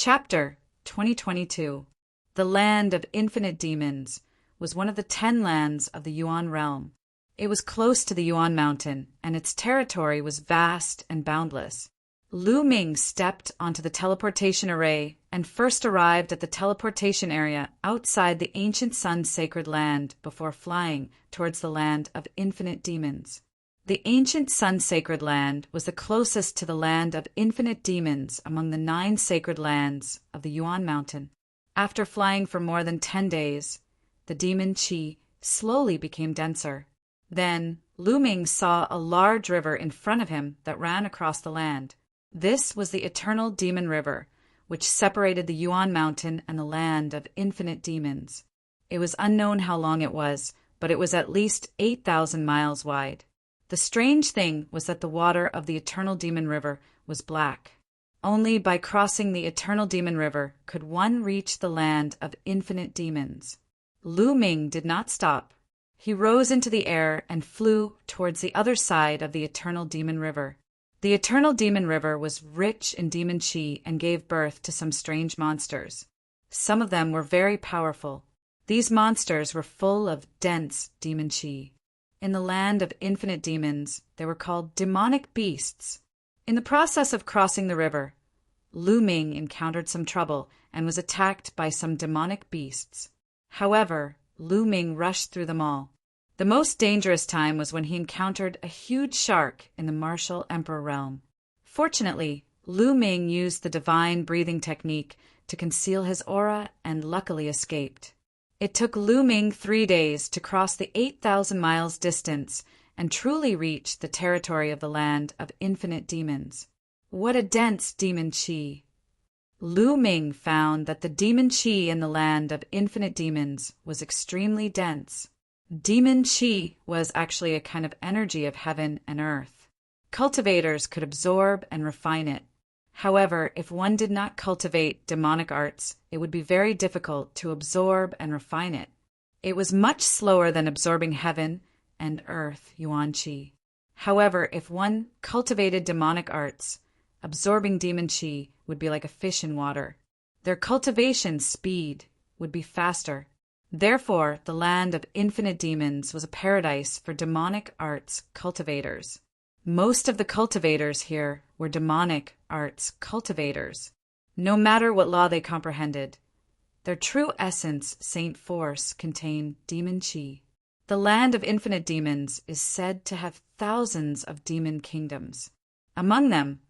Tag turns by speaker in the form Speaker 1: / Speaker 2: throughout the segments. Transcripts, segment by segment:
Speaker 1: Chapter 2022 The Land of Infinite Demons was one of the 10 lands of the Yuan realm. It was close to the Yuan mountain, and its territory was vast and boundless. Lu Ming stepped onto the teleportation array and first arrived at the teleportation area outside the ancient sun's sacred land before flying towards the land of infinite demons. The ancient sun-sacred land was the closest to the land of infinite demons among the 9 sacred lands of the Yuan mountain. After flying for more than 10 days, the demon qi slowly became denser. Then, Lu Ming saw a large river in front of him that ran across the land. This was the eternal demon river, which separated the Yuan mountain and the land of infinite demons. It was unknown how long it was, but it was at least 8,000 miles wide. The strange thing was that the water of the eternal demon river was black. Only by crossing the eternal demon river could one reach the land of infinite demons. Lu Ming did not stop. He rose into the air and flew towards the other side of the eternal demon river. The eternal demon river was rich in demon qi and gave birth to some strange monsters. Some of them were very powerful. These monsters were full of dense demon qi. In the land of infinite demons, they were called demonic beasts. In the process of crossing the river, Lu Ming encountered some trouble and was attacked by some demonic beasts. However, Lu Ming rushed through them all. The most dangerous time was when he encountered a huge shark in the martial emperor realm. Fortunately, Lu Ming used the divine breathing technique to conceal his aura and luckily escaped. It took Lu Ming 3 days to cross the 8,000 miles distance and truly reach the territory of the land of infinite demons. What a dense demon qi! Lu Ming found that the demon qi in the land of infinite demons was extremely dense. Demon qi was actually a kind of energy of heaven and earth. Cultivators could absorb and refine it. However, if one did not cultivate demonic arts, it would be very difficult to absorb and refine it. It was much slower than absorbing heaven and earth yuan qi. However, if one cultivated demonic arts, absorbing demon qi would be like a fish in water. Their cultivation speed would be faster. Therefore, the land of infinite demons was a paradise for demonic arts cultivators. Most of the cultivators here were demonic arts cultivators. No matter what law they comprehended, their true essence, saint force, contained demon qi. The land of infinite demons is said to have thousands of demon kingdoms. Among them,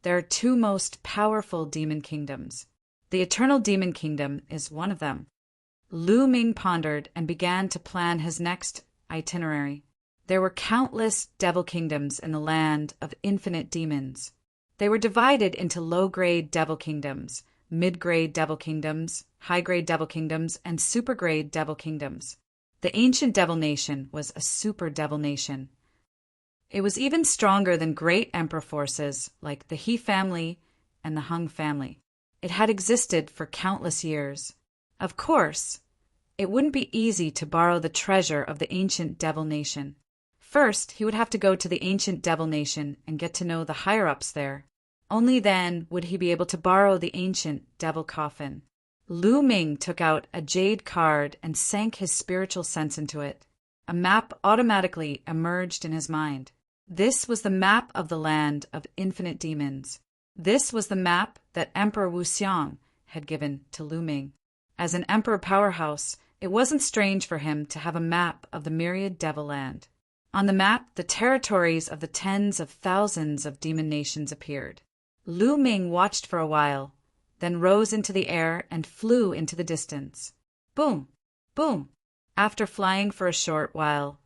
Speaker 1: there are 2 most powerful demon kingdoms. The eternal demon kingdom is one of them. Lu Ming pondered and began to plan his next itinerary. There were countless devil kingdoms in the land of infinite demons. They were divided into low-grade devil kingdoms, mid-grade devil kingdoms, high-grade devil kingdoms, and super-grade devil kingdoms. The ancient devil nation was a super devil nation. It was even stronger than great emperor forces like the He family and the Hung family. It had existed for countless years. Of course, it wouldn't be easy to borrow the treasure of the ancient devil nation. First, he would have to go to the ancient devil nation and get to know the higher-ups there. Only then would he be able to borrow the ancient devil coffin. Lu Ming took out a jade card and sank his spiritual sense into it. A map automatically emerged in his mind. This was the map of the land of infinite demons. This was the map that Emperor Wuxiang had given to Lu Ming. As an emperor powerhouse, it wasn't strange for him to have a map of the myriad devil land. On the map, the territories of the tens of thousands of demon nations appeared. Lu Ming watched for a while, then rose into the air and flew into the distance. Boom! Boom! After flying for a short while,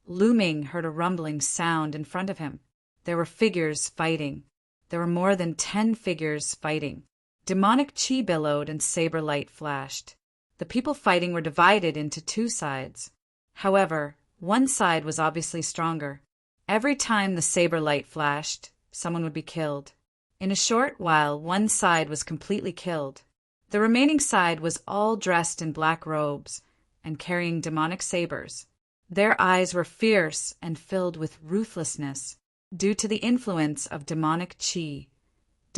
Speaker 1: Lu Ming heard a rumbling sound in front of him. There were figures fighting. There were more than 10 figures fighting. Demonic qi billowed and saber light flashed. The people fighting were divided into 2 sides. However, one side was obviously stronger. Every time the saber light flashed, someone would be killed. In a short while, one side was completely killed. The remaining side was all dressed in black robes and carrying demonic sabers. Their eyes were fierce and filled with ruthlessness. Due to the influence of demonic qi,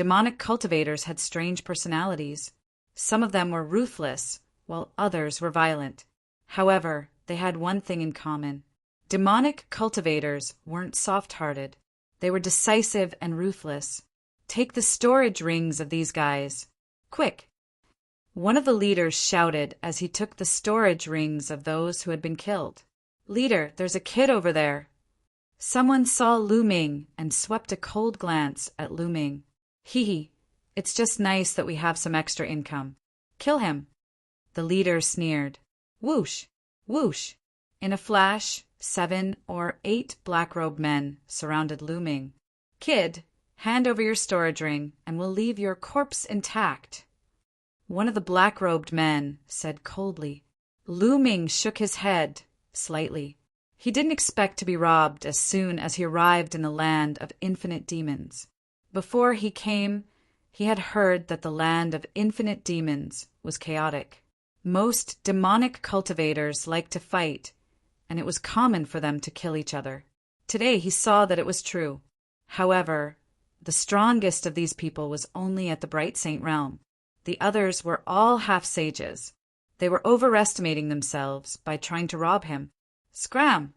Speaker 1: Demonic cultivators had strange personalities. Some of them were ruthless, while others were violent. However, they had one thing in common. Demonic cultivators weren't soft-hearted. They were decisive and ruthless. Take the storage rings of these guys. Quick! One of the leaders shouted as he took the storage rings of those who had been killed. Leader, there's a kid over there. Someone saw Lu Ming and swept a cold glance at Lu Ming. Hee, it's just nice that we have some extra income. Kill him. The leader sneered. Whoosh, whoosh. In a flash, 7 or 8 black-robed men surrounded Lu Ming. Kid, hand over your storage ring and we'll leave your corpse intact. One of the black-robed men said coldly. Lu Ming shook his head slightly. He didn't expect to be robbed as soon as he arrived in the land of infinite demons. Before he came, he had heard that the land of infinite demons was chaotic. Most demonic cultivators liked to fight, and it was common for them to kill each other. Today he saw that it was true. However, the strongest of these people was only at the Bright Saint realm. The others were all half-sages. They were overestimating themselves by trying to rob him. Scram!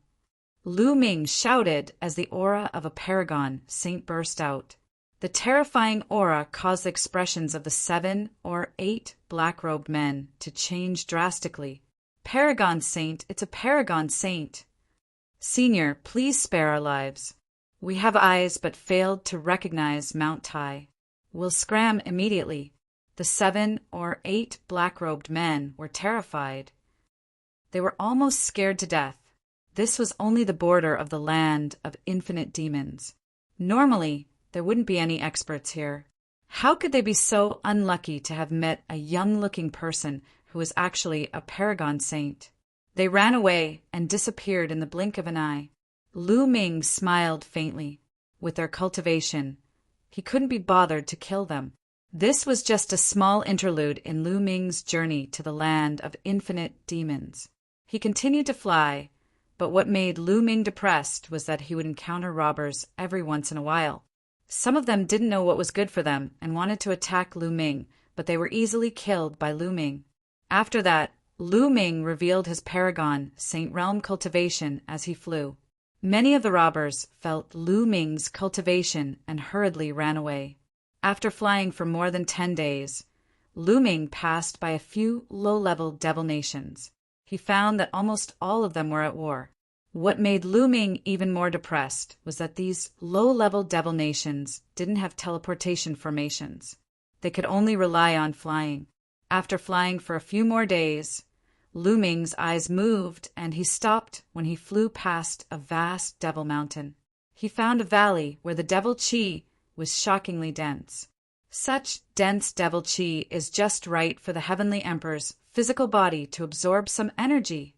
Speaker 1: Lu Ming shouted as the aura of a paragon saint burst out. The terrifying aura caused the expressions of the 7 or 8 black-robed men to change drastically. Paragon saint, it's a paragon saint. Senior, please spare our lives. We have eyes but failed to recognize Mount Tai. We'll scram immediately. The 7 or 8 black-robed men were terrified. They were almost scared to death. This was only the border of the land of infinite demons. Normally, there wouldn't be any experts here. How could they be so unlucky to have met a young-looking person who was actually a paragon saint? They ran away and disappeared in the blink of an eye. Lu Ming smiled faintly. With their cultivation, he couldn't be bothered to kill them. This was just a small interlude in Lu Ming's journey to the land of infinite demons. He continued to fly, but what made Lu Ming depressed was that he would encounter robbers every once in a while. Some of them didn't know what was good for them and wanted to attack Lu Ming, but they were easily killed by Lu Ming. After that, Lu Ming revealed his paragon, Saint Realm cultivation, as he flew. Many of the robbers felt Lu Ming's cultivation and hurriedly ran away. After flying for more than 10 days, Lu Ming passed by a few low-level devil nations. He found that almost all of them were at war. What made Lu Ming even more depressed was that these low-level devil nations didn't have teleportation formations. They could only rely on flying. After flying for a few more days, Lu Ming's eyes moved and he stopped when he flew past a vast devil mountain. He found a valley where the devil chi was shockingly dense. Such dense devil chi is just right for the Heavenly Emperor's physical body to absorb some energy.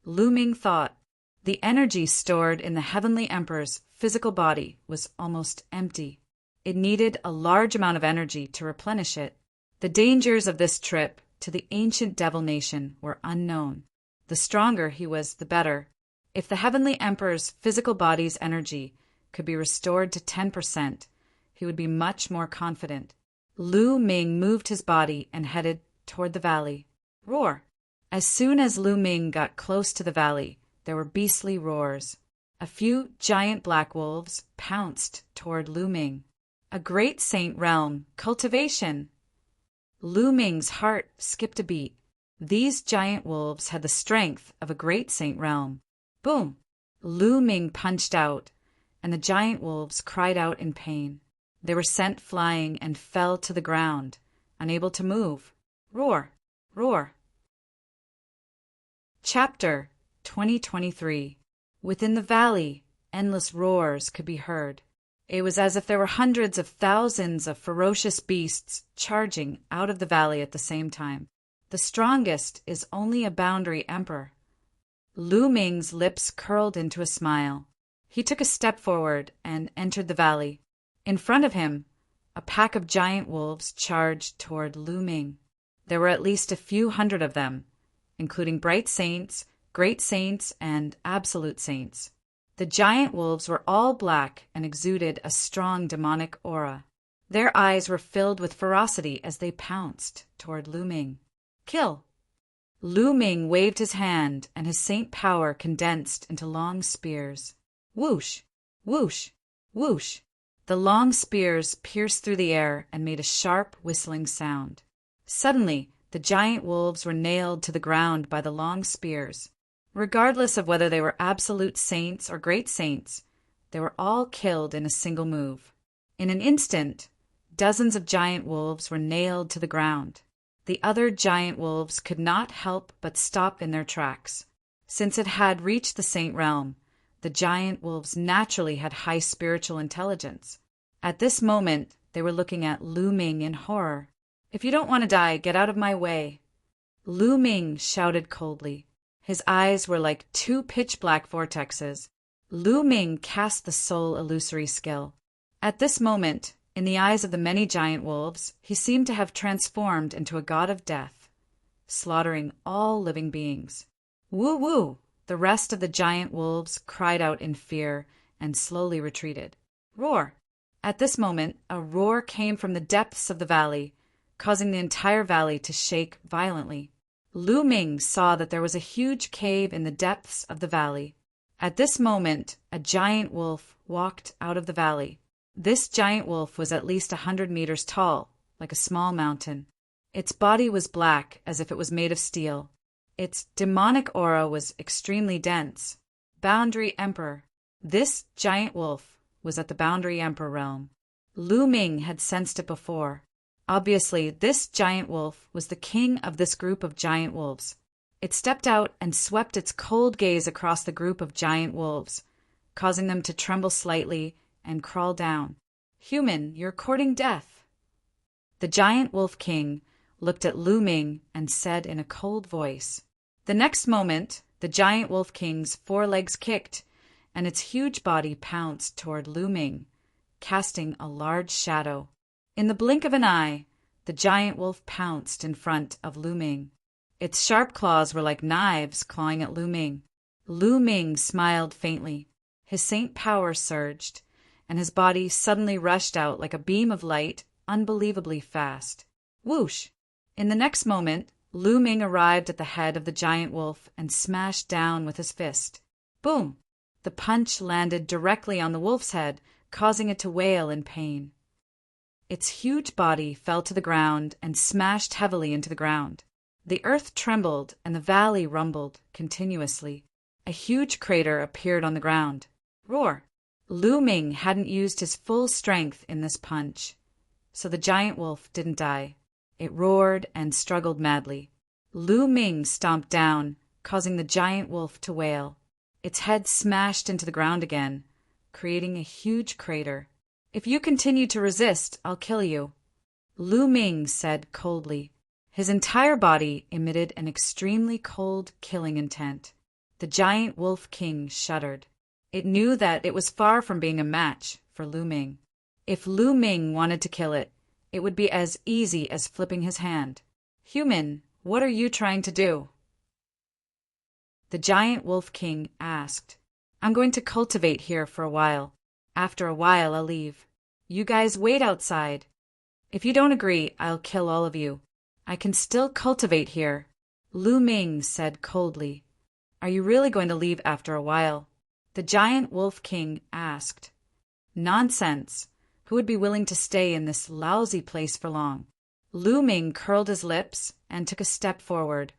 Speaker 1: Lu Ming thought. The energy stored in the Heavenly Emperor's physical body was almost empty. It needed a large amount of energy to replenish it. The dangers of this trip to the ancient devil nation were unknown. The stronger he was, the better. If the Heavenly Emperor's physical body's energy could be restored to 10%, he would be much more confident. Lu Ming moved his body and headed toward the valley. Roar! As soon as Lu Ming got close to the valley, there were beastly roars. A few giant black wolves pounced toward Lu Ming. A great saint realm, cultivation! Lu Ming's heart skipped a beat. These giant wolves had the strength of a great saint realm. Boom! Lu Ming punched out, and the giant wolves cried out in pain. They were sent flying and fell to the ground, unable to move. Roar! Roar! Chapter 2023. Within the valley, endless roars could be heard. It was as if there were hundreds of thousands of ferocious beasts charging out of the valley at the same time. The strongest is only a boundary emperor. Lu Ming's lips curled into a smile. He took a step forward and entered the valley. In front of him, a pack of giant wolves charged toward Lu Ming. There were at least a few hundred of them, including bright saints, great saints, and absolute saints. The giant wolves were all black and exuded a strong demonic aura. Their eyes were filled with ferocity as they pounced toward Lu Ming. Kill! Lu Ming waved his hand, and his saint power condensed into long spears. Whoosh! Whoosh! Whoosh! The long spears pierced through the air and made a sharp, whistling sound. Suddenly, the giant wolves were nailed to the ground by the long spears. Regardless of whether they were absolute saints or great saints, they were all killed in a single move. In an instant, dozens of giant wolves were nailed to the ground. The other giant wolves could not help but stop in their tracks. Since it had reached the saint realm, the giant wolves naturally had high spiritual intelligence. At this moment, they were looking at Lu Ming in horror. "If you don't want to die, get out of my way." Lu Ming shouted coldly. His eyes were like two pitch-black vortexes. Lu Ming cast the soul illusory skill. At this moment, in the eyes of the many giant wolves, he seemed to have transformed into a god of death, slaughtering all living beings. Woo woo! The rest of the giant wolves cried out in fear and slowly retreated. Roar! At this moment, a roar came from the depths of the valley, causing the entire valley to shake violently. Lu Ming saw that there was a huge cave in the depths of the valley. At this moment, a giant wolf walked out of the valley. This giant wolf was at least 100 meters tall, like a small mountain. Its body was black, as if it was made of steel. Its demonic aura was extremely dense. Boundary Emperor. This giant wolf was at the Boundary Emperor realm. Lu Ming had sensed it before. Obviously, this giant wolf was the king of this group of giant wolves. It stepped out and swept its cold gaze across the group of giant wolves, causing them to tremble slightly and crawl down. "Human, you're courting death." The giant wolf king looked at Lu Ming and said in a cold voice. The next moment, the giant wolf king's forelegs kicked, and its huge body pounced toward Lu Ming, casting a large shadow. In the blink of an eye, the giant wolf pounced in front of Lu Ming. Its sharp claws were like knives clawing at Lu Ming. Lu Ming smiled faintly. His saint power surged, and his body suddenly rushed out like a beam of light, unbelievably fast. Whoosh! In the next moment, Lu Ming arrived at the head of the giant wolf and smashed down with his fist. Boom! The punch landed directly on the wolf's head, causing it to wail in pain. Its huge body fell to the ground and smashed heavily into the ground. The earth trembled and the valley rumbled continuously. A huge crater appeared on the ground. Roar! Lu Ming hadn't used his full strength in this punch, so the giant wolf didn't die. It roared and struggled madly. Lu Ming stomped down, causing the giant wolf to wail. Its head smashed into the ground again, creating a huge crater. "If you continue to resist, I'll kill you," Lu Ming said coldly. His entire body emitted an extremely cold, killing intent. The giant wolf king shuddered. It knew that it was far from being a match for Lu Ming. If Lu Ming wanted to kill it, it would be as easy as flipping his hand. "Human, what are you trying to do?" The giant wolf king asked. "I'm going to cultivate here for a while. After a while, I'll leave. You guys wait outside. If you don't agree, I'll kill all of you. I can still cultivate here," Lu Ming said coldly. "Are you really going to leave after a while?" The giant wolf king asked. "Nonsense. Who would be willing to stay in this lousy place for long?" Lu Ming curled his lips and took a step forward,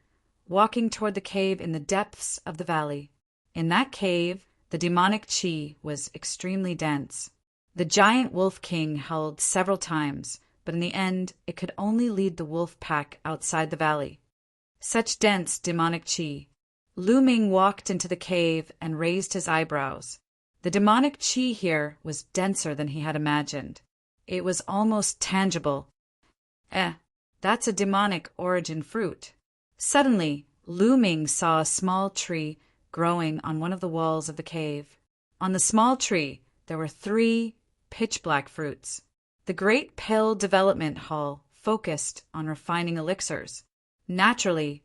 Speaker 1: walking toward the cave in the depths of the valley. In that cave, the demonic chi was extremely dense. The giant wolf king howled several times, but in the end, it could only lead the wolf pack outside the valley. Such dense demonic chi. Lu Ming walked into the cave and raised his eyebrows. The demonic chi here was denser than he had imagined. It was almost tangible. That's a demonic origin fruit. Suddenly, Lu Ming saw a small tree growing on one of the walls of the cave. On the small tree, there were 3 pitch-black fruits. The Great Pill Development Hall focused on refining elixirs. Naturally,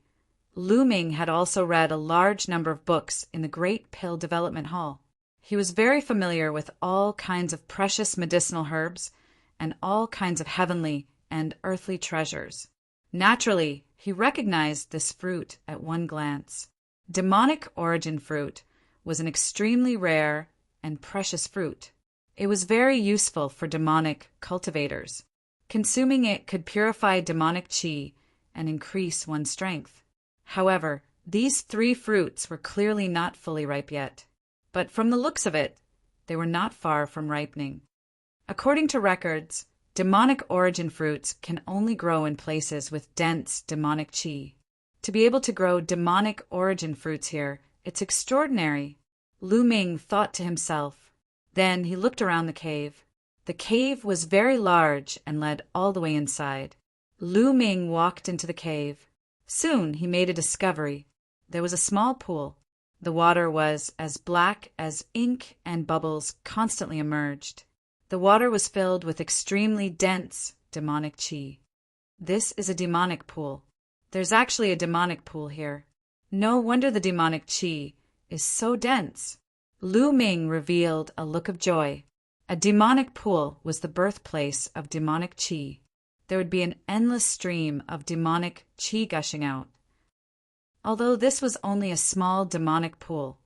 Speaker 1: Lu Ming had also read a large number of books in the Great Pill Development Hall. He was very familiar with all kinds of precious medicinal herbs and all kinds of heavenly and earthly treasures. Naturally, he recognized this fruit at one glance. Demonic origin fruit was an extremely rare and precious fruit. It was very useful for demonic cultivators. Consuming it could purify demonic chi and increase one's strength. However, these 3 fruits were clearly not fully ripe yet. But from the looks of it, they were not far from ripening. According to records, demonic origin fruits can only grow in places with dense demonic chi. To be able to grow demonic origin fruits here, it's extraordinary. Lu Ming thought to himself. Then he looked around the cave. The cave was very large and led all the way inside. Lu Ming walked into the cave. Soon he made a discovery. There was a small pool. The water was as black as ink, and bubbles constantly emerged. The water was filled with extremely dense demonic chi. This is a demonic pool. There's actually a demonic pool here. No wonder the demonic chi is so dense. Lu Ming revealed a look of joy. A demonic pool was the birthplace of demonic chi. There would be an endless stream of demonic chi gushing out. Although this was only a small demonic pool,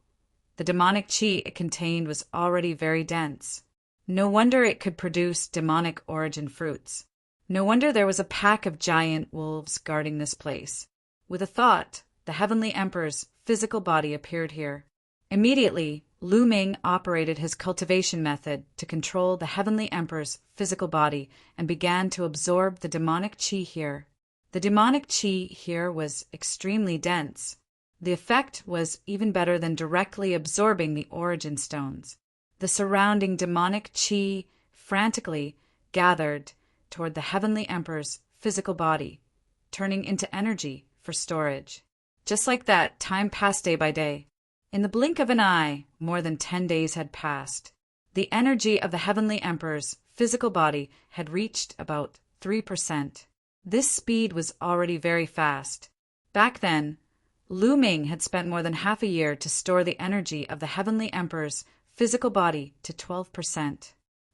Speaker 1: the demonic chi it contained was already very dense. No wonder it could produce demonic origin fruits. No wonder there was a pack of giant wolves guarding this place. With a thought, the Heavenly Emperor's physical body appeared here. Immediately, Lu Ming operated his cultivation method to control the Heavenly Emperor's physical body and began to absorb the demonic chi here. The demonic chi here was extremely dense. The effect was even better than directly absorbing the origin stones. The surrounding demonic chi frantically gathered toward the Heavenly Emperor's physical body, turning into energy for storage. Just like that, time passed day by day. In the blink of an eye, more than 10 days had passed. The energy of the Heavenly Emperor's physical body had reached about 3%. This speed was already very fast. Back then, Lu Ming had spent more than half a year to store the energy of the Heavenly Emperor's physical body to 12%.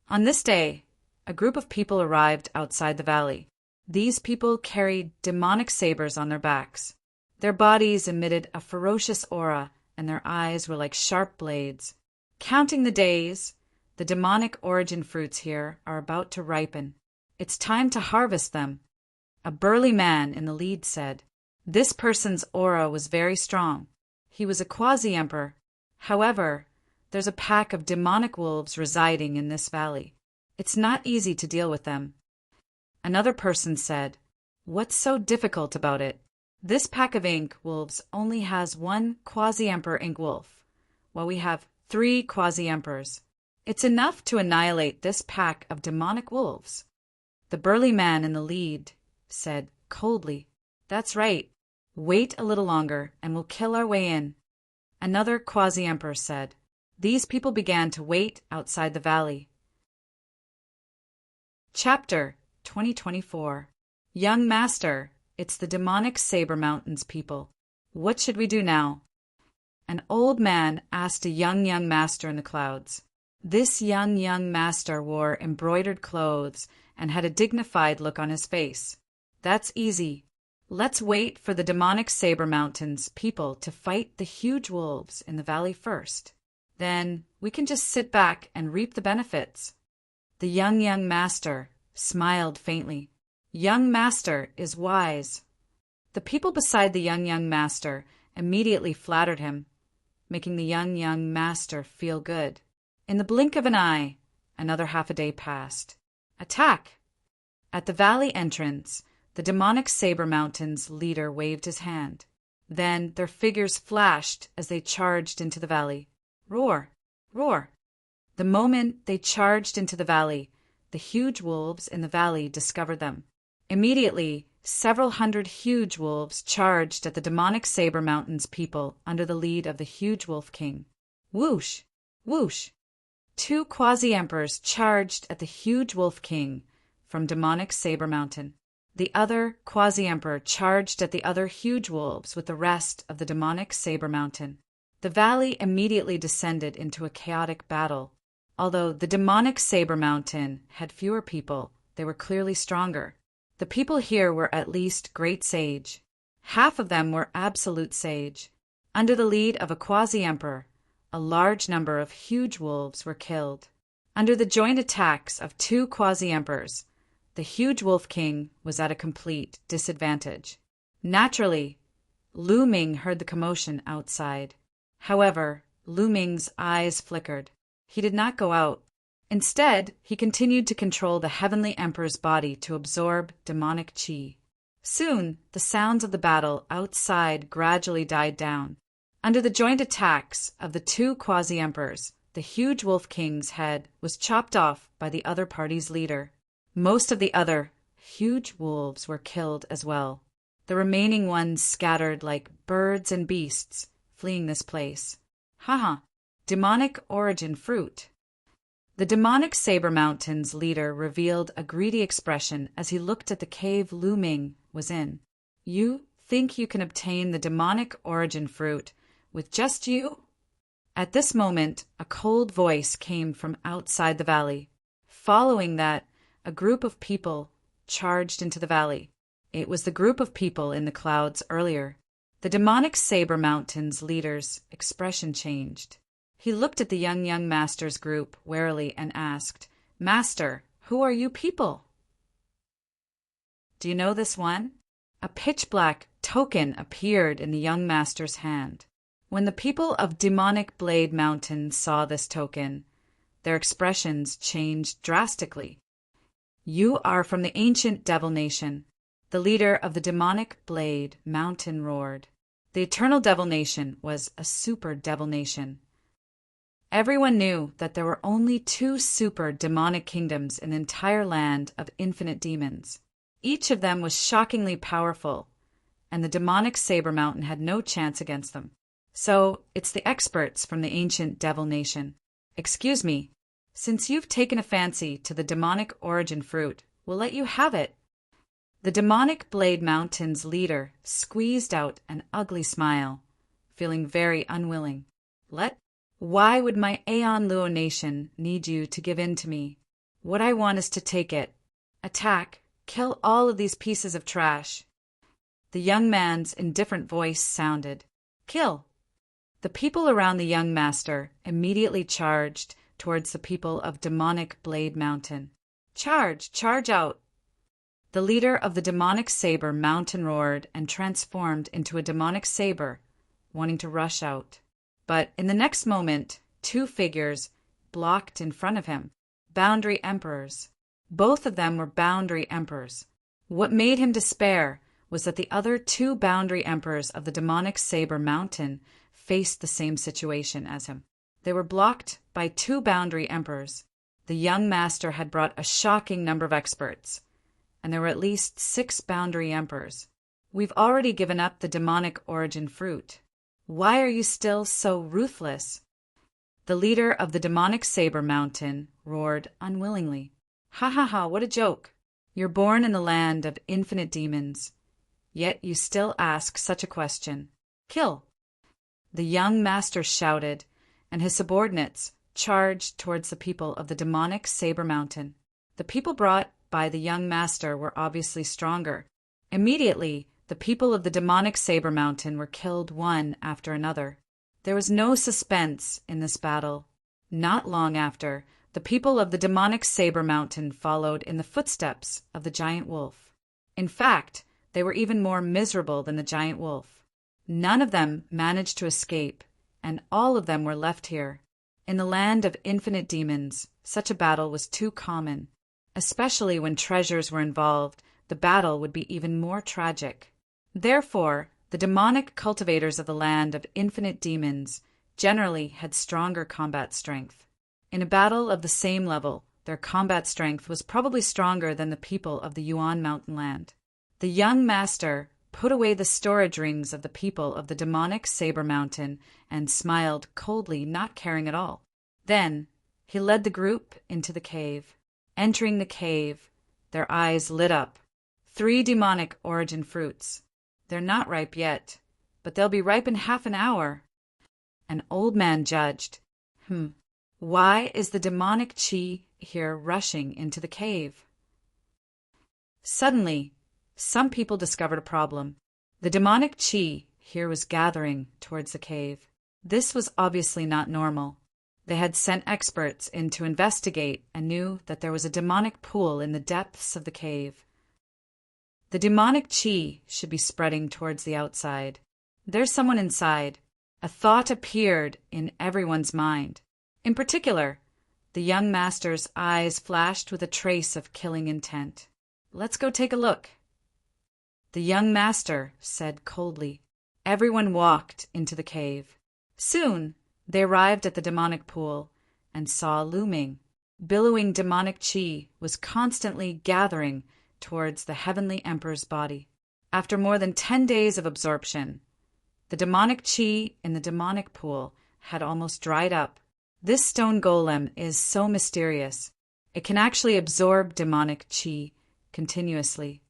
Speaker 1: On this day, a group of people arrived outside the valley. These people carried demonic sabers on their backs. Their bodies emitted a ferocious aura, and their eyes were like sharp blades. Counting the days, the demonic origin fruits here are about to ripen. It's time to harvest them. A burly man in the lead said. This person's aura was very strong. He was a quasi-emperor. However, there's a pack of demonic wolves residing in this valley. It's not easy to deal with them. Another person said, What's so difficult about it? This pack of ink wolves only has 1 quasi-emperor ink wolf, while we have 3 quasi-emperors. It's enough to annihilate this pack of demonic wolves. The burly man in the lead said coldly, That's right. Wait a little longer and we'll kill our way in. Another quasi-emperor said. These people began to wait outside the valley. Chapter 2024. Young Master, it's the demonic Saber Mountains people. What should we do now? An old man asked a young master in the clouds. This young master wore embroidered clothes and had a dignified look on his face. That's easy. Let's wait for the demonic Saber Mountains people to fight the huge wolves in the valley first. Then we can just sit back and reap the benefits. The young master smiled faintly. Young master is wise. The people beside the young master immediately flattered him, making the young master feel good. In the blink of an eye, another half a day passed. Attack! At the valley entrance, the demonic Saber Mountains leader waved his hand. Then their figures flashed as they charged into the valley. Roar! Roar! The moment they charged into the valley, the huge wolves in the valley discovered them. Immediately, several hundred huge wolves charged at the demonic Saber Mountains people under the lead of the huge wolf king. Whoosh! Whoosh! 2 quasi-emperors charged at the huge wolf king from demonic Saber Mountain. The other quasi-emperor charged at the other huge wolves with the rest of the demonic Saber Mountain. The valley immediately descended into a chaotic battle. Although the demonic Saber Mountain had fewer people, They were clearly stronger. The people here were at least great sage. Half of them were absolute sage. Under the lead of a quasi-emperor, a large number of huge wolves were killed. Under the joint attacks of two quasi-emperors, the huge wolf king was at a complete disadvantage. Naturally, Lu Ming heard the commotion outside. However, Lu Ming's eyes flickered. He did not go out. Instead, he continued to control the heavenly emperor's body to absorb demonic qi. Soon, the sounds of the battle outside gradually died down. Under the joint attacks of the two quasi-emperors, the huge wolf king's head was chopped off by the other party's leader. Most of the other huge wolves were killed as well. The remaining ones scattered like birds and beasts, fleeing this place. Haha, demonic origin fruit. The demonic Saber Mountain's leader revealed a greedy expression as he looked at the cave Lu Ming was in. You think you can obtain the demonic origin fruit with just you? At this moment, a cold voice came from outside the valley. Following that, a group of people charged into the valley. It was the group of people in the clouds earlier. The demonic Saber Mountain's leader's expression changed. He looked at the young master's group warily and asked, Master, who are you people? Do you know this one? A pitch-black token appeared in the young master's hand. When the people of demonic Blade Mountain saw this token, their expressions changed drastically. You are from the ancient Devil Nation. The leader of the demonic Blade Mountain roared. The Eternal Devil Nation was a super devil nation. Everyone knew that there were only two super demonic kingdoms in the entire land of infinite demons. Each of them was shockingly powerful, and the demonic Saber Mountain had no chance against them. So, it's the experts from the ancient Devil Nation. Excuse me, since you've taken a fancy to the demonic origin fruit, we'll let you have it. The demonic Blade Mountain's leader squeezed out an ugly smile, feeling very unwilling. Why would my Aeon Luo Nation need you to give in to me? What I want is to take it. Attack, kill all of these pieces of trash. The young man's indifferent voice sounded. Kill. The people around the young master immediately charged towards the people of demonic Blade Mountain. Charge out. The leader of the demonic Saber Mountain roared and transformed into a demonic saber, wanting to rush out. But in the next moment, two figures blocked in front of him. Boundary Emperors. Both of them were Boundary Emperors. What made him despair was that the other two Boundary Emperors of the demonic Saber Mountain faced the same situation as him. They were blocked by two Boundary Emperors. The young master had brought a shocking number of experts, and there were at least 6 Boundary Emperors. We've already given up the demonic origin fruit. Why are you still so ruthless? The leader of the demonic Saber Mountain roared unwillingly. Ha, what a joke. You're born in the land of infinite demons, yet you still ask such a question. Kill. The young master shouted, and his subordinates charged towards the people of the demonic Saber Mountain. The people brought by the young master were obviously stronger. Immediately, the people of the demonic Saber Mountain were killed one after another. There was no suspense in this battle. Not long after, the people of the demonic Saber Mountain followed in the footsteps of the giant wolf. In fact, they were even more miserable than the giant wolf. None of them managed to escape, and all of them were left here. In the land of infinite demons, such a battle was too common. Especially when treasures were involved, the battle would be even more tragic. Therefore, the demonic cultivators of the land of infinite demons generally had stronger combat strength. In a battle of the same level, their combat strength was probably stronger than the people of the Yuan Mountain land. The young master put away the storage rings of the people of the demonic Saber Mountain and smiled coldly, not caring at all. Then, he led the group into the cave. Entering the cave, their eyes lit up. 3 demonic origin fruits. They're not ripe yet, but they'll be ripe in half an hour. An old man judged. Why is the demonic qi here rushing into the cave? Suddenly, some people discovered a problem. The demonic chi here was gathering towards the cave. This was obviously not normal. They had sent experts in to investigate and knew that there was a demonic pool in the depths of the cave. The demonic chi should be spreading towards the outside. There's someone inside. A thought appeared in everyone's mind. In particular, the young master's eyes flashed with a trace of killing intent. Let's go take a look. The young master said coldly. Everyone walked into the cave. Soon, they arrived at the demonic pool and saw looming. Billowing demonic chi was constantly gathering towards the heavenly emperor's body. After more than 10 days of absorption, the demonic chi in the demonic pool had almost dried up. This stone golem is so mysterious. It can actually absorb demonic chi continuously.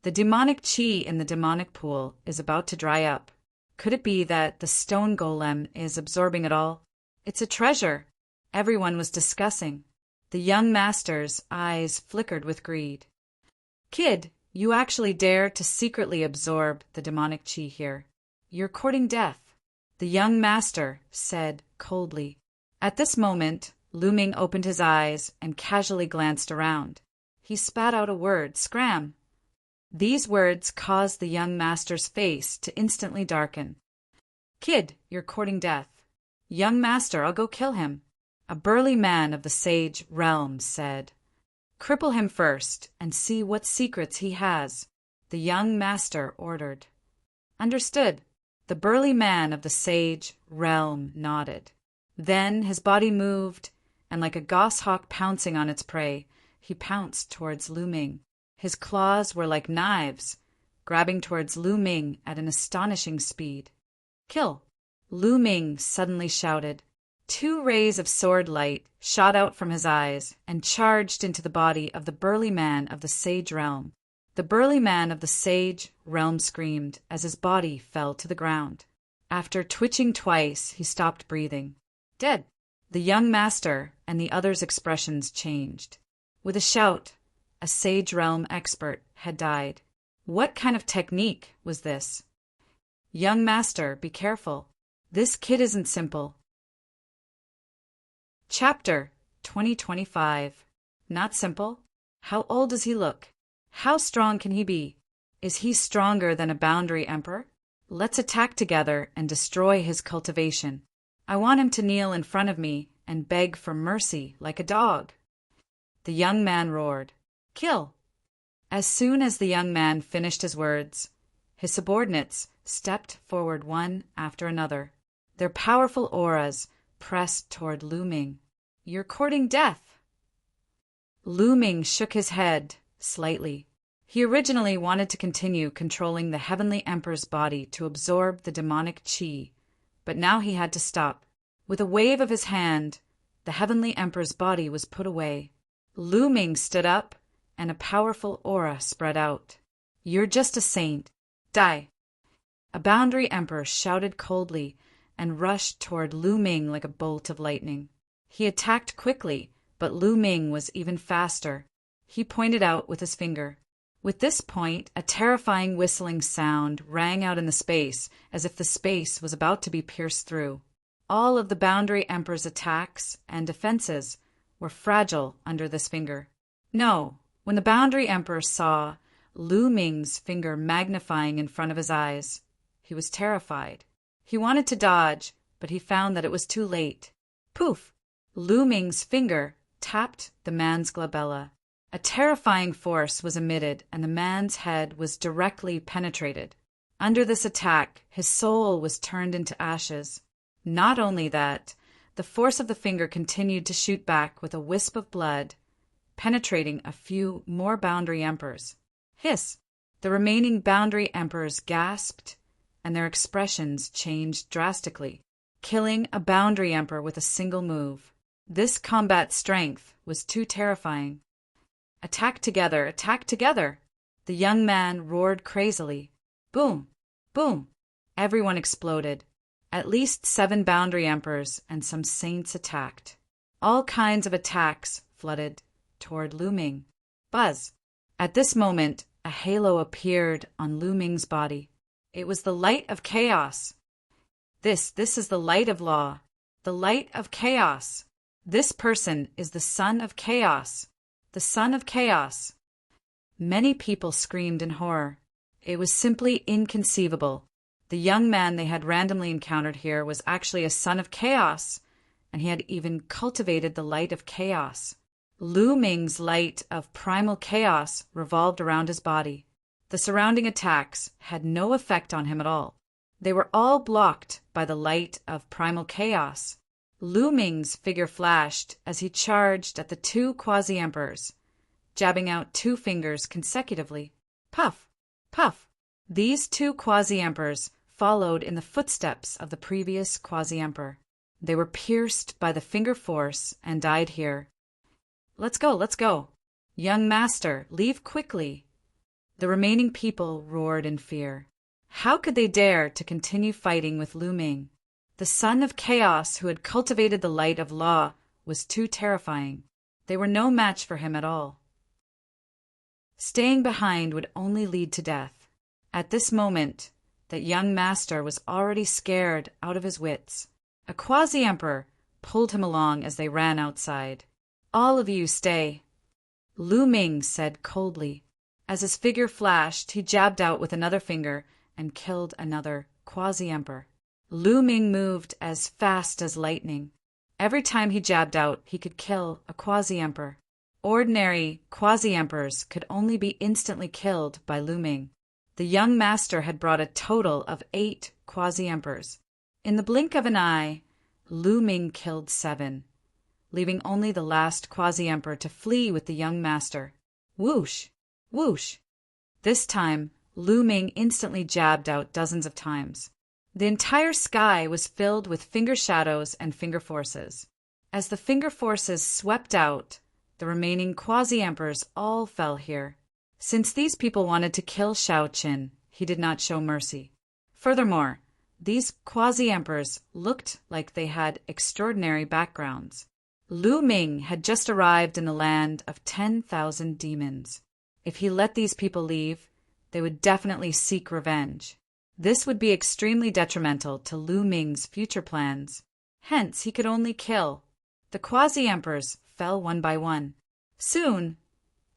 Speaker 1: The demonic chi in the demonic pool is about to dry up. Could it be that the stone golem is absorbing it all? It's a treasure, everyone was discussing. The young master's eyes flickered with greed. Kid, you actually dare to secretly absorb the demonic chi here. You're courting death, the young master said coldly. At this moment, Looming opened his eyes and casually glanced around. He spat out a word, "Scram." These words caused the young master's face to instantly darken. Kid, you're courting death. Young master, I'll go kill him. A burly man of the sage realm said. Cripple him first and see what secrets he has, the young master ordered. Understood. The burly man of the sage realm nodded. Then his body moved, and like a goshawk pouncing on its prey, he pounced towards Looming. His claws were like knives, grabbing towards Looming at an astonishing speed. Kill! Looming suddenly shouted. 2 rays of sword light shot out from his eyes and charged into the body of the burly man of the sage realm. The burly man of the sage realm screamed as his body fell to the ground. After twitching twice, he stopped breathing. Dead! The young master and the others' expressions changed. With a shout, a sage realm expert had died. What kind of technique was this? Young master, be careful. This kid isn't simple. Chapter 2025. Not simple? How old does he look? How strong can he be? Is he stronger than a boundary emperor? Let's attack together and destroy his cultivation. I want him to kneel in front of me and beg for mercy like a dog. The young man roared. Kill! As soon as the young man finished his words, his subordinates stepped forward one after another. Their powerful auras pressed toward Looming. You're courting death. Looming shook his head slightly. He originally wanted to continue controlling the heavenly emperor's body to absorb the demonic chi, but now he had to stop. With a wave of his hand, the heavenly emperor's body was put away. Looming stood up, and a powerful aura spread out. You're just a saint. Die! A boundary emperor shouted coldly and rushed toward Looming like a bolt of lightning. He attacked quickly, but Looming was even faster. He pointed out with his finger. With this point, a terrifying whistling sound rang out in the space, as if the space was about to be pierced through. All of the boundary emperor's attacks and defenses were fragile under this finger. No, when the boundary emperor saw Looming's finger magnifying in front of his eyes, he was terrified. He wanted to dodge, but he found that it was too late. Poof! Looming's finger tapped the man's glabella. A terrifying force was emitted, and the man's head was directly penetrated. Under this attack, his soul was turned into ashes. Not only that, the force of the finger continued to shoot back with a wisp of blood, penetrating a few more boundary emperors. Hiss! The remaining boundary emperors gasped, and their expressions changed drastically, killing a boundary emperor with a single move. This combat strength was too terrifying. Attack together! Attack together! The young man roared crazily. Boom! Boom! Everyone exploded. At least 7 boundary emperors and some saints attacked. All kinds of attacks flooded toward Looming. Buzz! At this moment, a halo appeared on Lu Ming's body. It was the light of chaos. This is the light of law, the light of chaos. This person is the son of chaos, the son of chaos. Many people screamed in horror. It was simply inconceivable. The young man they had randomly encountered here was actually a son of chaos, and he had even cultivated the light of chaos. Lu Ming's light of primal chaos revolved around his body. The surrounding attacks had no effect on him at all. They were all blocked by the light of primal chaos. Lu Ming's figure flashed as he charged at the two quasi-emperors, jabbing out 2 fingers consecutively. Puff! Puff! These 2 quasi-emperors followed in the footsteps of the previous quasi-emperor. They were pierced by the finger force and died here. Let's go, let's go. Young master, leave quickly. The remaining people roared in fear. How could they dare to continue fighting with Lu Ming? The son of chaos who had cultivated the light of law was too terrifying. They were no match for him at all. Staying behind would only lead to death. At this moment, that young master was already scared out of his wits. A quasi-emperor pulled him along as they ran outside. All of you stay, Lu Ming said coldly. As his figure flashed, he jabbed out with another finger and killed another quasi-emperor. Lu Ming moved as fast as lightning. Every time he jabbed out, he could kill a quasi-emperor. Ordinary quasi-emperors could only be instantly killed by Lu Ming. The young master had brought a total of 8 quasi-emperors. In the blink of an eye, Lu Ming killed 7, leaving only the last quasi-emperor to flee with the young master. Whoosh! Whoosh! This time, Lu Ming instantly jabbed out dozens of times. The entire sky was filled with finger shadows and finger forces. As the finger forces swept out, the remaining quasi-emperors all fell here. Since these people wanted to kill Shao Qin, he did not show mercy. Furthermore, these quasi-emperors looked like they had extraordinary backgrounds. Lu Ming had just arrived in the land of 10,000 demons. If he let these people leave, they would definitely seek revenge. This would be extremely detrimental to Lu Ming's future plans. Hence, he could only kill. The quasi-emperors fell one by one. Soon,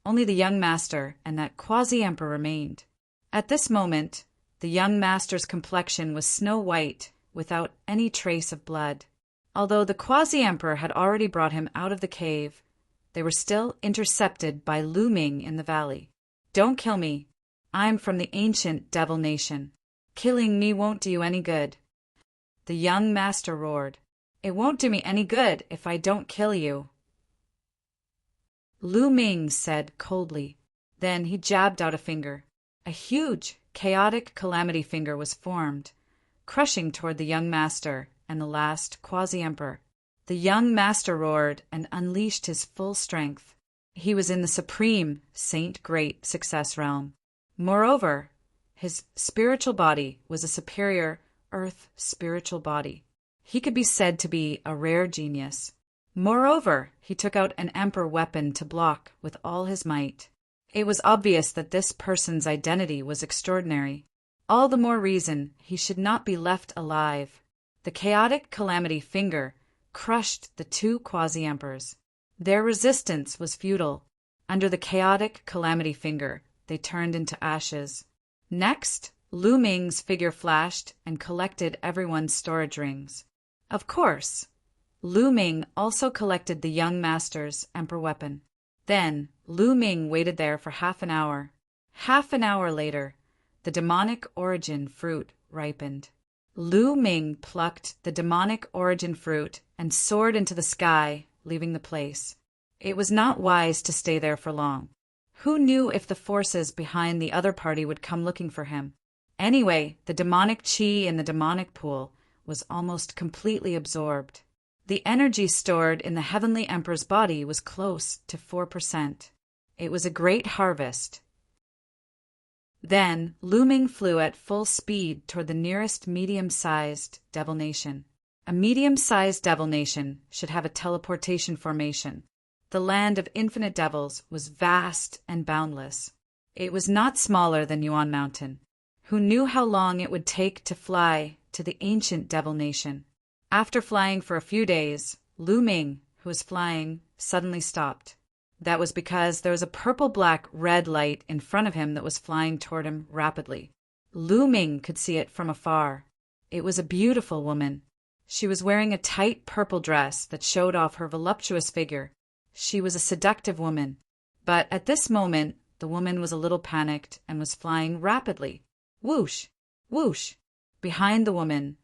Speaker 1: only the young master and that quasi-emperor remained. At this moment, the young master's complexion was snow white without any trace of blood. Although the quasi-emperor had already brought him out of the cave, they were still intercepted by Lu Ming in the valley. Don't kill me. I'm from the ancient devil nation. Killing me won't do you any good. The young master roared. It won't do me any good if I don't kill you. Lu Ming said coldly. Then he jabbed out a finger. A huge, chaotic calamity finger was formed, crushing toward the young master and the last quasi-emperor. The young master roared and unleashed his full strength. He was in the supreme Saint Great Success realm. Moreover, his spiritual body was a superior earth spiritual body. He could be said to be a rare genius. Moreover, he took out an emperor weapon to block with all his might. It was obvious that this person's identity was extraordinary. All the more reason he should not be left alive. The chaotic calamity finger crushed the 2 quasi-emperors. Their resistance was futile. Under the chaotic calamity finger, they turned into ashes. Next, Lu Ming's figure flashed and collected everyone's storage rings. Of course, Lu Ming also collected the young master's emperor weapon. Then, Lu Ming waited there for half an hour. Half an hour later, the demonic origin fruit ripened. Lu Ming plucked the demonic origin fruit and soared into the sky, leaving the place. It was not wise to stay there for long. Who knew if the forces behind the other party would come looking for him? Anyway, the demonic chi in the demonic pool was almost completely absorbed. The energy stored in the heavenly emperor's body was close to 4%. It was a great harvest. Then, Lu Ming flew at full speed toward the nearest medium-sized devil nation. A medium-sized devil nation should have a teleportation formation. The land of infinite devils was vast and boundless. It was not smaller than Yuan Mountain. Who knew how long it would take to fly to the ancient devil nation? After flying for a few days, Lu Ming, who was flying, suddenly stopped. That was because there was a purple-black red light in front of him that was flying toward him rapidly. Lu Ming could see it from afar. It was a beautiful woman. She was wearing a tight purple dress that showed off her voluptuous figure. She was a seductive woman. But at this moment, the woman was a little panicked and was flying rapidly. Whoosh! Whoosh! Behind the woman,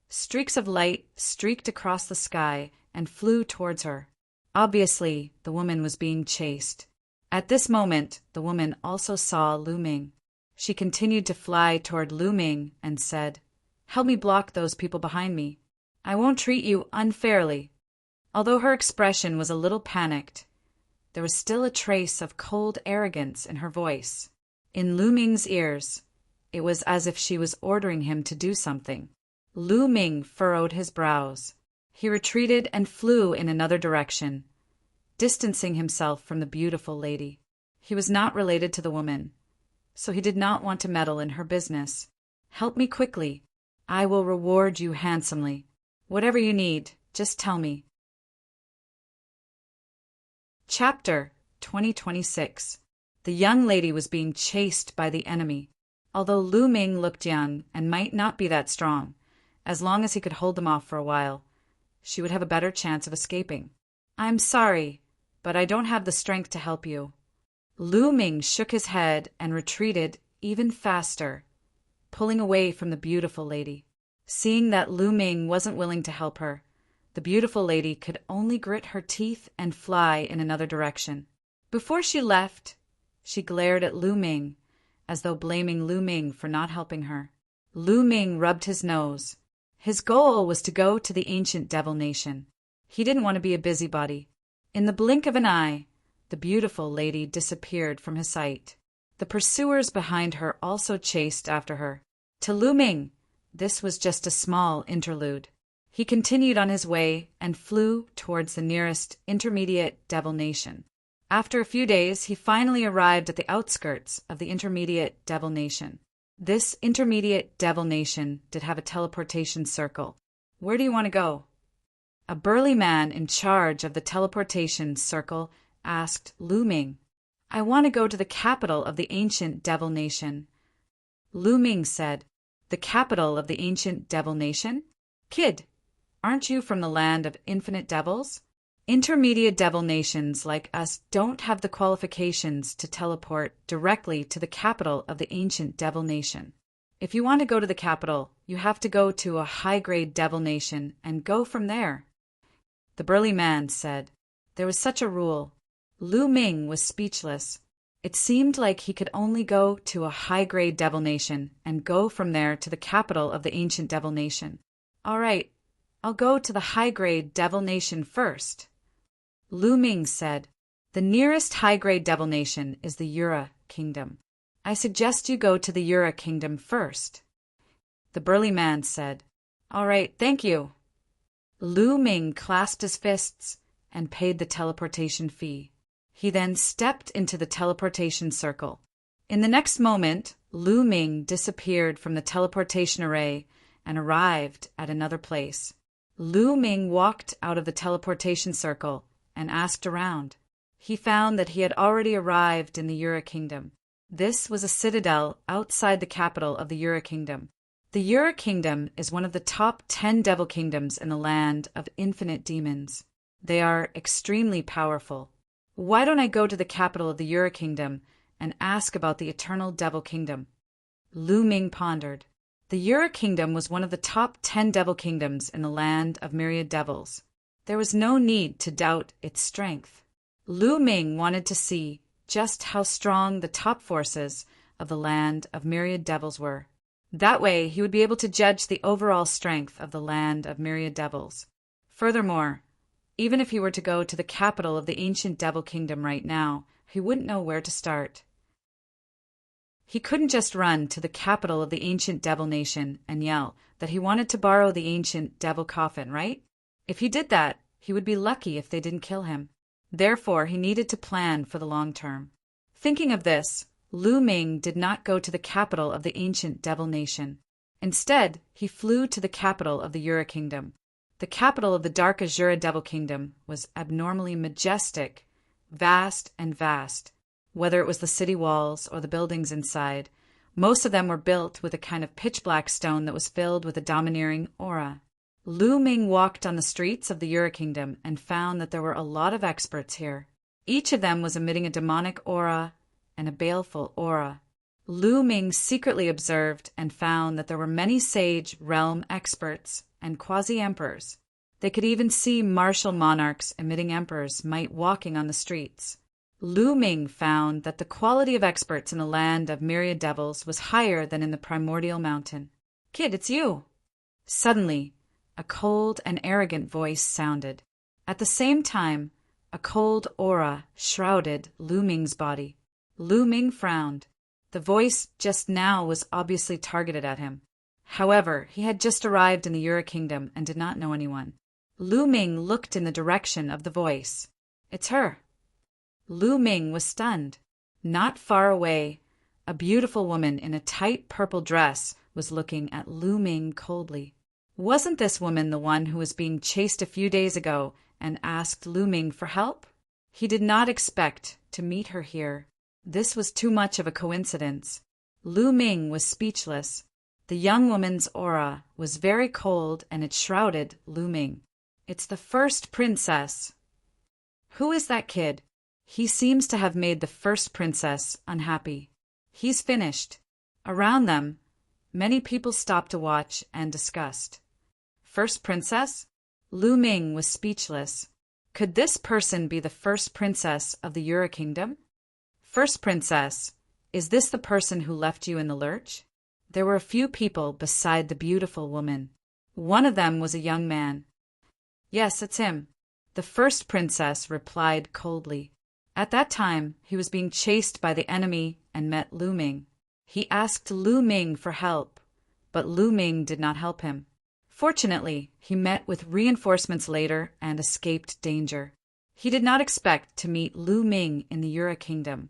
Speaker 1: streaks of light streaked across the sky and flew towards her. Obviously, the woman was being chased. At this moment, the woman also saw Lu Ming. She continued to fly toward Lu Ming and said, "Help me block those people behind me. I won't treat you unfairly." Although her expression was a little panicked, there was still a trace of cold arrogance in her voice. In Lu Ming's ears, it was as if she was ordering him to do something. Lu Ming furrowed his brows. He retreated and flew in another direction, distancing himself from the beautiful lady. He was not related to the woman, so he did not want to meddle in her business. "Help me quickly. I will reward you handsomely. Whatever you need, just tell me." Chapter 2026. The young lady was being chased by the enemy. Although Lu Ming looked young and might not be that strong, as long as he could hold them off for a while, she would have a better chance of escaping. "I'm sorry, but I don't have the strength to help you." Lu Ming shook his head and retreated even faster, pulling away from the beautiful lady. Seeing that Lu Ming wasn't willing to help her, the beautiful lady could only grit her teeth and fly in another direction. Before she left, she glared at Lu Ming, as though blaming Lu Ming for not helping her. Lu Ming rubbed his nose. His goal was to go to the ancient devil nation. He didn't want to be a busybody. In the blink of an eye, the beautiful lady disappeared from his sight. The pursuers behind her also chased after her. To Lu Ming, this was just a small interlude. He continued on his way and flew towards the nearest intermediate devil nation. After a few days, he finally arrived at the outskirts of the intermediate devil nation. This intermediate devil nation did have a teleportation circle. "Where do you want to go?" A burly man in charge of the teleportation circle asked Lu Ming. "I want to go to the capital of the ancient devil nation." Lu Ming said, "The capital of the ancient devil nation? Kid, aren't you from the land of infinite devils? Intermediate devil nations like us don't have the qualifications to teleport directly to the capital of the ancient devil nation. If you want to go to the capital, you have to go to a high-grade devil nation and go from there." The burly man said, "There was such a rule." Lu Ming was speechless. It seemed like he could only go to a high-grade devil nation and go from there to the capital of the ancient devil nation. "All right, I'll go to the high-grade devil nation first." Lu Ming said, "The nearest high-grade devil nation is the Yura kingdom. I suggest you go to the Yura kingdom first." The burly man said, "All right, thank you." Lu Ming clasped his fists and paid the teleportation fee. He then stepped into the teleportation circle. In the next moment, Lu Ming disappeared from the teleportation array and arrived at another place. Lu Ming walked out of the teleportation circle and asked around. He found that he had already arrived in the Yura kingdom. This was a citadel outside the capital of the Yura kingdom. The Yura kingdom is one of the top 10 devil kingdoms in the land of infinite demons. They are extremely powerful. Why don't I go to the capital of the Yura kingdom and ask about the eternal devil kingdom? Lu Ming pondered. The Yura kingdom was one of the top 10 devil kingdoms in the land of myriad devils. There was no need to doubt its strength. Lu Ming wanted to see just how strong the top forces of the land of myriad devils were. That way, he would be able to judge the overall strength of the land of myriad devils. Furthermore, even if he were to go to the capital of the ancient devil kingdom right now, he wouldn't know where to start. He couldn't just run to the capital of the ancient devil nation and yell that he wanted to borrow the ancient devil coffin, right? If he did that, he would be lucky if they didn't kill him. Therefore, he needed to plan for the long term. Thinking of this, Lu Ming did not go to the capital of the ancient devil nation. Instead, he flew to the capital of the Yura Kingdom. The capital of the Dark Azura Devil Kingdom was abnormally majestic, vast and vast. Whether it was the city walls or the buildings inside, most of them were built with a kind of pitch-black stone that was filled with a domineering aura. Lu Ming walked on the streets of the Yura Kingdom and found that there were a lot of experts here. Each of them was emitting a demonic aura and a baleful aura. Lu Ming secretly observed and found that there were many sage realm experts and quasi-emperors. They could even see martial monarchs emitting emperors might walking on the streets. Lu Ming found that the quality of experts in the land of myriad devils was higher than in the primordial mountain. "Kid, it's you!" Suddenly, a cold and arrogant voice sounded. At the same time, a cold aura shrouded Lu Ming's body. Lu Ming frowned. The voice just now was obviously targeted at him. However, he had just arrived in the Yura Kingdom and did not know anyone. Lu Ming looked in the direction of the voice. "It's her." Lu Ming was stunned. Not far away, a beautiful woman in a tight purple dress was looking at Lu Ming coldly. Wasn't this woman the one who was being chased a few days ago and asked Lu Ming for help? He did not expect to meet her here. This was too much of a coincidence. Lu Ming was speechless. The young woman's aura was very cold and it shrouded Lu Ming. "It's the first princess." "Who is that kid? He seems to have made the first princess unhappy. He's finished." Around them, many people stopped to watch and discussed. First princess? Lu Ming was speechless. Could this person be the first princess of the Yura Kingdom? "First princess, is this the person who left you in the lurch?" There were a few people beside the beautiful woman. One of them was a young man. "Yes, it's him," the first princess replied coldly. At that time, he was being chased by the enemy and met Lu Ming. He asked Lu Ming for help, but Lu Ming did not help him. Fortunately, he met with reinforcements later and escaped danger. He did not expect to meet Lu Ming in the Yura Kingdom.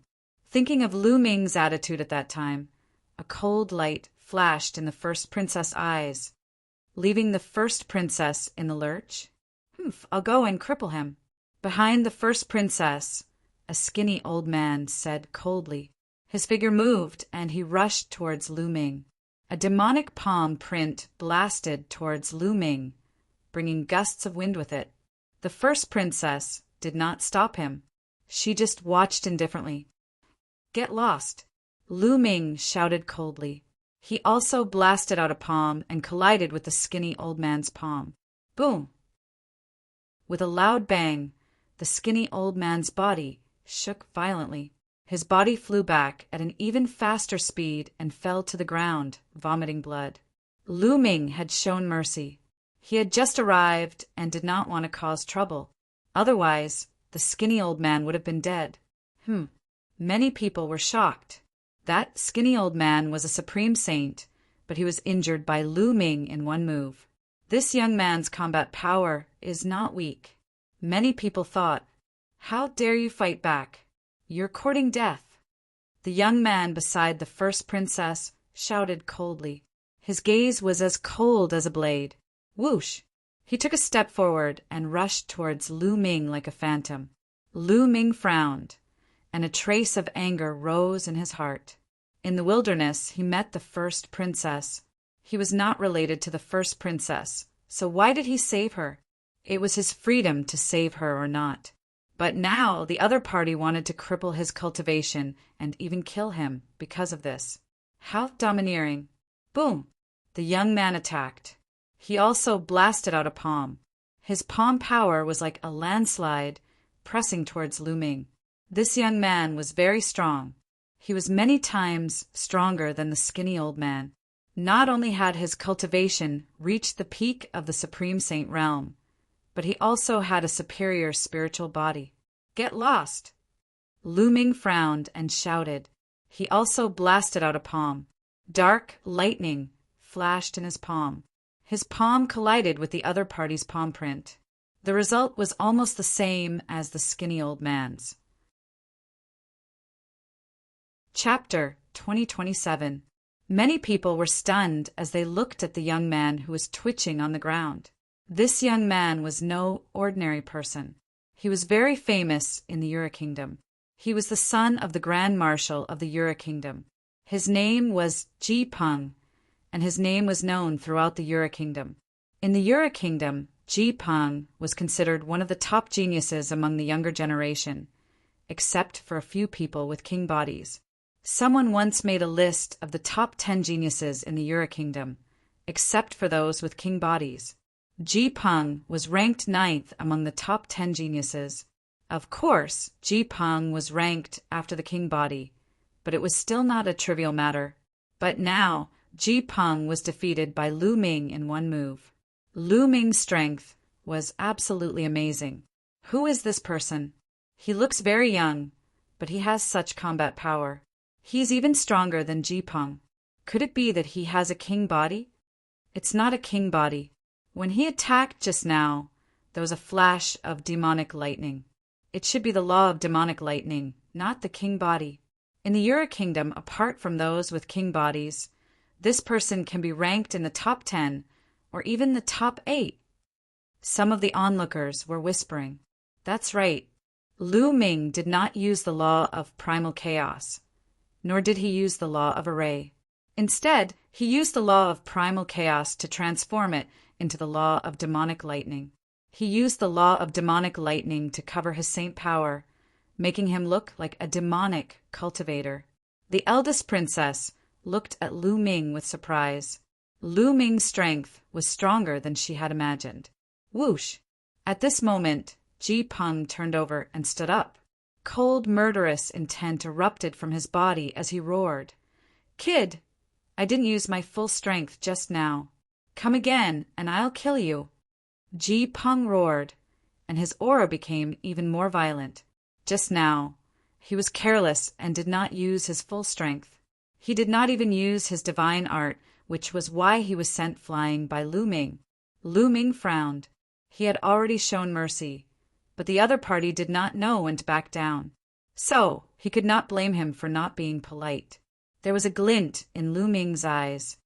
Speaker 1: Thinking of Lu Ming's attitude at that time, a cold light flashed in the first princess' eyes. Leaving the first princess in the lurch? I'll go and cripple him." Behind the first princess, a skinny old man said coldly. His figure moved and he rushed towards Lu Ming. A demonic palm print blasted towards Lu Ming, bringing gusts of wind with it. The first princess did not stop him. She just watched indifferently. "Get lost," Lu Ming shouted coldly. He also blasted out a palm and collided with the skinny old man's palm. Boom! With a loud bang, the skinny old man's body shook violently. His body flew back at an even faster speed and fell to the ground, vomiting blood. Lu Ming had shown mercy. He had just arrived and did not want to cause trouble. Otherwise, the skinny old man would have been dead. Many people were shocked. That skinny old man was a supreme saint, but he was injured by Lu Ming in one move. This young man's combat power is not weak. Many people thought, "How dare you fight back? You're courting death." The young man beside the first princess shouted coldly. His gaze was as cold as a blade. Whoosh! He took a step forward and rushed towards Lu Ming like a phantom. Lu Ming frowned, and a trace of anger rose in his heart. In the wilderness, he met the first princess. He was not related to the first princess, so why did he save her? It was his freedom to save her or not. But now the other party wanted to cripple his cultivation and even kill him because of this. How domineering. Boom! The young man attacked. He also blasted out a palm. His palm power was like a landslide pressing towards Lu Ming. This young man was very strong. He was many times stronger than the skinny old man. Not only had his cultivation reached the peak of the Supreme Saint realm, but he also had a superior spiritual body. Get lost! Lu Ming frowned and shouted. He also blasted out a palm. Dark lightning flashed in his palm. His palm collided with the other party's palm print. The result was almost the same as the skinny old man's. Chapter 2027. Many people were stunned as they looked at the young man who was twitching on the ground. This young man was no ordinary person. He was very famous in the Yura Kingdom. He was the son of the Grand Marshal of the Yura Kingdom. His name was Ji Peng, and his name was known throughout the Yura Kingdom. In the Yura Kingdom, Ji Peng was considered one of the top geniuses among the younger generation, except for a few people with king bodies. Someone once made a list of the top 10 geniuses in the Yura Kingdom, except for those with king bodies. Ji Peng was ranked 9th among the top 10 geniuses. Of course, Ji Peng was ranked after the king body, but it was still not a trivial matter. But now, Ji Peng was defeated by Lu Ming in one move. Lu Ming's strength was absolutely amazing. Who is this person? He looks very young, but he has such combat power. He's even stronger than Ji Peng. Could it be that he has a king body? It's not a king body. When he attacked just now, there was a flash of demonic lightning. It should be the law of demonic lightning, not the king body. In the Yura Kingdom, apart from those with king bodies, this person can be ranked in the top 10 or even the top 8. Some of the onlookers were whispering. That's right. Lu Ming did not use the law of primal chaos, nor did he use the law of array. Instead, he used the law of primal chaos to transform it into the law of demonic lightning. He used the law of demonic lightning to cover his saint power, making him look like a demonic cultivator. The eldest princess looked at Lu Ming with surprise. Lu Ming's strength was stronger than she had imagined. Whoosh! At this moment, Ji Peng turned over and stood up. Cold, murderous intent erupted from his body as he roared. Kid, I didn't use my full strength just now. Come again, and I'll kill you. Ji Peng roared, and his aura became even more violent. Just now, he was careless and did not use his full strength. He did not even use his divine art, which was why he was sent flying by Lu Ming. Lu Ming frowned. He had already shown mercy, but the other party did not know when to back down. So, he could not blame him for not being polite. There was a glint in Lu Ming's eyes.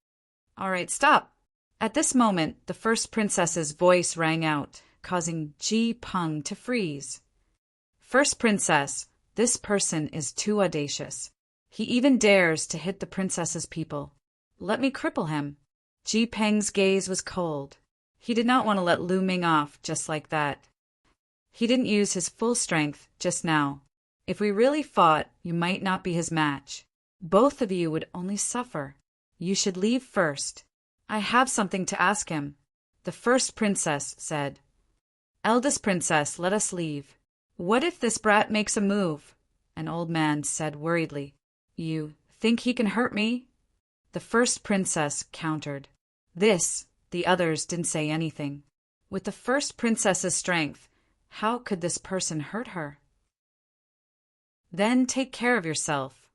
Speaker 1: All right, stop. At this moment, the first princess's voice rang out, causing Ji Peng to freeze. First princess, this person is too audacious. He even dares to hit the princess's people. Let me cripple him. Ji Peng's gaze was cold. He did not want to let Lu Ming off just like that. He didn't use his full strength just now. If we really fought, you might not be his match. Both of you would only suffer. You should leave first. I have something to ask him. The first princess said. Eldest princess, let us leave. What if this brat makes a move? An old man said worriedly. You think he can hurt me? The first princess countered. The others didn't say anything. With the first princess's strength, how could this person hurt her? Then take care of yourself.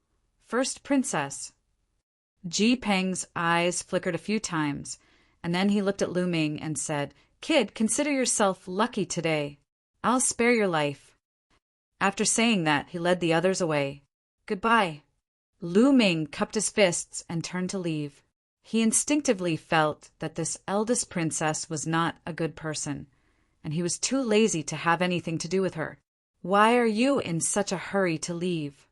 Speaker 1: First princess. Ji Peng's eyes flickered a few times, and then he looked at Lu Ming and said, Kid, consider yourself lucky today. I'll spare your life. After saying that, he led the others away. Goodbye. Lu Ming cupped his fists and turned to leave. He instinctively felt that this eldest princess was not a good person, and he was too lazy to have anything to do with her. Why are you in such a hurry to leave?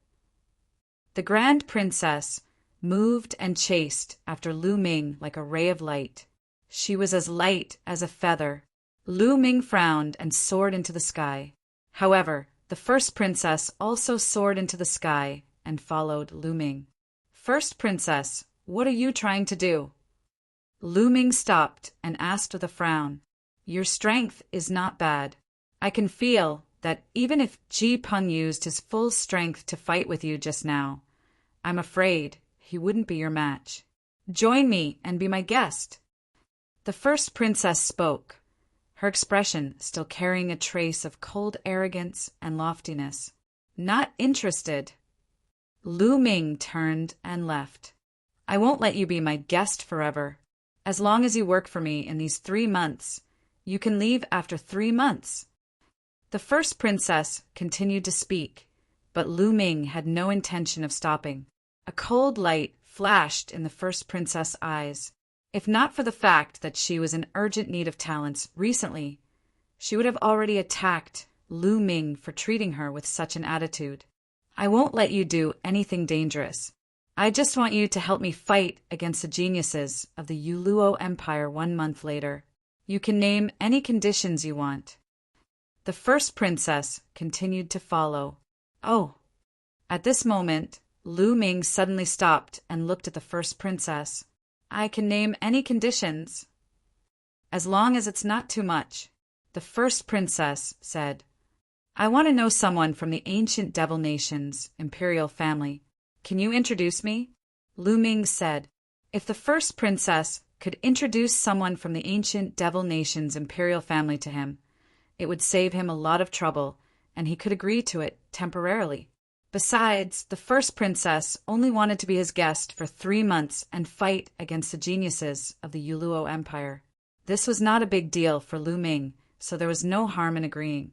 Speaker 1: The grand princess moved and chased after Lu Ming like a ray of light. She was as light as a feather. Lu Ming frowned and soared into the sky. However, the first princess also soared into the sky and followed Lu Ming. First princess, what are you trying to do? Lu Ming stopped and asked with a frown. Your strength is not bad. I can feel that even if Ji Peng used his full strength to fight with you just now, I'm afraid he wouldn't be your match. Join me and be my guest. The first princess spoke, her expression still carrying a trace of cold arrogance and loftiness. Not interested. Lu Ming turned and left. I won't let you be my guest forever. As long as you work for me in these 3 months, you can leave after 3 months. The first princess continued to speak, but Lu Ming had no intention of stopping. A cold light flashed in the first princess' eyes. If not for the fact that she was in urgent need of talents recently, she would have already attacked Lu Ming for treating her with such an attitude. I won't let you do anything dangerous. I just want you to help me fight against the geniuses of the Yuluo Empire 1 month later. You can name any conditions you want. The first princess continued to follow. Oh! At this moment, Lu Ming suddenly stopped and looked at the first princess. I can name any conditions. As long as it's not too much. The first princess said, I want to know someone from the ancient Devil Nation's imperial family. Can you introduce me? Lu Ming said, if the first princess could introduce someone from the ancient Devil Nation's imperial family to him, it would save him a lot of trouble, and he could agree to it temporarily. Besides, the first princess only wanted to be his guest for 3 months and fight against the geniuses of the Yuluo Empire. This was not a big deal for Lu Ming, so there was no harm in agreeing.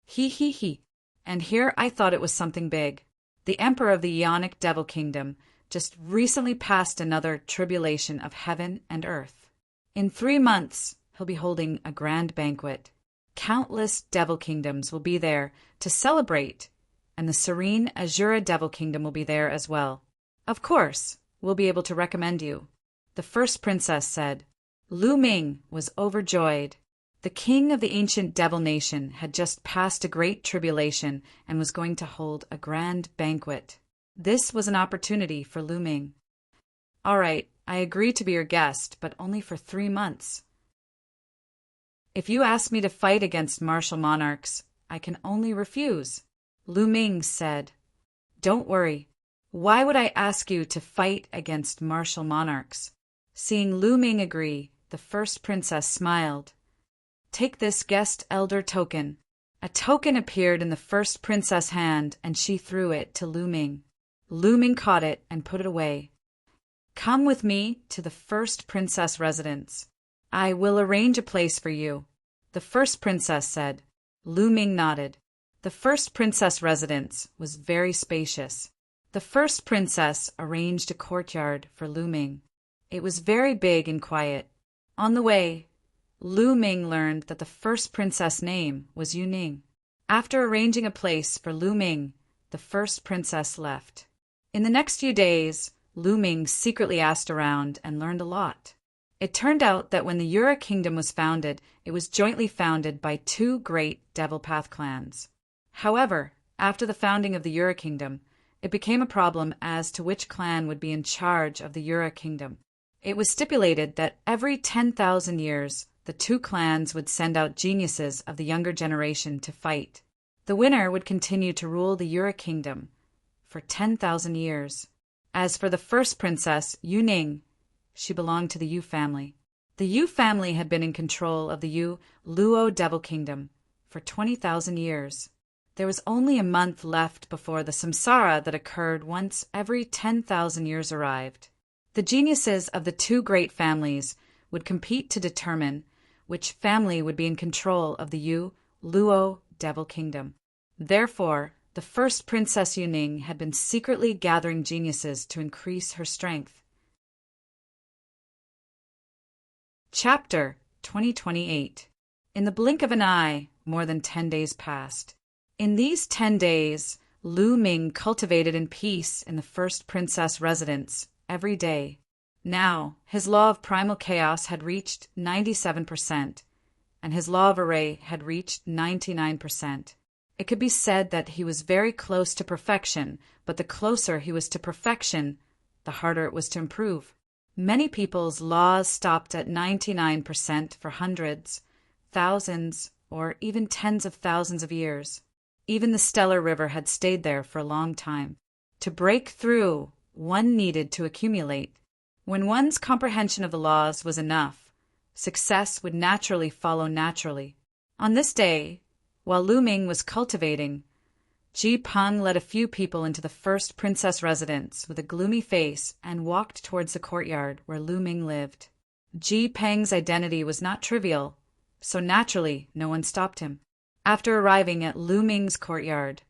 Speaker 1: He. And here I thought it was something big. The Emperor of the Ionic Devil Kingdom just recently passed another tribulation of heaven and earth. In 3 months, he'll be holding a grand banquet. Countless devil kingdoms will be there to celebrate, and the serene Azura Devil Kingdom will be there as well. Of course, we'll be able to recommend you. The first princess said. Lu Ming was overjoyed. The king of the ancient devil nation had just passed a great tribulation and was going to hold a grand banquet. This was an opportunity for Lu Ming. All right, I agree to be your guest, but only for 3 months. If you ask me to fight against martial monarchs, I can only refuse. Lu Ming said, Don't worry. Why would I ask you to fight against martial monarchs? Seeing Lu Ming agree, the first princess smiled. Take this guest elder token. A token appeared in the first princess' hand, and she threw it to Lu Ming. Lu Ming caught it and put it away. Come with me to the first princess residence. I will arrange a place for you, the first princess said. Lu Ming nodded. The first princess residence was very spacious. The first princess arranged a courtyard for Lu Ming. It was very big and quiet. On the way, Lu Ming learned that the first princess' name was Yu Ning. After arranging a place for Lu Ming, the first princess left. In the next few days, Lu Ming secretly asked around and learned a lot. It turned out that when the Yura Kingdom was founded, it was jointly founded by 2 great Devil Path clans. However, after the founding of the Yura Kingdom, it became a problem as to which clan would be in charge of the Yura Kingdom. It was stipulated that every 10,000 years, the 2 clans would send out geniuses of the younger generation to fight. The winner would continue to rule the Yura Kingdom for 10,000 years. As for the first princess, Yu Ning, she belonged to the Yu family. The Yu family had been in control of the Yu Luo Devil Kingdom for 20,000 years. There was only a month left before the samsara that occurred once every 10,000 years arrived. The geniuses of the 2 great families would compete to determine which family would be in control of the Yu Luo Devil Kingdom. Therefore, the first Princess Yu Ning had been secretly gathering geniuses to increase her strength. Chapter 2028. In the blink of an eye, more than 10 days passed. In these 10 days, Lu Ming cultivated in peace in the first princess residence every day. Now, his law of primal chaos had reached 97%, and his law of array had reached 99%. It could be said that he was very close to perfection, but the closer he was to perfection, the harder it was to improve. Many people's laws stopped at 99% for hundreds, thousands, or even tens of thousands of years. Even the stellar river had stayed there for a long time. To break through, one needed to accumulate. When one's comprehension of the laws was enough, success would naturally follow naturally. On this day, while Lu Ming was cultivating, Ji Peng led a few people into the first princess residence with a gloomy face and walked towards the courtyard where Lu Ming lived. Ji Peng's identity was not trivial, so naturally no one stopped him. After arriving at Lu Ming's courtyard,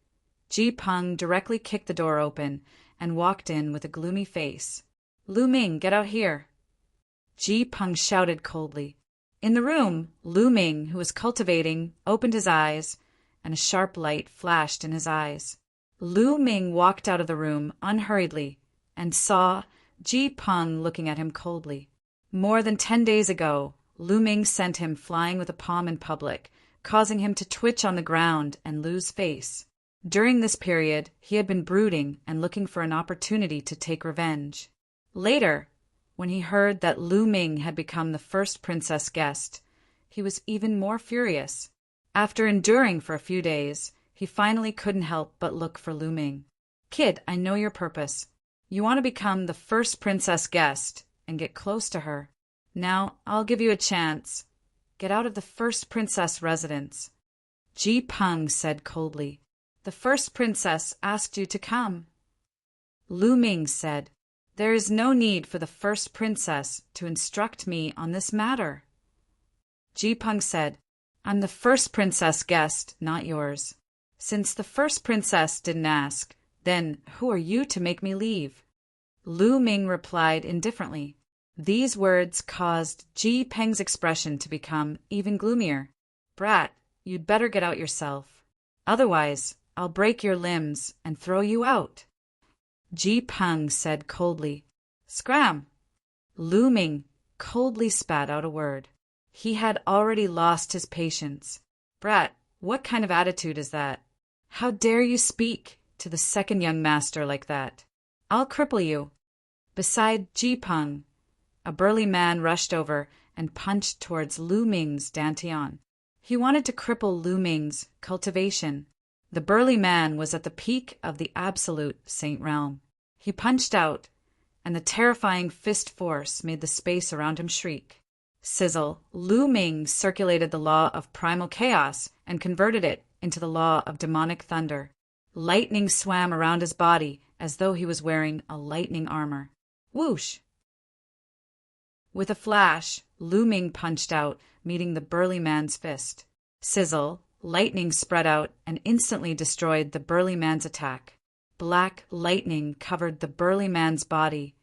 Speaker 1: Ji Peng directly kicked the door open and walked in with a gloomy face. "Lu Ming, get out here!" Ji Peng shouted coldly. In the room, Lu Ming, who was cultivating, opened his eyes, and a sharp light flashed in his eyes. Lu Ming walked out of the room unhurriedly and saw Ji Peng looking at him coldly. More than 10 days ago, Lu Ming sent him flying with a palm in public, causing him to twitch on the ground and lose face. During this period, he had been brooding and looking for an opportunity to take revenge. Later, when he heard that Lu Ming had become the first princess guest, he was even more furious. After enduring for a few days, he finally couldn't help but look for Lu Ming. "Kid, I know your purpose. You want to become the first princess guest and get close to her. Now, I'll give you a chance. Get out of the first princess residence." Ji Peng said coldly. "The first princess asked you to come." Lu Ming said, "There is no need for the first princess to instruct me on this matter." Ji Peng said, "I'm the first princess guest, not yours. Since the first princess didn't ask, then who are you to make me leave?" Lu Ming replied indifferently. These words caused Ji Peng's expression to become even gloomier. "Brat, you'd better get out yourself. Otherwise, I'll break your limbs and throw you out." Ji Peng said coldly, "Scram!" Lu Ming coldly spat out a word. He had already lost his patience. "Brat, what kind of attitude is that? How dare you speak to the second young master like that? I'll cripple you." Beside Ji Peng, a burly man rushed over and punched towards Lu Ming's dantian. He wanted to cripple Lu Ming's cultivation. The burly man was at the peak of the absolute saint realm. He punched out, and the terrifying fist force made the space around him shriek. Sizzle, Lu Ming circulated the law of primal chaos and converted it into the law of demonic thunder. Lightning swam around his body as though he was wearing a lightning armor. Whoosh! With a flash, Lu Ming punched out, meeting the burly man's fist. Sizzle, lightning spread out and instantly destroyed the burly man's attack. Black lightning covered the burly man's body,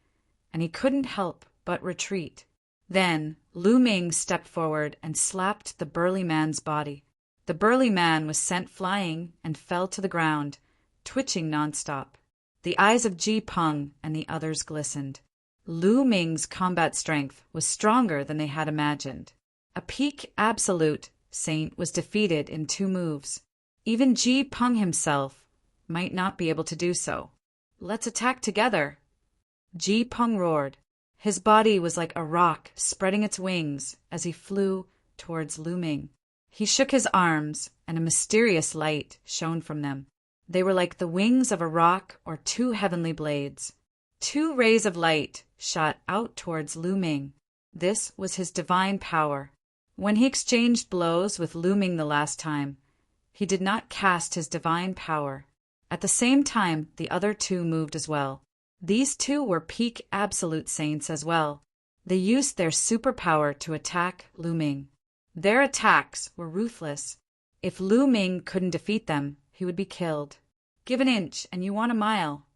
Speaker 1: and he couldn't help but retreat. Then Lu Ming stepped forward and slapped the burly man's body. The burly man was sent flying and fell to the ground, twitching nonstop. The eyes of Ji Peng and the others glistened. Lu Ming's combat strength was stronger than they had imagined. A peak absolute saint was defeated in 2 moves. Even Ji Peng himself might not be able to do so. "Let's attack together!" Ji Peng roared. His body was like a rock spreading its wings as he flew towards Lu Ming. He shook his arms, and a mysterious light shone from them. They were like the wings of a rock or 2 heavenly blades. 2 rays of light shot out towards Lu Ming. This was his divine power. When he exchanged blows with Lu Ming the last time, he did not cast his divine power. At the same time, the other 2 moved as well. These 2 were peak absolute saints as well. They used their superpower to attack Lu Ming. Their attacks were ruthless. If Lu Ming couldn't defeat them, he would be killed. "Give an inch and you want a mile."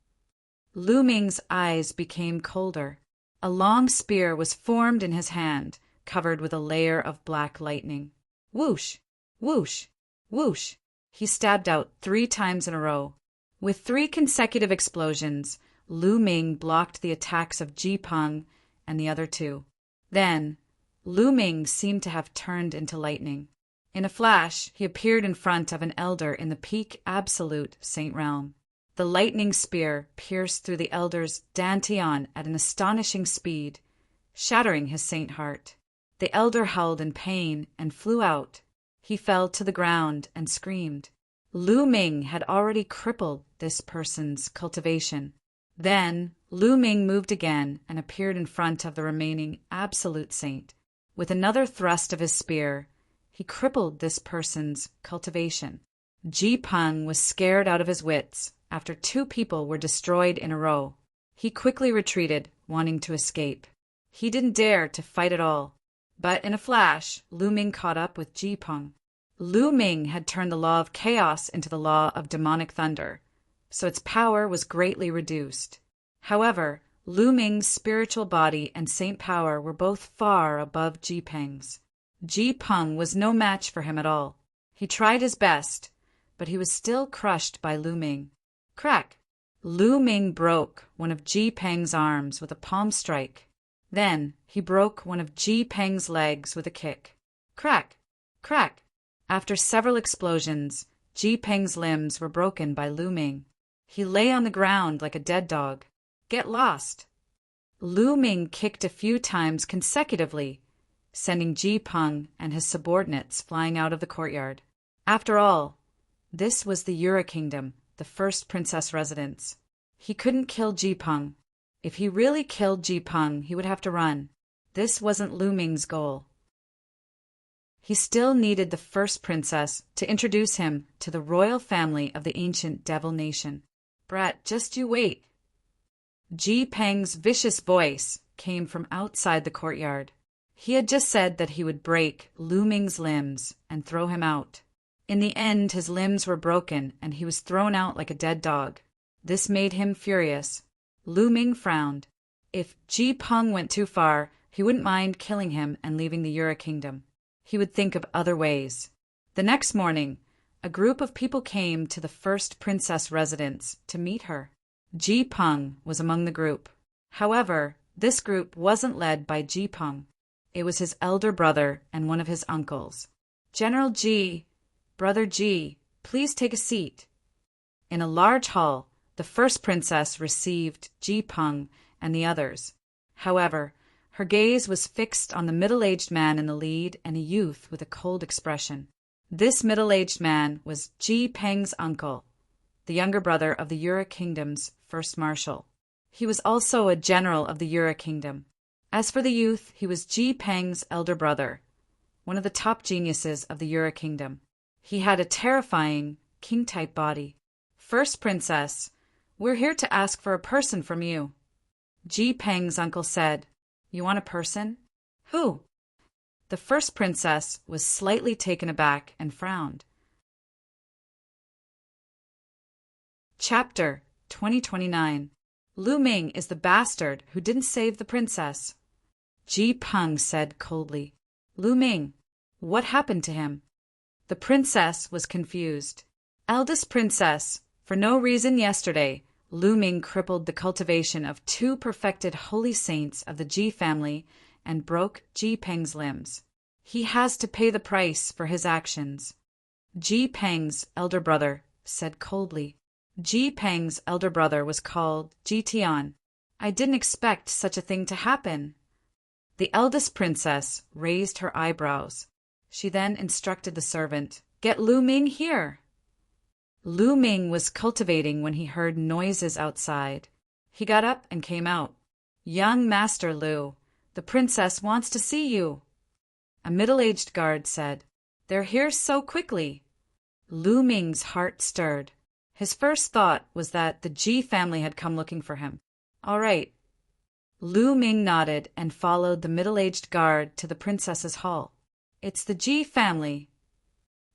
Speaker 1: Lu Ming's eyes became colder. A long spear was formed in his hand, covered with a layer of black lightning. Whoosh! Whoosh! Whoosh! He stabbed out 3 times in a row. With 3 consecutive explosions, Lu Ming blocked the attacks of Ji Peng and the other 2. Then, Lu Ming seemed to have turned into lightning. In a flash, he appeared in front of an elder in the peak absolute saint realm. The lightning spear pierced through the elder's dantian at an astonishing speed, shattering his saint heart. The elder howled in pain and flew out. He fell to the ground and screamed. Lu Ming had already crippled this person's cultivation. Then Lu Ming moved again and appeared in front of the remaining absolute saint. With another thrust of his spear, he crippled this person's cultivation. Ji Peng was scared out of his wits after 2 people were destroyed in a row. He quickly retreated, wanting to escape. He didn't dare to fight at all. But in a flash, Lu Ming caught up with Ji Peng. Lu Ming had turned the law of chaos into the law of demonic thunder. so its power was greatly reduced. However, Lu Ming's spiritual body and saint power were both far above Ji Peng's. Ji Peng was no match for him at all. He tried his best, but he was still crushed by Lu Ming. Crack! Lu Ming broke one of Ji Peng's arms with a palm strike. Then he broke one of Ji Peng's legs with a kick. Crack! Crack! After several explosions, Ji Peng's limbs were broken by Lu Ming. He lay on the ground like a dead dog. Get lost! Lu Ming kicked a few times consecutively, sending Ji Peng and his subordinates flying out of the courtyard. After all, this was the Yura Kingdom, the first princess residence. He couldn't kill Ji Peng. If he really killed Ji Peng, he would have to run. This wasn't Lu Ming's goal. He still needed the first princess to introduce him to the royal family of the ancient Devil Nation. Brat, just you wait. Ji Peng's vicious voice came from outside the courtyard. He had just said that he would break Lu Ming's limbs and throw him out. In the end, his limbs were broken and he was thrown out like a dead dog. This made him furious. Lu Ming frowned. If Ji Peng went too far, he wouldn't mind killing him and leaving the Yura Kingdom. He would think of other ways. The next morning, a group of people came to the first princess residence to meet her. Ji Peng was among the group. However, this group wasn't led by Ji Peng. It was his elder brother and one of his uncles. General Ji, Brother Ji, please take a seat. In a large hall, the first princess received Ji Peng and the others. However, her gaze was fixed on the middle-aged man in the lead and a youth with a cold expression. This middle-aged man was Ji Peng's uncle, the younger brother of the Yura Kingdom's first marshal. He was also a general of the Yura Kingdom. As for the youth, he was Ji Peng's elder brother, one of the top geniuses of the Yura Kingdom. He had a terrifying, king-type body. First princess, we're here to ask for a person from you. Ji Peng's uncle said. You want a person? Who? The first princess was slightly taken aback and frowned. Chapter 2029. Lu Ming is the bastard who didn't save the princess. Ji Peng said coldly. Lu Ming, what happened to him? The princess was confused. Eldest princess, for no reason yesterday, Lu Ming crippled the cultivation of 2 perfected holy saints of the Ji family and broke Ji Peng's limbs. He has to pay the price for his actions. Ji Peng's elder brother said coldly. Ji Peng's elder brother was called Ji Tian. I didn't expect such a thing to happen. The eldest princess raised her eyebrows. She then instructed the servant, Get Lu Ming here. Lu Ming was cultivating when he heard noises outside. He got up and came out. Young Master Lu, the princess wants to see you. A middle-aged guard said, They're here so quickly. Lu Ming's heart stirred. His first thought was that the Ji family had come looking for him. All right. Lu Ming nodded and followed the middle-aged guard to the princess's hall. It's the Ji family.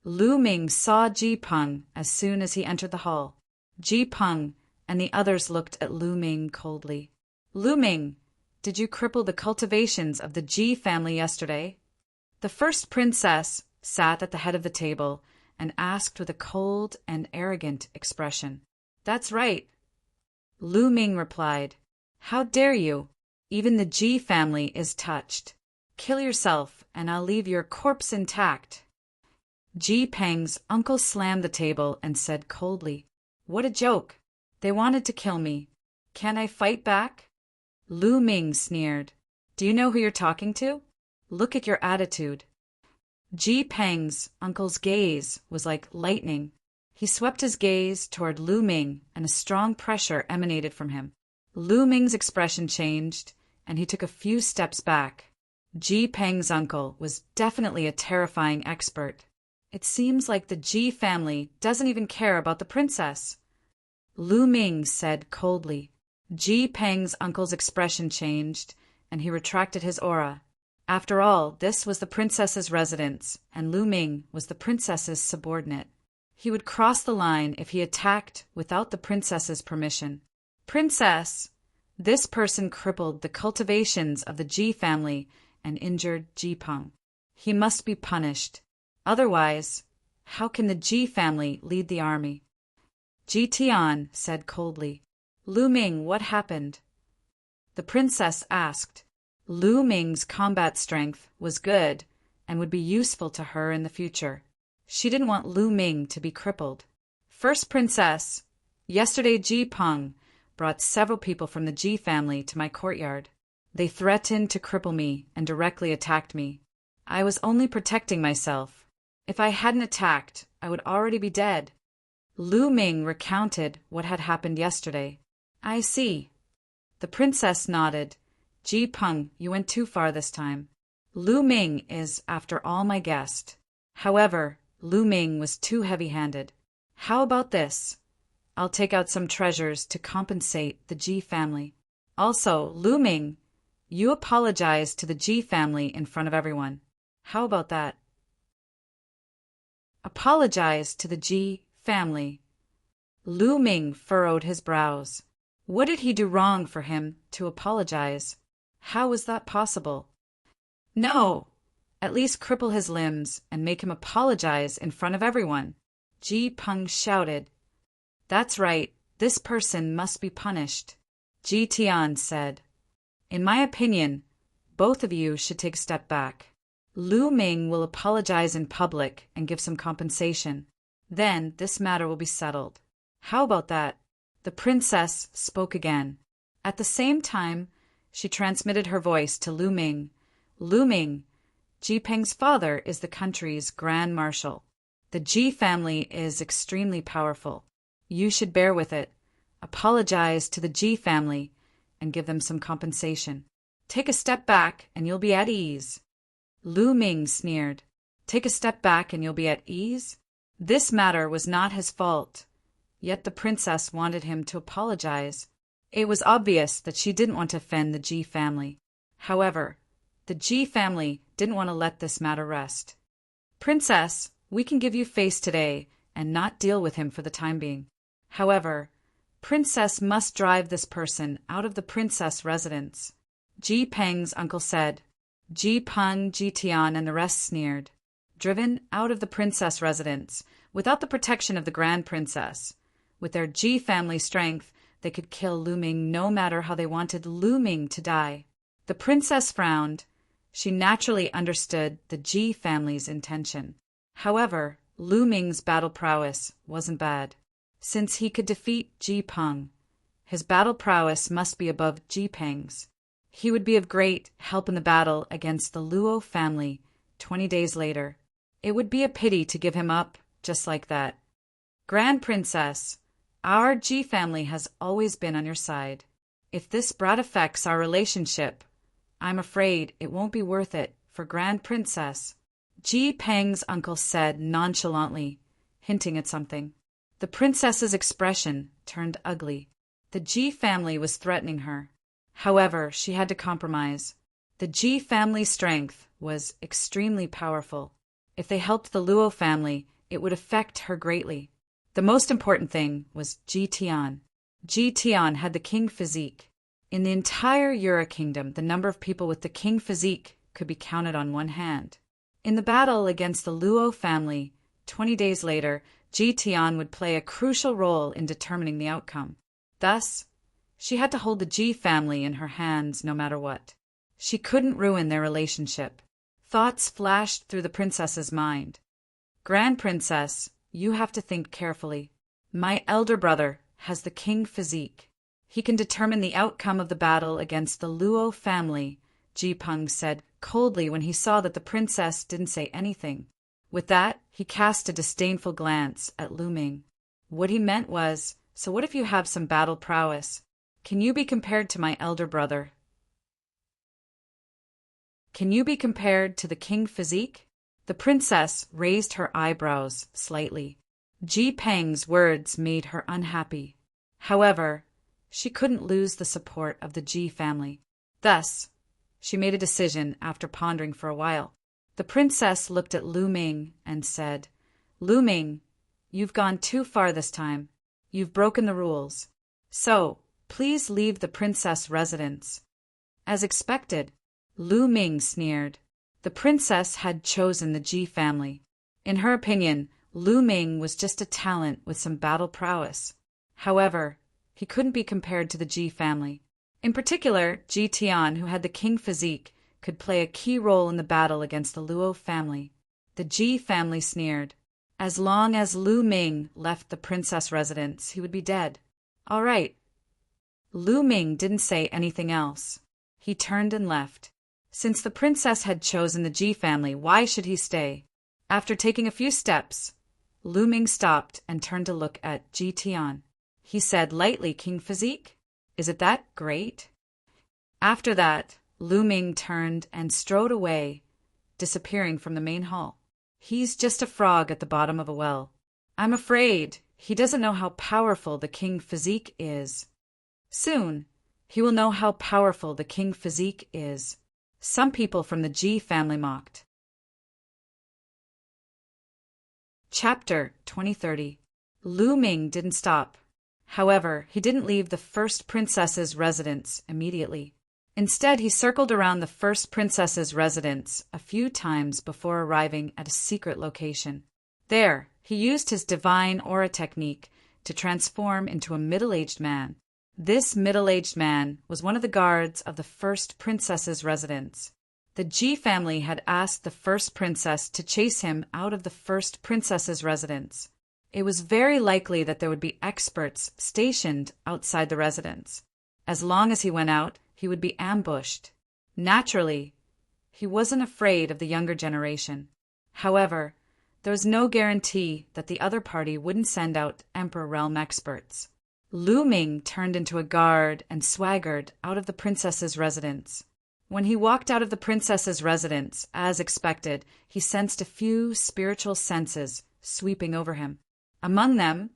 Speaker 1: Lu Ming saw Ji Peng as soon as he entered the hall. Ji Peng and the others looked at Lu Ming coldly. Lu Ming, did you cripple the cultivations of the Ji family yesterday? The first princess sat at the head of the table and asked with a cold and arrogant expression. That's right. Lu Ming replied, How dare you? Even the Ji family is touched. Kill yourself and I'll leave your corpse intact. Ji Peng's uncle slammed the table and said coldly, What a joke. They wanted to kill me. Can I fight back? Lu Ming sneered. Do you know who you're talking to? Look at your attitude. Ji Peng's uncle's gaze was like lightning. He swept his gaze toward Lu Ming and a strong pressure emanated from him. Lu Ming's expression changed and he took a few steps back. Ji Peng's uncle was definitely a terrifying expert. It seems like the Ji family doesn't even care about the princess. Lu Ming said coldly. Ji Peng's uncle's expression changed and he retracted his aura. After all, this was the princess's residence and Lu Ming was the princess's subordinate. He would cross the line if he attacked without the princess's permission. Princess! This person crippled the cultivations of the Ji family and injured Ji Peng. He must be punished. Otherwise, how can the Ji family lead the army? Ji Tian said coldly, Lu Ming, what happened? The princess asked. Lu Ming's combat strength was good and would be useful to her in the future. She didn't want Lu Ming to be crippled. First princess, yesterday Ji Peng brought several people from the Ji family to my courtyard. They threatened to cripple me and directly attacked me. I was only protecting myself. If I hadn't attacked, I would already be dead. Lu Ming recounted what had happened yesterday. I see. The princess nodded. Ji Peng, you went too far this time. Lu Ming is, after all, my guest. However, Lu Ming was too heavy-handed. How about this? I'll take out some treasures to compensate the Ji family. Also, Lu Ming, you apologize to the Ji family in front of everyone. How about that? Apologize to the Ji family. Lu Ming furrowed his brows. What did he do wrong for him to apologize? How was that possible? No! At least cripple his limbs and make him apologize in front of everyone. Ji Peng shouted. That's right, this person must be punished. Ji Tian said. In my opinion, both of you should take a step back. Lu Ming will apologize in public and give some compensation. Then this matter will be settled. How about that? The princess spoke again. At the same time, she transmitted her voice to Lu Ming. Lu Ming, Ji Peng's father is the country's grand marshal. The Ji family is extremely powerful. You should bear with it. Apologize to the Ji family and give them some compensation. Take a step back and you'll be at ease. Lu Ming sneered. Take a step back and you'll be at ease? This matter was not his fault. Yet the princess wanted him to apologize. It was obvious that she didn't want to offend the Ji family. However, the Ji family didn't want to let this matter rest. Princess, we can give you face today and not deal with him for the time being. However, Princess must drive this person out of the princess residence. Ji Peng's uncle said. Ji Peng, Ji Tian, and the rest sneered. Driven out of the princess residence, without the protection of the grand princess. With their Ji family strength, they could kill Lu Ming no matter how they wanted Lu Ming to die. The princess frowned. She naturally understood the Ji family's intention. However, Lu Ming's battle prowess wasn't bad. Since he could defeat Ji Peng, his battle prowess must be above Ji Peng's. He would be of great help in the battle against the Luo family 20 days later. It would be a pity to give him up just like that. Grand Princess, our Ji family has always been on your side. If this brat affects our relationship, I'm afraid it won't be worth it for Grand Princess. Ji Peng's uncle said nonchalantly, hinting at something. The princess's expression turned ugly. The Ji family was threatening her. However, she had to compromise. The Ji family's strength was extremely powerful. If they helped the Luo family, it would affect her greatly. The most important thing was Ji Tian. Ji Tian had the king physique. In the entire Yura kingdom, the number of people with the king physique could be counted on one hand. In the battle against the Luo family, 20 days later, Ji Tian would play a crucial role in determining the outcome. Thus, she had to hold the Ji family in her hands no matter what. She couldn't ruin their relationship. Thoughts flashed through the princess's mind. Grand Princess, you have to think carefully. My elder brother has the king physique. He can determine the outcome of the battle against the Luo family, Ji Peng said coldly when he saw that the princess didn't say anything. With that, he cast a disdainful glance at Lu Ming. What he meant was, so what if you have some battle prowess? Can you be compared to my elder brother? Can you be compared to the king physique? The princess raised her eyebrows slightly. Ji Peng's words made her unhappy. However, she couldn't lose the support of the Ji family. Thus, she made a decision after pondering for a while. The princess looked at Lu Ming and said, Lu Ming, You've gone too far this time. You've broken the rules. So, please leave the princess residence." As expected, Lu Ming sneered. The princess had chosen the Ji family. In her opinion, Lu Ming was just a talent with some battle prowess. However, he couldn't be compared to the Ji family. In particular, Ji Tian, who had the king physique, could play a key role in the battle against the Luo family. The Ji family sneered. As long as Lu Ming left the princess residence, he would be dead. All right. Lu Ming didn't say anything else. He turned and left. Since the princess had chosen the Ji family, why should he stay? After taking a few steps, Lu Ming stopped and turned to look at Ji Tian. He said lightly, "King physique? Is it that great?" After that, Lu Ming turned and strode away, disappearing from the main hall. He's just a frog at the bottom of a well. I'm afraid he doesn't know how powerful the king physique is. Soon, he will know how powerful the king physique is. Some people from the Ji family mocked. Chapter 2030. Lu Ming didn't stop. However, he didn't leave the first princess's residence immediately. Instead, he circled around the first princess's residence a few times before arriving at a secret location. There, he used his divine aura technique to transform into a middle-aged man. This middle-aged man was one of the guards of the first princess's residence. The Ji family had asked the first princess to chase him out of the first princess's residence. It was very likely that there would be experts stationed outside the residence. As long as he went out, he would be ambushed. Naturally, he wasn't afraid of the younger generation. However, there was no guarantee that the other party wouldn't send out Emperor Realm experts. Lu Ming turned into a guard and swaggered out of the princess's residence. When he walked out of the princess's residence, as expected, he sensed a few spiritual senses sweeping over him. Among them,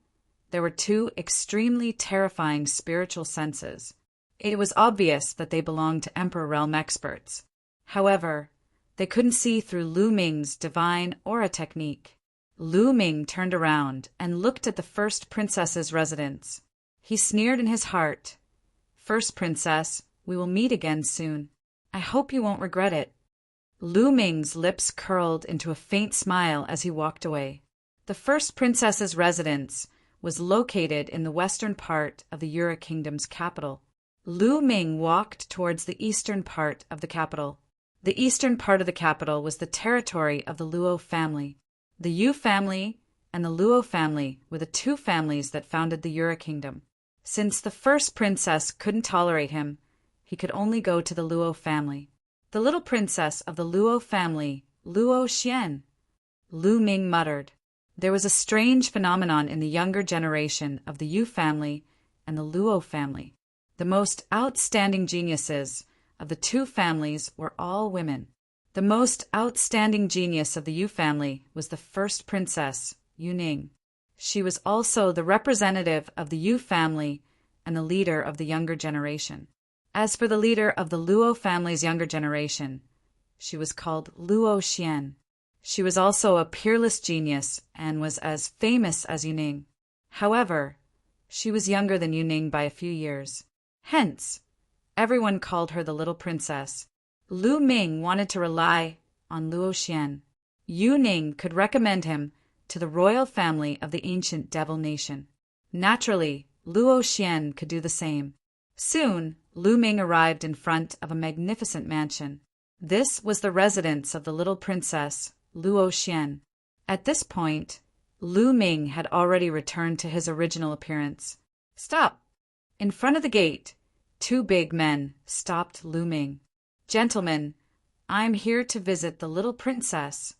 Speaker 1: there were two extremely terrifying spiritual senses. It was obvious that they belonged to Emperor Realm experts. However, they couldn't see through Lu Ming's divine aura technique. Lu Ming turned around and looked at the first princess's residence. He sneered in his heart. "First princess, we will meet again soon. I hope you won't regret it." Lu Ming's lips curled into a faint smile as he walked away. The first princess's residence was located in the western part of the Yura Kingdom's capital. Lu Ming walked towards the eastern part of the capital. The eastern part of the capital was the territory of the Luo family. The Yu family and the Luo family were the two families that founded the Yura Kingdom. Since the first princess couldn't tolerate him, he could only go to the Luo family. The little princess of the Luo family, Luo Xian. Lu Ming muttered. There was a strange phenomenon in the younger generation of the Yu family and the Luo family. The most outstanding geniuses of the two families were all women. The most outstanding genius of the Yu family was the first princess, Yu Ning. She was also the representative of the Yu family and the leader of the younger generation. As for the leader of the Luo family's younger generation, she was called Luo Xian. She was also a peerless genius and was as famous as Yu Ning. However, she was younger than Yu Ning by a few years. Hence, everyone called her the little princess. Lu Ming wanted to rely on Luo Xian. Yu Ning could recommend him to the royal family of the ancient devil nation. Naturally, Luo Xian could do the same. Soon, Lu Ming arrived in front of a magnificent mansion. This was the residence of the little princess, Luo Xian. At this point, Lu Ming had already returned to his original appearance. "Stop!" In front of the gate, two big men stopped Lu Ming. "Gentlemen, I'm here to visit the little princess."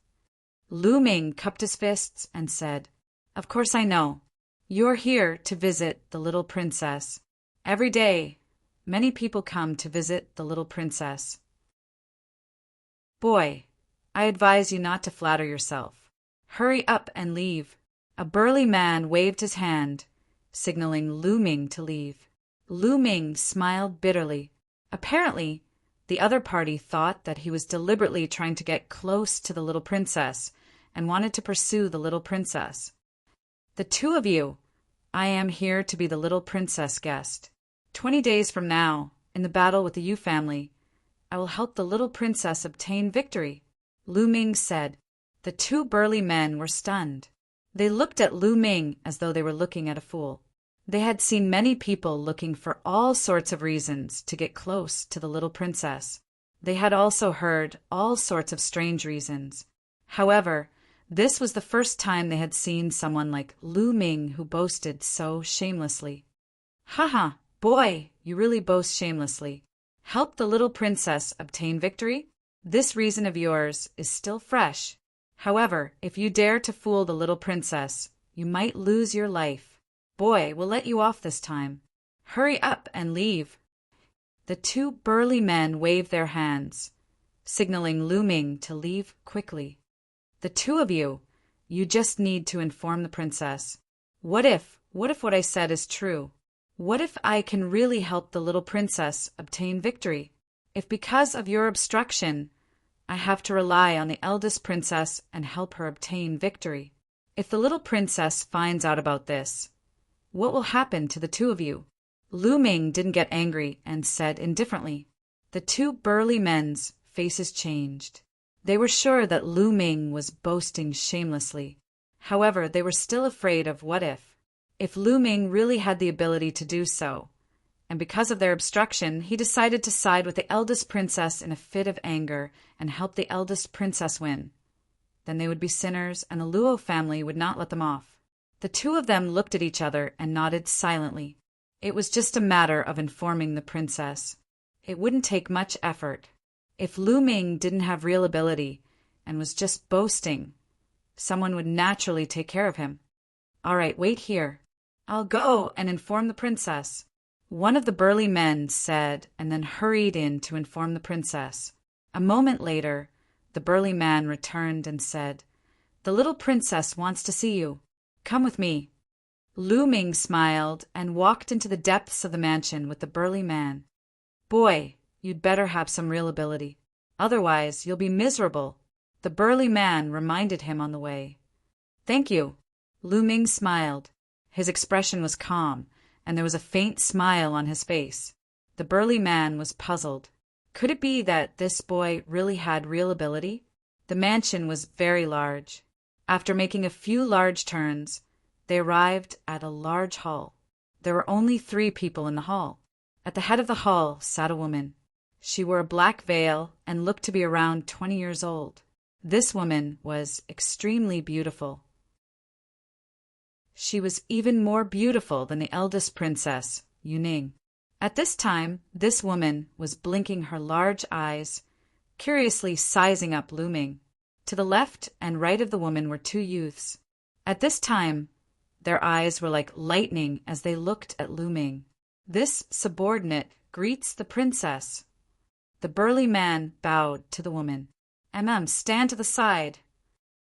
Speaker 1: Lu Ming cupped his fists and said, "Of course I know. You're here to visit the little princess. Every day, many people come to visit the little princess. Boy, I advise you not to flatter yourself. Hurry up and leave." A burly man waved his hand, signaling Lu Ming to leave. Lu Ming smiled bitterly. Apparently, the other party thought that he was deliberately trying to get close to the little princess and wanted to pursue the little princess. The two of you, I am here to be the little princess guest. 20 days from now, in the battle with the Yu family, I will help the little princess obtain victory. Lu Ming said. The two burly men were stunned. They looked at Lu Ming as though they were looking at a fool. They had seen many people looking for all sorts of reasons to get close to the little princess. They had also heard all sorts of strange reasons. However, this was the first time they had seen someone like Lu Ming who boasted so shamelessly. Haha, boy, you really boast shamelessly. Help the little princess obtain victory? This reason of yours is still fresh. However, if you dare to fool the little princess, you might lose your life. Boy, we'll let you off this time. Hurry up and leave. The two burly men waved their hands, signaling Lu Ming to leave quickly. The two of you, you just need to inform the princess. What if what I said is true? What if I can really help the little princess obtain victory? If because of your obstruction, I have to rely on the eldest princess and help her obtain victory. If the little princess finds out about this, what will happen to the two of you? Lu Ming didn't get angry and said indifferently. The two burly men's faces changed. They were sure that Lu Ming was boasting shamelessly. However, they were still afraid of what if. If Lu Ming really had the ability to do so, and because of their obstruction, he decided to side with the eldest princess in a fit of anger and help the eldest princess win. Then they would be sinners, and the Luo family would not let them off. The two of them looked at each other and nodded silently. It was just a matter of informing the princess. It wouldn't take much effort. If Lu Ming didn't have real ability and was just boasting, someone would naturally take care of him. All right, wait here. I'll go and inform the princess. One of the burly men said and then hurried in to inform the princess. A moment later, the burly man returned and said, The little princess wants to see you. Come with me. Lu Ming smiled and walked into the depths of the mansion with the burly man. Boy, you'd better have some real ability. Otherwise, you'll be miserable. The burly man reminded him on the way. Thank you. Lu Ming smiled. His expression was calm, and there was a faint smile on his face. The burly man was puzzled. Could it be that this boy really had real ability? The mansion was very large. After making a few large turns, they arrived at a large hall. There were only 3 people in the hall. At the head of the hall sat a woman. She wore a black veil and looked to be around 20 years old. This woman was extremely beautiful. She was even more beautiful than the eldest princess, Yuning. At this time, this woman was blinking her large eyes, curiously sizing up Lu Ming. To the left and right of the woman were 2 youths. At this time, their eyes were like lightning as they looked at Lu Ming. This subordinate greets the princess. The burly man bowed to the woman. Stand to the side.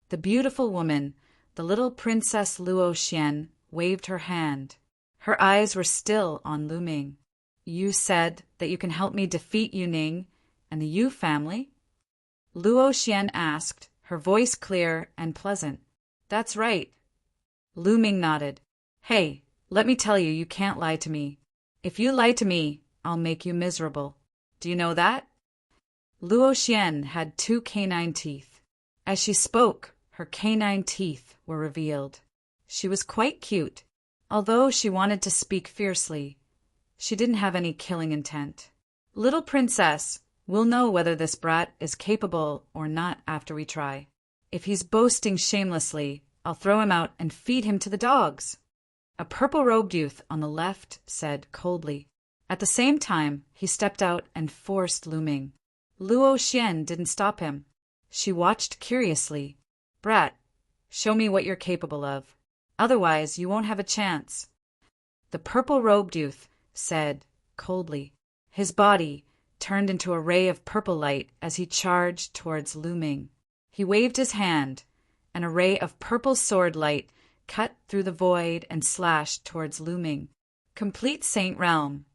Speaker 1: The beautiful woman, the little Princess Luo Xian, waved her hand. Her eyes were still on Lu Ming. You said that you can help me defeat Yuning and the Yu family? Luo Xian asked, her voice clear and pleasant. That's right. Lu Ming nodded. Hey, let me tell you, you can't lie to me. If you lie to me, I'll make you miserable. Do you know that? Luo Xian had 2 canine teeth. As she spoke, her canine teeth were revealed. She was quite cute. Although she wanted to speak fiercely, she didn't have any killing intent. Little princess, we'll know whether this brat is capable or not after we try. If he's boasting shamelessly, I'll throw him out and feed him to the dogs. A purple-robed youth on the left said coldly. At the same time, he stepped out and forced Lu Ming. Luo Xian didn't stop him. She watched curiously. Brat, show me what you're capable of. Otherwise, you won't have a chance. The purple-robed youth said coldly. His body turned into a ray of purple light as he charged towards Lu Ming. He waved his hand, and a ray of purple sword light cut through the void and slashed towards Lu Ming. Complete Saint Realm.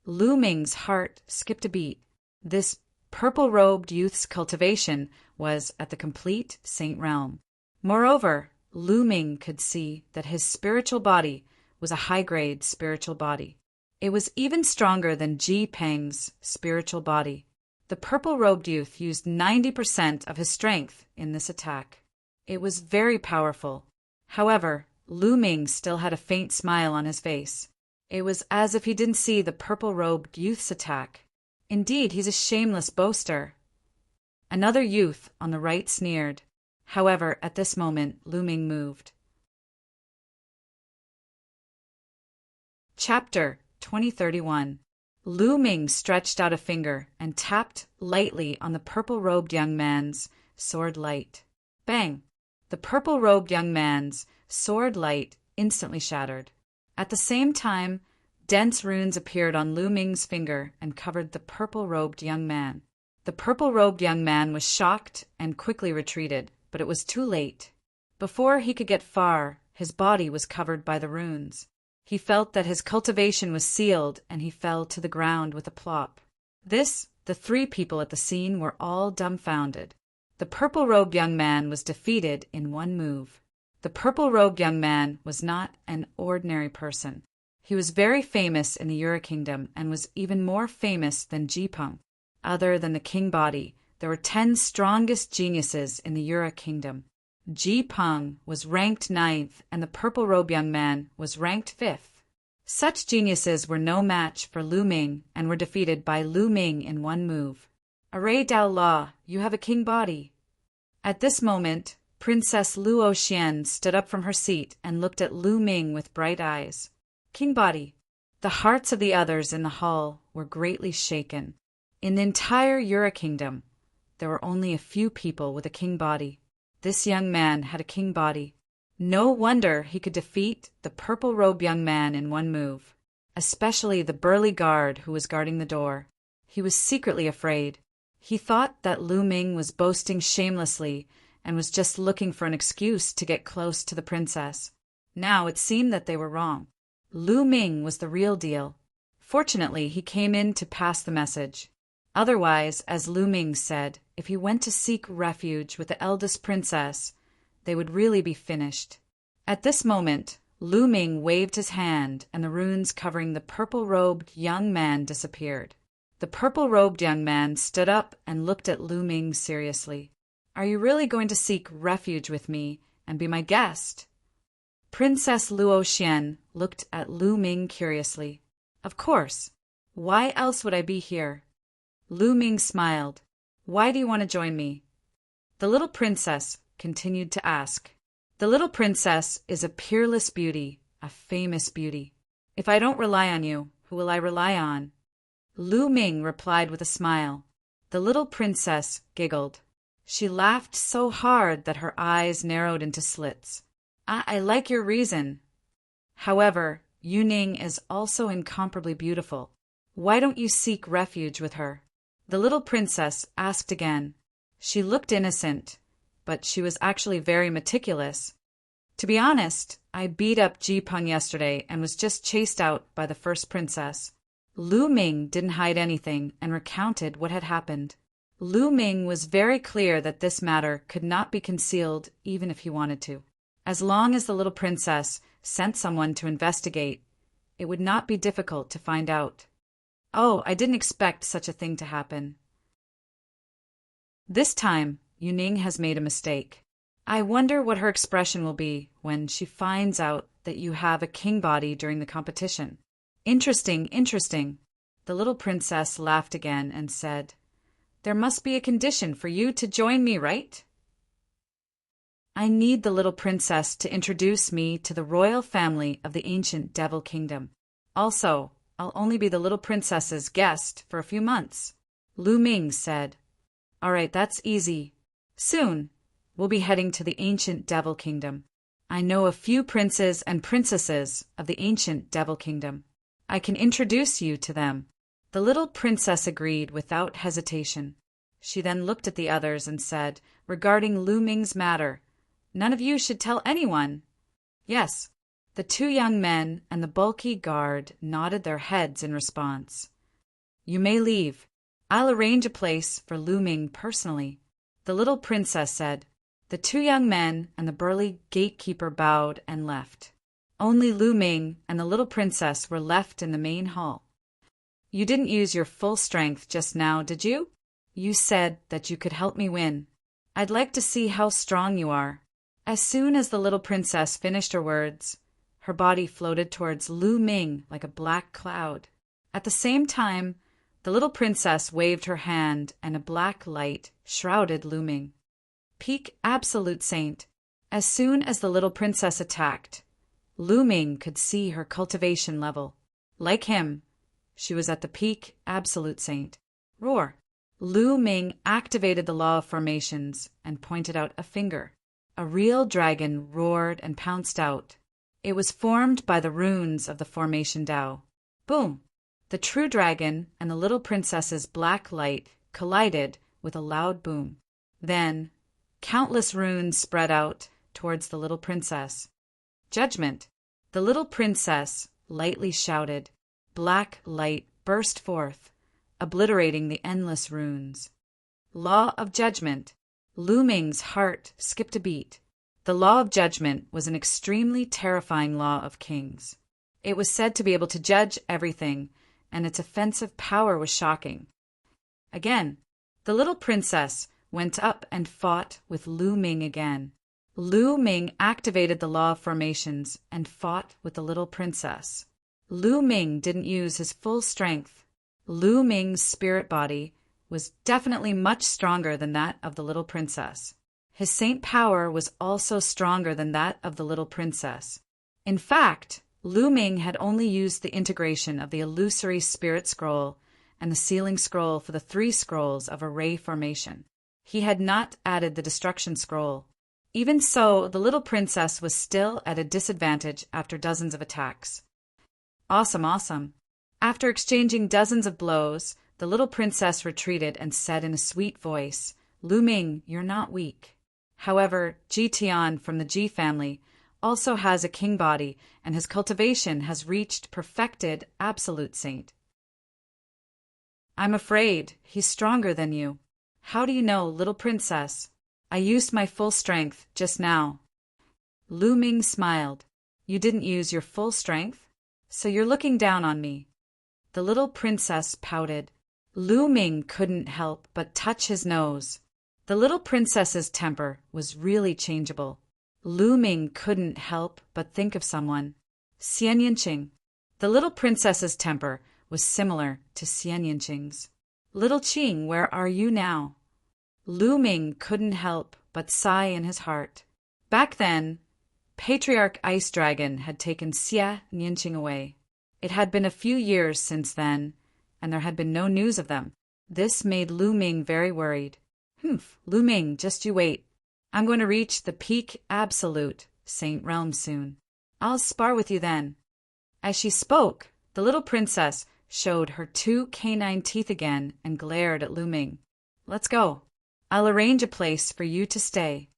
Speaker 1: Lu Ming's heart skipped a beat. This purple-robed youth's cultivation was at the complete Saint Realm. Moreover, Lu Ming could see that his spiritual body was a high-grade spiritual body. It was even stronger than Ji Peng's spiritual body. The purple-robed youth used 90% of his strength in this attack. It was very powerful. However, Lu Ming still had a faint smile on his face. It was as if he didn't see the purple-robed youth's attack. Indeed, he's a shameless boaster. Another youth on the right sneered. However, at this moment, Lu Ming moved. Chapter 2031. Lu Ming stretched out a finger and tapped lightly on the purple-robed young man's sword light. Bang! The purple-robed young man's sword light instantly shattered. At the same time, dense runes appeared on Lu Ming's finger and covered the purple-robed young man. The purple-robed young man was shocked and quickly retreated, but it was too late. Before he could get far, his body was covered by the runes. He felt that his cultivation was sealed, and he fell to the ground with a plop. The three people at the scene were all dumbfounded. The purple-robed young man was defeated in one move. The purple-robed young man was not an ordinary person. He was very famous in the Yura Kingdom and was even more famous than Ji Peng. Other than the king body, there were 10 strongest geniuses in the Yura Kingdom. Ji Peng was ranked 9th and the purple-robed young man was ranked 5th. Such geniuses were no match for Lu Ming and were defeated by Lu Ming in one move. Array Dao La, you have a king body. At this moment, Princess Luo Xian stood up from her seat and looked at Lu Ming with bright eyes. King body. The hearts of the others in the hall were greatly shaken. In the entire Yura Kingdom, there were only a few people with a king body. This young man had a king body. No wonder he could defeat the purple-robed young man in one move, especially the burly guard who was guarding the door. He was secretly afraid. He thought that Lu Ming was boasting shamelessly and was just looking for an excuse to get close to the princess. Now it seemed that they were wrong. Lu Ming was the real deal. Fortunately, he came in to pass the message. Otherwise, as Lu Ming said, if he went to seek refuge with the eldest princess, they would really be finished. At this moment, Lu Ming waved his hand and the runes covering the purple-robed young man disappeared. The purple-robed young man stood up and looked at Lu Ming seriously. Are you really going to seek refuge with me and be my guest? Princess Luo Xian looked at Lu Ming curiously. Of course. Why else would I be here? Lu Ming smiled. Why do you want to join me? The little princess continued to ask. The little princess is a peerless beauty, a famous beauty. If I don't rely on you, who will I rely on? Lu Ming replied with a smile. The little princess giggled. She laughed so hard that her eyes narrowed into slits. I like your reason. However, Yuning is also incomparably beautiful. Why don't you seek refuge with her? The little princess asked again. She looked innocent, but she was actually very meticulous. To be honest, I beat up Ji Peng yesterday and was just chased out by the first princess. Lu Ming didn't hide anything and recounted what had happened. Lu Ming was very clear that this matter could not be concealed even if he wanted to. As long as the little princess sent someone to investigate, it would not be difficult to find out. Oh, I didn't expect such a thing to happen. This time, Yuning has made a mistake. I wonder what her expression will be when she finds out that you have a king body during the competition. Interesting, interesting. The little princess laughed again and said, There must be a condition for you to join me, right? I need the little princess to introduce me to the royal family of the ancient Devil Kingdom. Also, I'll only be the little princess's guest for a few months. Lu Ming said, All right, that's easy. Soon, we'll be heading to the ancient Devil Kingdom. I know a few princes and princesses of the ancient Devil Kingdom. I can introduce you to them. The little princess agreed without hesitation. She then looked at the others and said, regarding Lu Ming's matter, None of you should tell anyone. Yes. The 2 young men and the bulky guard nodded their heads in response. You may leave. I'll arrange a place for Lu Ming personally. The little princess said. The two young men and the burly gatekeeper bowed and left. Only Lu Ming and the little princess were left in the main hall. You didn't use your full strength just now, did you? You said that you could help me win. I'd like to see how strong you are. As soon as the little princess finished her words, her body floated towards Lu Ming like a black cloud. At the same time, the little princess waved her hand and a black light shrouded Lu Ming. Peak Absolute Saint. As soon as the little princess attacked, Lu Ming could see her cultivation level. Like him, she was at the peak Absolute Saint. Roar. Lu Ming activated the law of formations and pointed out a finger. A real dragon roared and pounced out. It was formed by the runes of the formation Tao. Boom! The true dragon and the little princess's black light collided with a loud boom. Then, countless runes spread out towards the little princess. Judgment. The little princess lightly shouted. Black light burst forth, obliterating the endless runes. Law of Judgment. Lu Ming's heart skipped a beat. The law of judgment was an extremely terrifying law of kings. It was said to be able to judge everything, and its offensive power was shocking. Again, the little princess went up and fought with Lu Ming again. Lu Ming activated the law of formations and fought with the little princess. Lu Ming didn't use his full strength. Lu Ming's spirit body was definitely much stronger than that of the little princess. His saint power was also stronger than that of the little princess. In fact, Lu Ming had only used the integration of the illusory spirit scroll and the sealing scroll for the 3 scrolls of array formation. He had not added the destruction scroll. Even so, the little princess was still at a disadvantage after dozens of attacks. Awesome, awesome. After exchanging dozens of blows, the little princess retreated and said in a sweet voice, Lu Ming, you're not weak. However, Ji Tian from the Ji family also has a king body, and his cultivation has reached perfected absolute saint. I'm afraid he's stronger than you. How do you know, little princess? I used my full strength just now. Lu Ming smiled. You didn't use your full strength? So you're looking down on me. The little princess pouted. Lu Ming couldn't help but touch his nose. The little princess's temper was really changeable. Lu Ming couldn't help but think of someone. Xian Yinqing. The little princess's temper was similar to Xian Yinqing's. Little Qing, where are you now? Lu Ming couldn't help but sigh in his heart. Back then, Patriarch Ice Dragon had taken Xia Yinqing away. It had been a few years since then, and there had been no news of them. This made Lu Ming very worried. Lu Ming, just you wait. I'm going to reach the peak absolute Saint Realm soon. I'll spar with you then. As she spoke, the little princess showed her 2 canine teeth again and glared at Lu Ming. Let's go. I'll arrange a place for you to stay.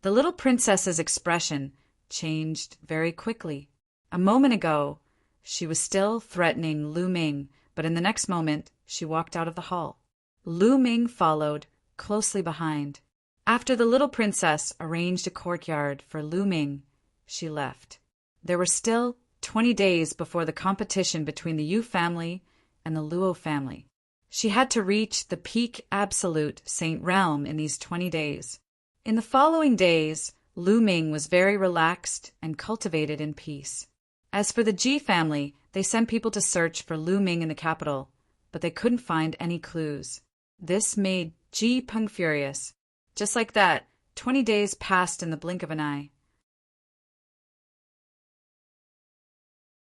Speaker 1: The little princess's expression changed very quickly. A moment ago, she was still threatening Lu Ming, but in the next moment, she walked out of the hall. Lu Ming followed, closely behind. After the little princess arranged a courtyard for Lu Ming, she left. There were still 20 days before the competition between the Yu family and the Luo family. She had to reach the peak absolute Saint Realm in these 20 days. In the following days, Lu Ming was very relaxed and cultivated in peace. As for the Ji family, they sent people to search for Lu Ming in the capital, but they couldn't find any clues. This made Ji Peng furious. Just like that, 20 days passed in the blink of an eye.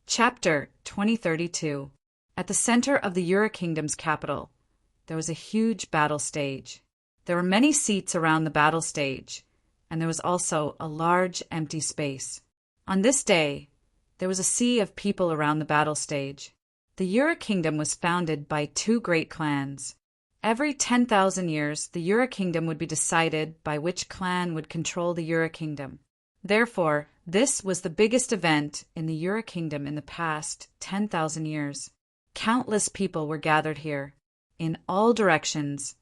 Speaker 1: Chapter 2032. At the center of the Yura Kingdom's capital, there was a huge battle stage. There were many seats around the battle stage, and there was also a large empty space. On this day, there was a sea of people around the battle stage. The Yura Kingdom was founded by 2 great clans. Every 10,000 years, the Yura Kingdom would be decided by which clan would control the Yura Kingdom. Therefore, this was the biggest event in the Yura Kingdom in the past 10,000 years. Countless people were gathered here. In all directions,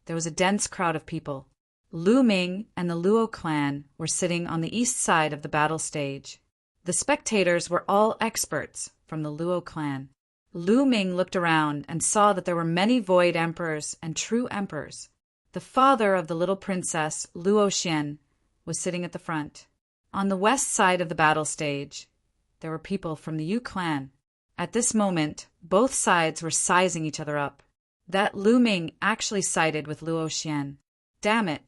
Speaker 1: there was a dense crowd of people. Lu Ming and the Luo clan were sitting on the east side of the battle stage. The spectators were all experts from the Luo clan. Lu Ming looked around and saw that there were many void emperors and true emperors. The father of the little princess, Luo Xian, was sitting at the front. On the west side of the battle stage, there were people from the Yu clan. At this moment, both sides were sizing each other up. That Lu Ming actually sided with Luo Xian. Damn it!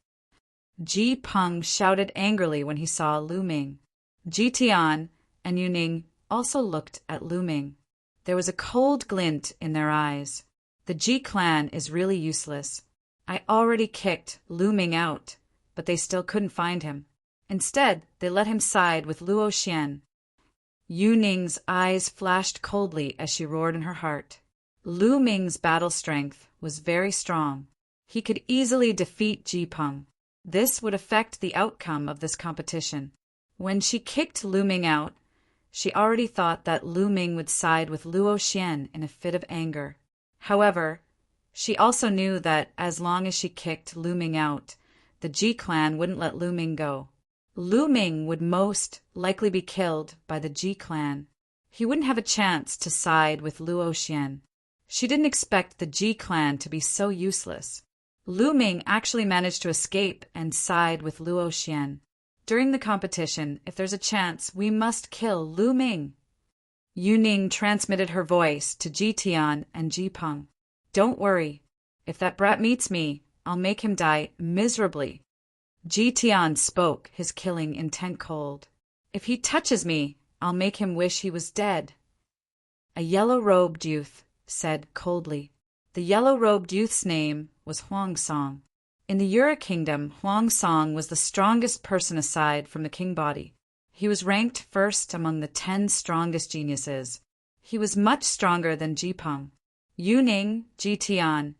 Speaker 1: Ji Peng shouted angrily when he saw Lu Ming. Ji Tian and Yu Ning also looked at Lu Ming. There was a cold glint in their eyes. The Ji clan is really useless. I already kicked Lu Ming out, but they still couldn't find him. Instead, they let him side with Luo Xian. Yu Ning's eyes flashed coldly as she roared in her heart. Lu Ming's battle strength was very strong. He could easily defeat Ji Peng. This would affect the outcome of this competition. When she kicked Lu Ming out, she already thought that Lu Ming would side with Luo Xian in a fit of anger. However, she also knew that as long as she kicked Lu Ming out, the Ji clan wouldn't let Lu Ming go. Lu Ming would most likely be killed by the Ji clan. He wouldn't have a chance to side with Luo Xian. She didn't expect the Ji clan to be so useless. Lu Ming actually managed to escape and side with Luo Xian. During the competition, if there's a chance, we must kill Lu Ming. Yu Ning transmitted her voice to Ji Tian and Ji Peng. Don't worry. If that brat meets me, I'll make him die miserably. Ji Tian spoke, his killing intent cold. If he touches me, I'll make him wish he was dead. A yellow-robed youth said coldly. The yellow-robed youth's name was Huang Song. In the Yura kingdom, Huang Song was the strongest person aside from the king body. He was ranked first among the 10 strongest geniuses. He was much stronger than Ji Peng. Yu Ning, Ji Tian,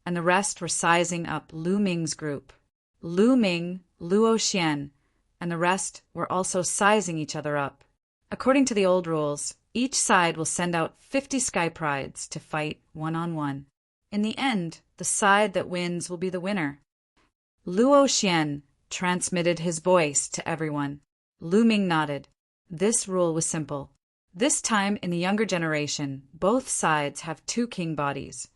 Speaker 1: and the rest were sizing up Lu Ming's group. Lu Ming, Luo Xian, and the rest were also sizing each other up. According to the old rules, each side will send out 50 sky prides to fight one-on-one. In the end, the side that wins will be the winner. Luo Xian transmitted his voice to everyone. Lu Ming nodded. This rule was simple. This time in the younger generation, both sides have 2 king bodies.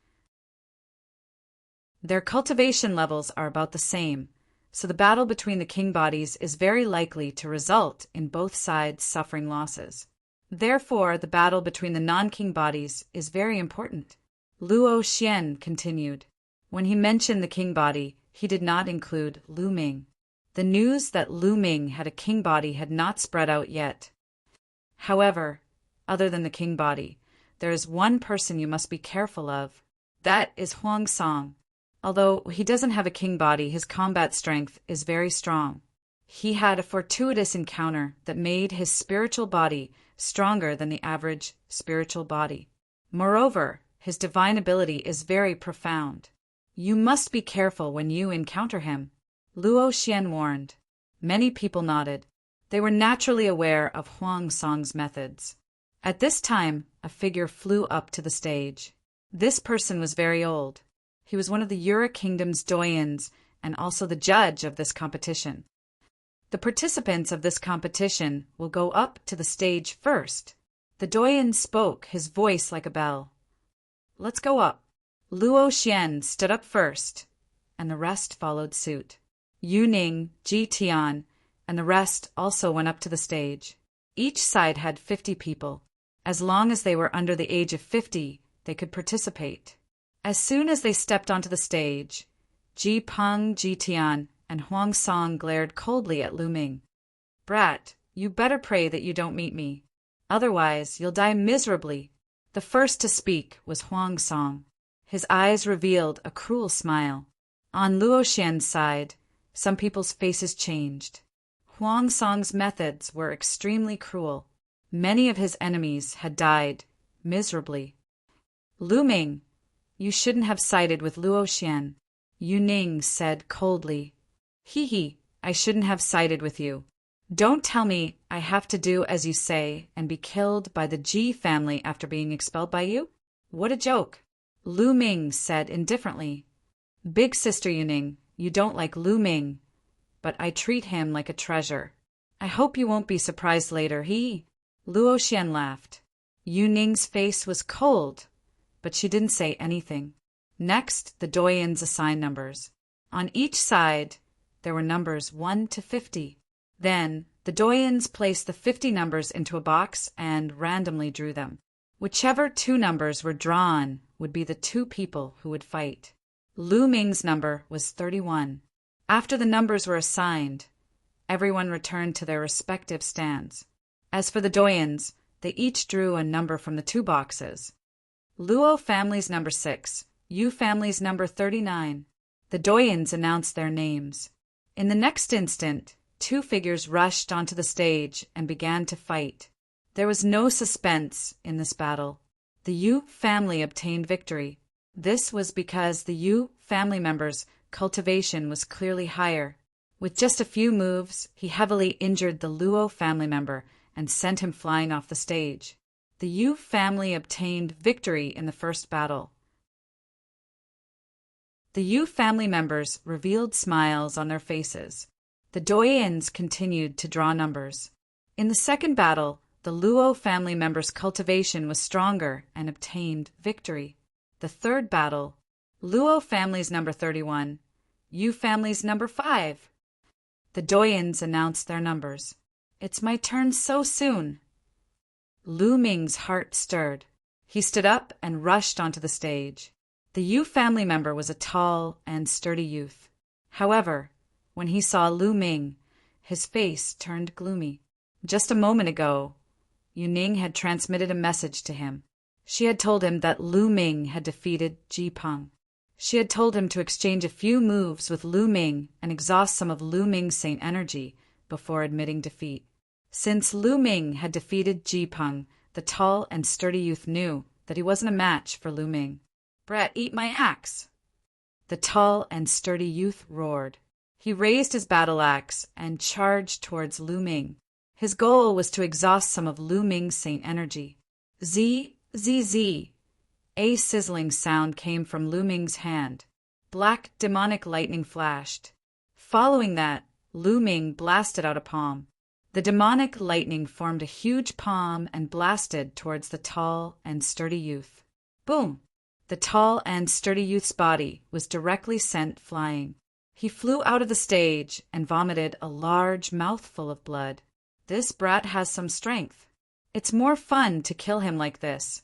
Speaker 1: Their cultivation levels are about the same, so the battle between the king bodies is very likely to result in both sides suffering losses. Therefore, the battle between the non-king bodies is very important. Luo Xian continued. When he mentioned the king body, he did not include Lu Ming. The news that Lu Ming had a king body had not spread out yet. However, other than the king body, there is one person you must be careful of. That is Huang Song. Although he doesn't have a king body, his combat strength is very strong. He had a fortuitous encounter that made his spiritual body stronger than the average spiritual body. Moreover, his divine ability is very profound. You must be careful when you encounter him, Luo Xian warned. Many people nodded. They were naturally aware of Huang Song's methods. At this time, a figure flew up to the stage. This person was very old. He was one of the Yura Kingdom's doyens and also the judge of this competition. The participants of this competition will go up to the stage first. The doyen spoke, his voice like a bell. Let's go up. Luo Xian stood up first, and the rest followed suit. Yu Ning, Ji Tian, and the rest also went up to the stage. Each side had 50 people. As long as they were under the age of 50, they could participate. As soon as they stepped onto the stage, Ji Peng, Ji Tian, and Huang Song glared coldly at Lu Ming. Brat, you better pray that you don't meet me. Otherwise, you'll die miserably. The first to speak was Huang Song. His eyes revealed a cruel smile. On Luo Xian's side, some people's faces changed. Huang Song's methods were extremely cruel. Many of his enemies had died miserably. Lu Ming, you shouldn't have sided with Luo Xian, Yu Ning said coldly. Hee, I shouldn't have sided with you. Don't tell me I have to do as you say and be killed by the Ji family after being expelled by you? What a joke. Lu Ming said indifferently. Big sister Yu Ning, You don't like Lu Ming, but I treat him like a treasure. I hope you won't be surprised later. Luo Xian laughed. Yu Ning's face was cold, but she didn't say anything. Next, the doyens assigned numbers. On each side, there were numbers 1 to 50. Then, the doyens placed the 50 numbers into a box and randomly drew them. Whichever 2 numbers were drawn would be the 2 people who would fight. Lu Ming's number was 31. After the numbers were assigned, everyone returned to their respective stands. As for the doyens, they each drew a number from the 2 boxes. Luo family's number 6, Yu family's number 39. The doyens announced their names. In the next instant, 2 figures rushed onto the stage and began to fight. There was no suspense in this battle. The Yu family obtained victory. This was because the Yu family member's cultivation was clearly higher. With just a few moves, he heavily injured the Luo family member and sent him flying off the stage. The Yu family obtained victory in the first battle. The Yu family members revealed smiles on their faces. The doyens continued to draw numbers. In the second battle, the Luo family member's cultivation was stronger and obtained victory. The third battle, Luo family's number 31, Yu family's number 5. The doyens announced their numbers. It's my turn so soon. Lu Ming's heart stirred. He stood up and rushed onto the stage. The Yu family member was a tall and sturdy youth. However, when he saw Lu Ming, his face turned gloomy. Just a moment ago, Yu Ning had transmitted a message to him. She had told him that Lu Ming had defeated Ji Peng. She had told him to exchange a few moves with Lu Ming and exhaust some of Lu Ming's Saint energy before admitting defeat. Since Lu Ming had defeated Ji Peng, the tall and sturdy youth knew that he wasn't a match for Lu Ming. "Brat, eat my axe!" The tall and sturdy youth roared. He raised his battle axe and charged towards Lu Ming. His goal was to exhaust some of Lu Ming's Saint energy. Z, Z, Z. A sizzling sound came from Lu Ming's hand. Black demonic lightning flashed. Following that, Lu Ming blasted out a palm. The demonic lightning formed a huge palm and blasted towards the tall and sturdy youth. Boom! The tall and sturdy youth's body was directly sent flying. He flew out of the stage and vomited a large mouthful of blood. This brat has some strength. It's more fun to kill him like this.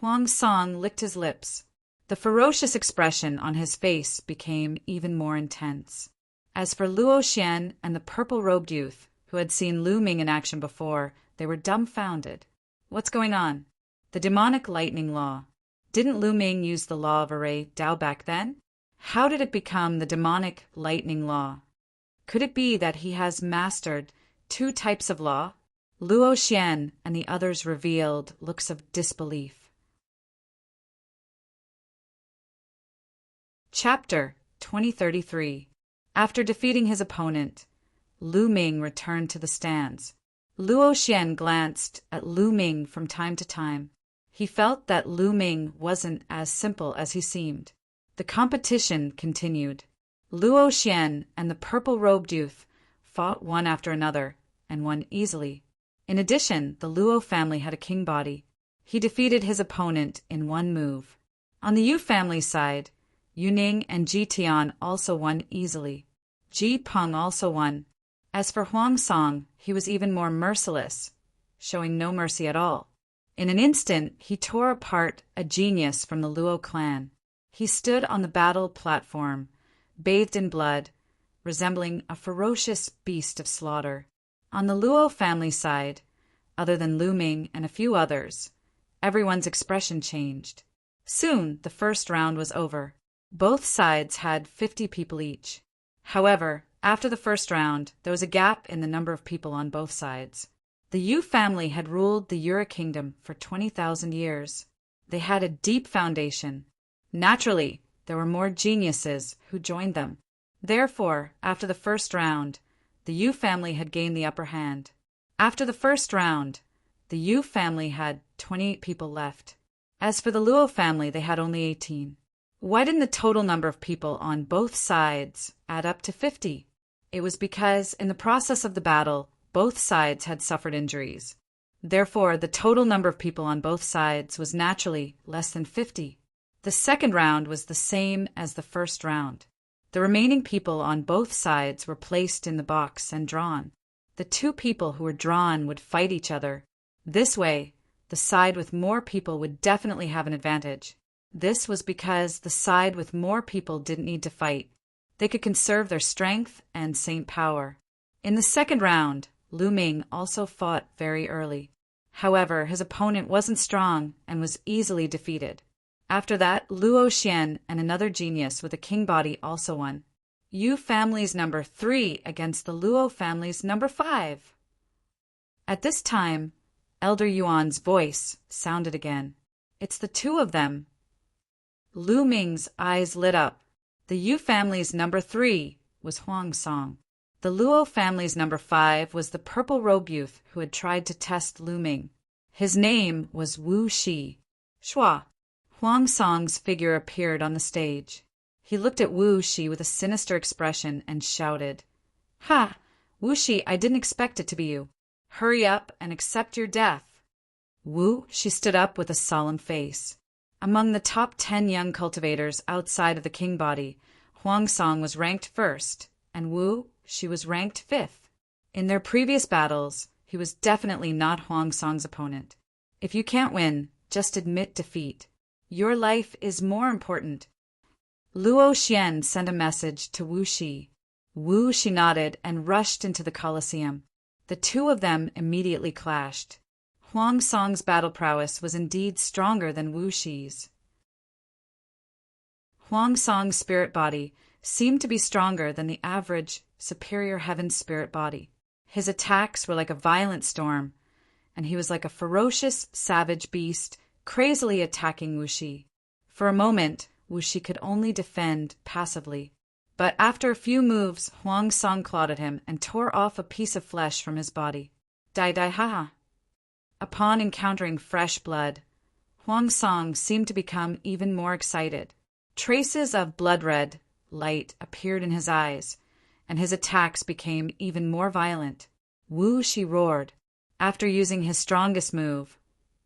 Speaker 1: Huang Song licked his lips. The ferocious expression on his face became even more intense. As for Luo Xian and the purple-robed youth, who had seen Lu Ming in action before, they were dumbfounded. What's going on? The demonic lightning law. Didn't Lu Ming use the law of array Dao back then? How did it become the demonic lightning law? Could it be that he has mastered 2 types of law? Luo Xian and the others revealed looks of disbelief. Chapter 2033. After defeating his opponent, Lu Ming returned to the stands. Luo Xian glanced at Lu Ming from time to time. He felt that Lu Ming wasn't as simple as he seemed. The competition continued. Luo Xian and the purple-robed youth fought one after another, and won easily. In addition, the Luo family had a king body. He defeated his opponent in 1 move. On the Yu family side, Yu Ning and Ji Tian also won easily. Ji Peng also won. As for Huang Song, he was even more merciless, showing no mercy at all. In an instant, he tore apart a genius from the Luo clan. He stood on the battle platform, bathed in blood, resembling a ferocious beast of slaughter. On the Luo family side, other than Lu Ming and a few others, everyone's expression changed. Soon, the first round was over. Both sides had 50 people each. However, after the first round, there was a gap in the number of people on both sides. The Yu family had ruled the Yura kingdom for 20,000 years. They had a deep foundation. Naturally, there were more geniuses who joined them. Therefore, after the first round, the Yu family had gained the upper hand. After the first round, the Yu family had 28 people left. As for the Luo family, they had only 18. Why didn't the total number of people on both sides add up to 50? It was because, in the process of the battle, both sides had suffered injuries. Therefore, the total number of people on both sides was naturally less than 50. The second round was the same as the first round. The remaining people on both sides were placed in the box and drawn. The two people who were drawn would fight each other. This way, the side with more people would definitely have an advantage. This was because the side with more people didn't need to fight. They could conserve their strength and saint power. In the second round, Lu Ming also fought very early. However, his opponent wasn't strong and was easily defeated. After that, Luo Xian and another genius with a king body also won. Yu family's number 3 against the Luo family's number 5. At this time, Elder Yuan's voice sounded again. It's the two of them. Lu Ming's eyes lit up. The Yu family's number 3 was Huang Song. The Luo family's number 5 was the purple-robed youth who had tried to test Lu Ming. His name was Wu Shi. Shua. Huang Song's figure appeared on the stage. He looked at Wu Shi with a sinister expression and shouted, "Ha! Wu Shi, I didn't expect it to be you. Hurry up and accept your death." Wu Shi stood up with a solemn face. Among the top 10 young cultivators outside of the king body, Huang Song was ranked first, and Wu Shi was ranked 5th. In their previous battles, he was definitely not Huang Song's opponent. If you can't win, just admit defeat. Your life is more important. Luo Xian sent a message to Wu Shi. Wu Shi nodded and rushed into the Colosseum. The two of them immediately clashed. Huang Song's battle prowess was indeed stronger than Wu Shi's. Huang Song's spirit body seemed to be stronger than the average superior heaven spirit body. His attacks were like a violent storm, and he was like a ferocious, savage beast crazily attacking Wu Shi. For a moment, Wu Shi could only defend passively. But after a few moves, Huang Song clawed at him and tore off a piece of flesh from his body. Dai dai ha. Upon encountering fresh blood, Huang Song seemed to become even more excited. Traces of blood-red light appeared in his eyes, and his attacks became even more violent. Wu Shi roared. After using his strongest move,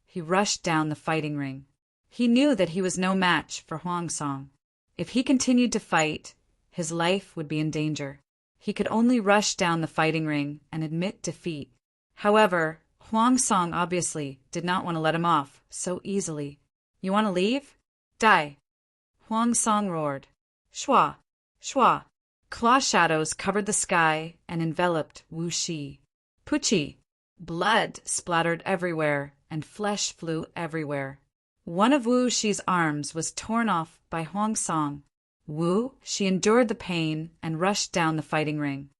Speaker 1: he rushed down the fighting ring. He knew that he was no match for Huang Song. If he continued to fight, his life would be in danger. He could only rush down the fighting ring and admit defeat. However, Huang Song obviously did not want to let him off so easily. "You want to leave? Die!" Huang Song roared. Shua! Shua! Claw shadows covered the sky and enveloped Wu Shi. Puchi! Blood splattered everywhere, and flesh flew everywhere. One of Wu Shi's arms was torn off by Huang Song. Wu Shi endured the pain and rushed down the fighting ring.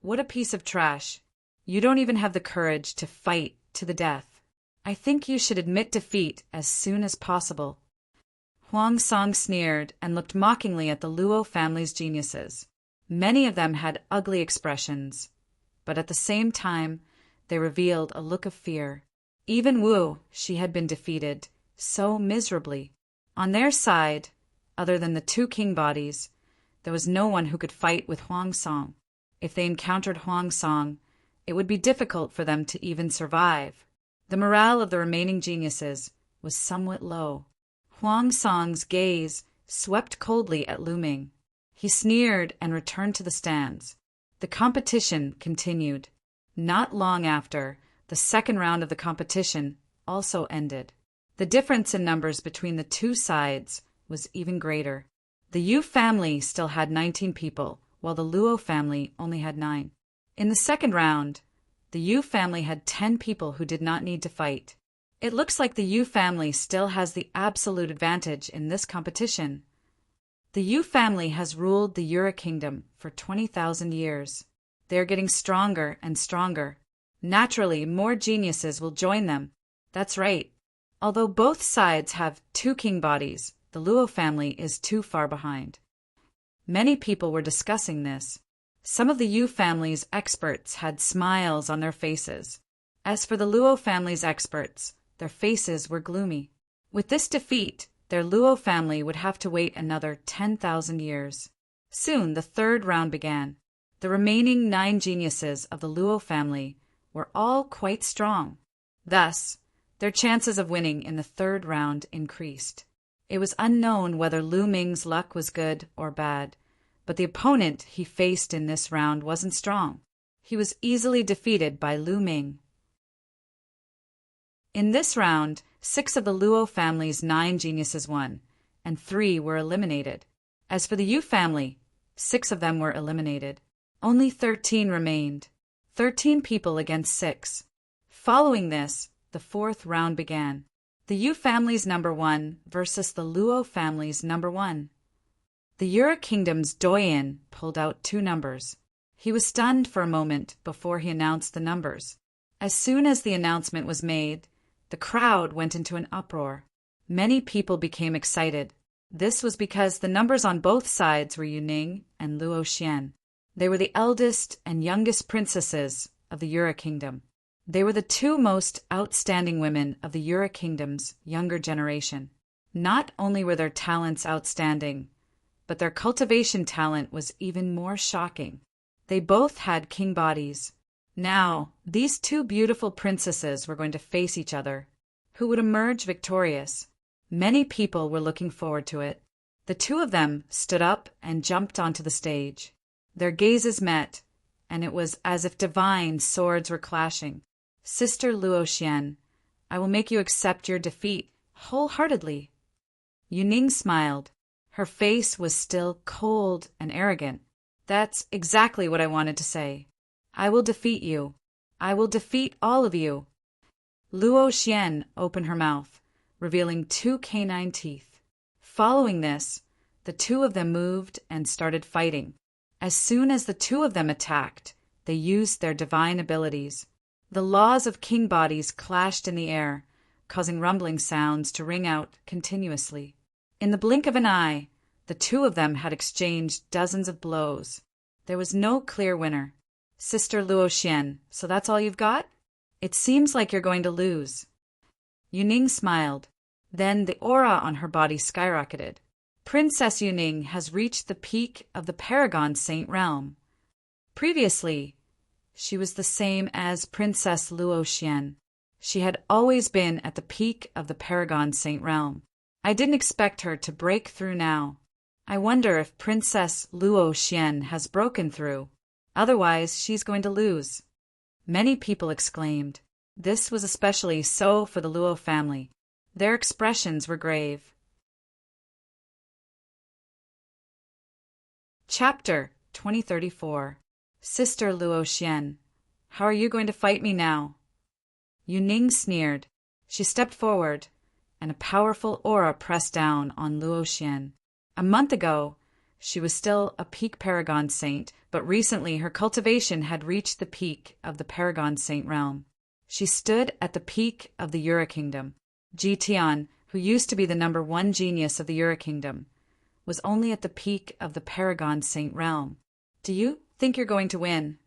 Speaker 1: What a piece of trash. You don't even have the courage to fight to the death. I think you should admit defeat as soon as possible. Huang Song sneered and looked mockingly at the Luo family's geniuses. Many of them had ugly expressions, but at the same time, they revealed a look of fear. Even Wu Shi had been defeated, so miserably. On their side, other than the two king bodies, there was no one who could fight with Huang Song. If they encountered Huang Song, it would be difficult for them to even survive. The morale of the remaining geniuses was somewhat low. Huang Song's gaze swept coldly at Lu Ming. He sneered and returned to the stands. The competition continued. Not long after, the second round of the competition also ended. The difference in numbers between the two sides was even greater. The Yu family still had 19 people, while the Luo family only had 9. In the second round, the Yu family had 10 people who did not need to fight. It looks like the Yu family still has the absolute advantage in this competition. The Yu family has ruled the Yura kingdom for 20,000 years. They are getting stronger and stronger. Naturally, more geniuses will join them. That's right. Although both sides have 2 king bodies, the Luo family is too far behind. Many people were discussing this. Some of the Yu family's experts had smiles on their faces. As for the Luo family's experts, their faces were gloomy. With this defeat, their Luo family would have to wait another 10,000 years. Soon the third round began. The remaining 9 geniuses of the Luo family were all quite strong. Thus, their chances of winning in the third round increased. It was unknown whether Lu Ming's luck was good or bad, but the opponent he faced in this round wasn't strong. He was easily defeated by Lu Ming. In this round, 6 of the Luo family's 9 geniuses won, and 3 were eliminated. As for the Yu family, 6 of them were eliminated. Only 13 remained. 13 people against 6. Following this, the fourth round began. The Yu family's number 1 versus the Luo family's number 1. The Yura Kingdom's Doyen pulled out 2 numbers. He was stunned for a moment before he announced the numbers. As soon as the announcement was made, the crowd went into an uproar. Many people became excited. This was because the numbers on both sides were Yuning and Luo Xian. They were the eldest and youngest princesses of the Yura Kingdom. They were the 2 most outstanding women of the Yura Kingdom's younger generation. Not only were their talents outstanding, but their cultivation talent was even more shocking. They both had king bodies. Now, these 2 beautiful princesses were going to face each other. Who would emerge victorious? Many people were looking forward to it. The 2 of them stood up and jumped onto the stage. Their gazes met, and it was as if divine swords were clashing. Sister Luo Xian, I will make you accept your defeat wholeheartedly. Yuning smiled. Her face was still cold and arrogant. That's exactly what I wanted to say. I will defeat you. I will defeat all of you. Luo Xian opened her mouth, revealing 2 canine teeth. Following this, the 2 of them moved and started fighting. As soon as the 2 of them attacked, they used their divine abilities. The laws of king bodies clashed in the air, causing rumbling sounds to ring out continuously. In the blink of an eye, the 2 of them had exchanged dozens of blows. There was no clear winner. Sister Luo Xian, so that's all you've got? It seems like you're going to lose. Yuning smiled. Then the aura on her body skyrocketed. Princess Yuning has reached the peak of the Paragon Saint realm. Previously, she was the same as Princess Luo Xian. She had always been at the peak of the Paragon Saint realm. I didn't expect her to break through now. I wonder if Princess Luo Xian has broken through. Otherwise, she's going to lose. Many people exclaimed. This was especially so for the Luo family. Their expressions were grave. Chapter 2034. Sister Luo Xian, how are you going to fight me now? Yuning sneered. She stepped forward, and a powerful aura pressed down on Luo Xian. A month ago, she was still a peak Paragon Saint, but recently her cultivation had reached the peak of the Paragon Saint realm. She stood at the peak of the Yura Kingdom. Ji Tian, who used to be the number 1 genius of the Yura Kingdom, was only at the peak of the Paragon Saint realm. Do you think you're going to win?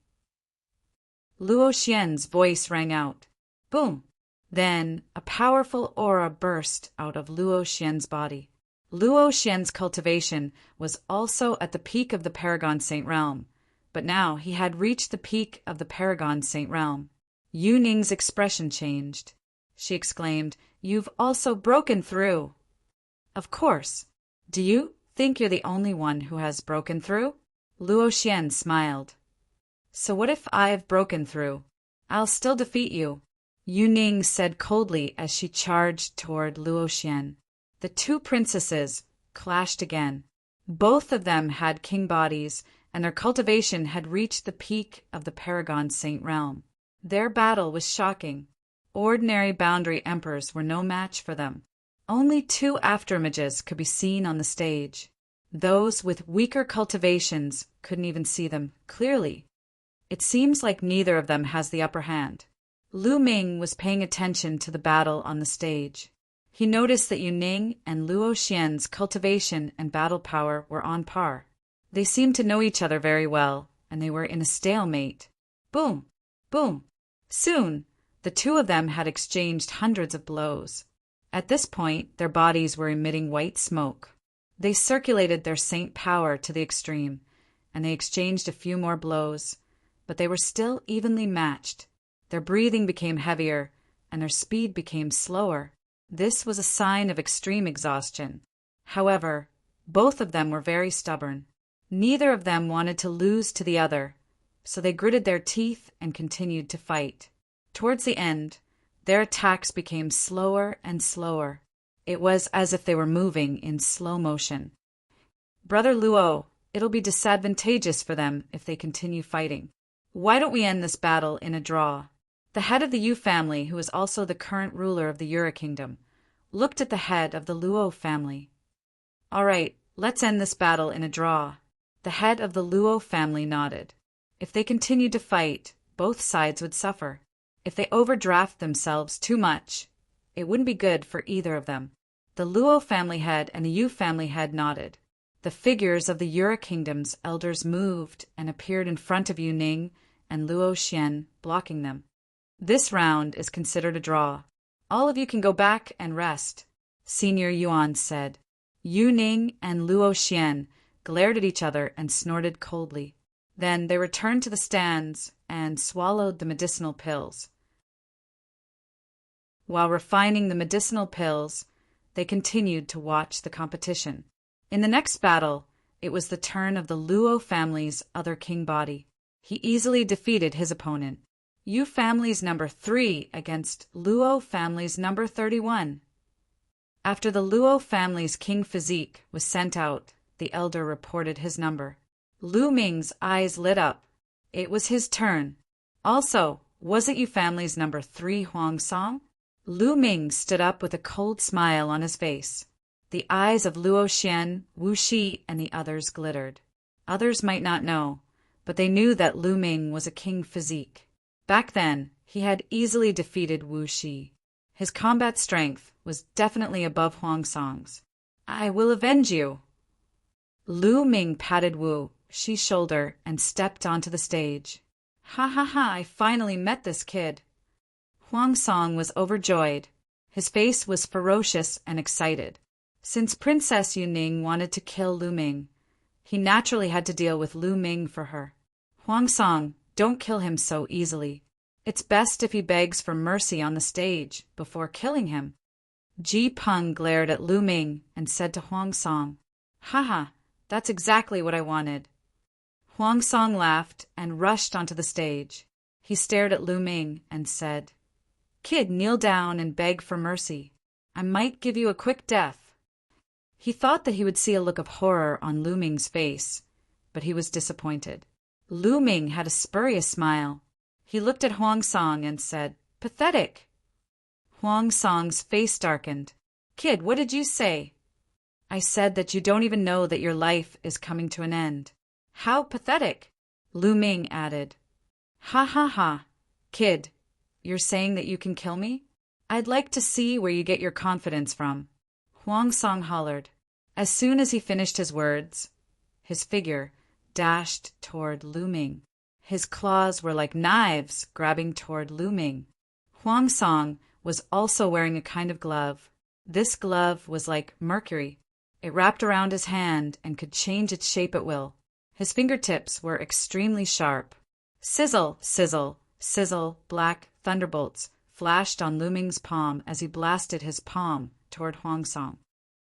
Speaker 1: Luo Xian's voice rang out. Boom! Then a powerful aura burst out of Luo Xian's body. Luo Xian's cultivation was also at the peak of the Paragon Saint realm, but now he had reached the peak of the Paragon Saint realm. Yuning's expression changed. She exclaimed, You've also broken through. Of course. Do you think you're the only one who has broken through? Luo Xian smiled. So what if I've broken through? I'll still defeat you. Yuning said coldly as she charged toward Luo Xian. The 2 princesses clashed again. Both of them had king bodies, and their cultivation had reached the peak of the Paragon Saint realm. Their battle was shocking. Ordinary boundary emperors were no match for them. Only 2 afterimages could be seen on the stage. Those with weaker cultivations couldn't even see them clearly. It seems like neither of them has the upper hand. Lu Ming was paying attention to the battle on the stage. He noticed that Yuning and Luo Xian's cultivation and battle power were on par. They seemed to know each other very well, and they were in a stalemate. Boom! Boom! Soon, the 2 of them had exchanged hundreds of blows. At this point, their bodies were emitting white smoke. They circulated their saint power to the extreme, and they exchanged a few more blows, but they were still evenly matched. Their breathing became heavier, and their speed became slower. This was a sign of extreme exhaustion. However, both of them were very stubborn. Neither of them wanted to lose to the other, so they gritted their teeth and continued to fight. Towards the end, their attacks became slower and slower. It was as if they were moving in slow motion. Brother Luo, it'll be disadvantageous for them if they continue fighting. Why don't we end this battle in a draw? The head of the Yu family, who is also the current ruler of the Yura kingdom, looked at the head of the Luo family. All right, let's end this battle in a draw. The head of the Luo family nodded. If they continued to fight, both sides would suffer. If they overdraft themselves too much, it wouldn't be good for either of them. The Luo family head and the Yu family head nodded. The figures of the Yura kingdom's elders moved and appeared in front of Yu Ning and Luo Xian, blocking them. This round is considered a draw. All of you can go back and rest, Senior Yuan said. Yu Ning and Luo Xian glared at each other and snorted coldly. Then they returned to the stands and swallowed the medicinal pills. While refining the medicinal pills, they continued to watch the competition. In the next battle, it was the turn of the Luo family's other king body. He easily defeated his opponent, Yu family's number 3 against Luo family's number 31. After the Luo family's king physique was sent out, the elder reported his number. Lu Ming's eyes lit up. It was his turn. Also, was it Yu family's number 3 Huang Song? Lu Ming stood up with a cold smile on his face. The eyes of Luo Xian, Wu Shi, and the others glittered. Others might not know, but they knew that Lu Ming was a king physique. Back then, he had easily defeated Wu Shi. His combat strength was definitely above Huang Song's. I will avenge you. Lu Ming patted Wu Shi's shoulder and stepped onto the stage. Ha ha ha, I finally met this kid. Huang Song was overjoyed. His face was ferocious and excited. Since Princess Yu Ning wanted to kill Lu Ming, he naturally had to deal with Lu Ming for her. Huang Song, don't kill him so easily. It's best if he begs for mercy on the stage before killing him. Ji Peng glared at Lu Ming and said to Huang Song, Haha, that's exactly what I wanted. Huang Song laughed and rushed onto the stage. He stared at Lu Ming and said, Kid, kneel down and beg for mercy. I might give you a quick death. He thought that he would see a look of horror on Lu Ming's face, but he was disappointed. Lu Ming had a spurious smile. He looked at Huang Song and said, Pathetic. Huang Song's face darkened. Kid, what did you say? I said that you don't even know that your life is coming to an end. How pathetic, Lu Ming added. Ha ha ha. Kid, you're saying that you can kill me? I'd like to see where you get your confidence from. Huang Song hollered. As soon as he finished his words, his figure dashed toward Lu Ming. His claws were like knives grabbing toward Lu Ming. Huang Song was also wearing a kind of glove. This glove was like mercury. It wrapped around his hand and could change its shape at will. His fingertips were extremely sharp. Sizzle, sizzle, sizzle, black thunderbolts flashed on Lu Ming's palm as he blasted his palm toward Huang Song.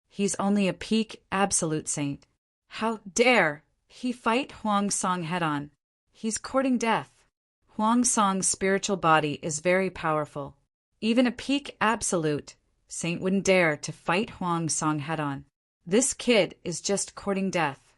Speaker 1: He's only a peak absolute saint. How dare he fight Huang Song head-on? He's courting death. Huang Song's spiritual body is very powerful. Even a peak absolute saint wouldn't dare to fight Huang Song head-on. This kid is just courting death.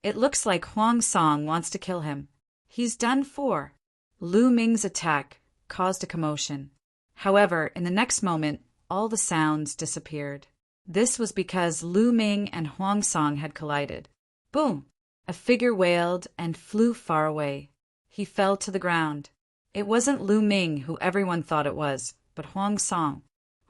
Speaker 1: It looks like Huang Song wants to kill him. He's done for. Lu Ming's attack caused a commotion. However, in the next moment, all the sounds disappeared. This was because Lu Ming and Huang Song had collided. Boom! A figure wailed and flew far away. He fell to the ground. It wasn't Lu Ming who everyone thought it was, but Huang Song.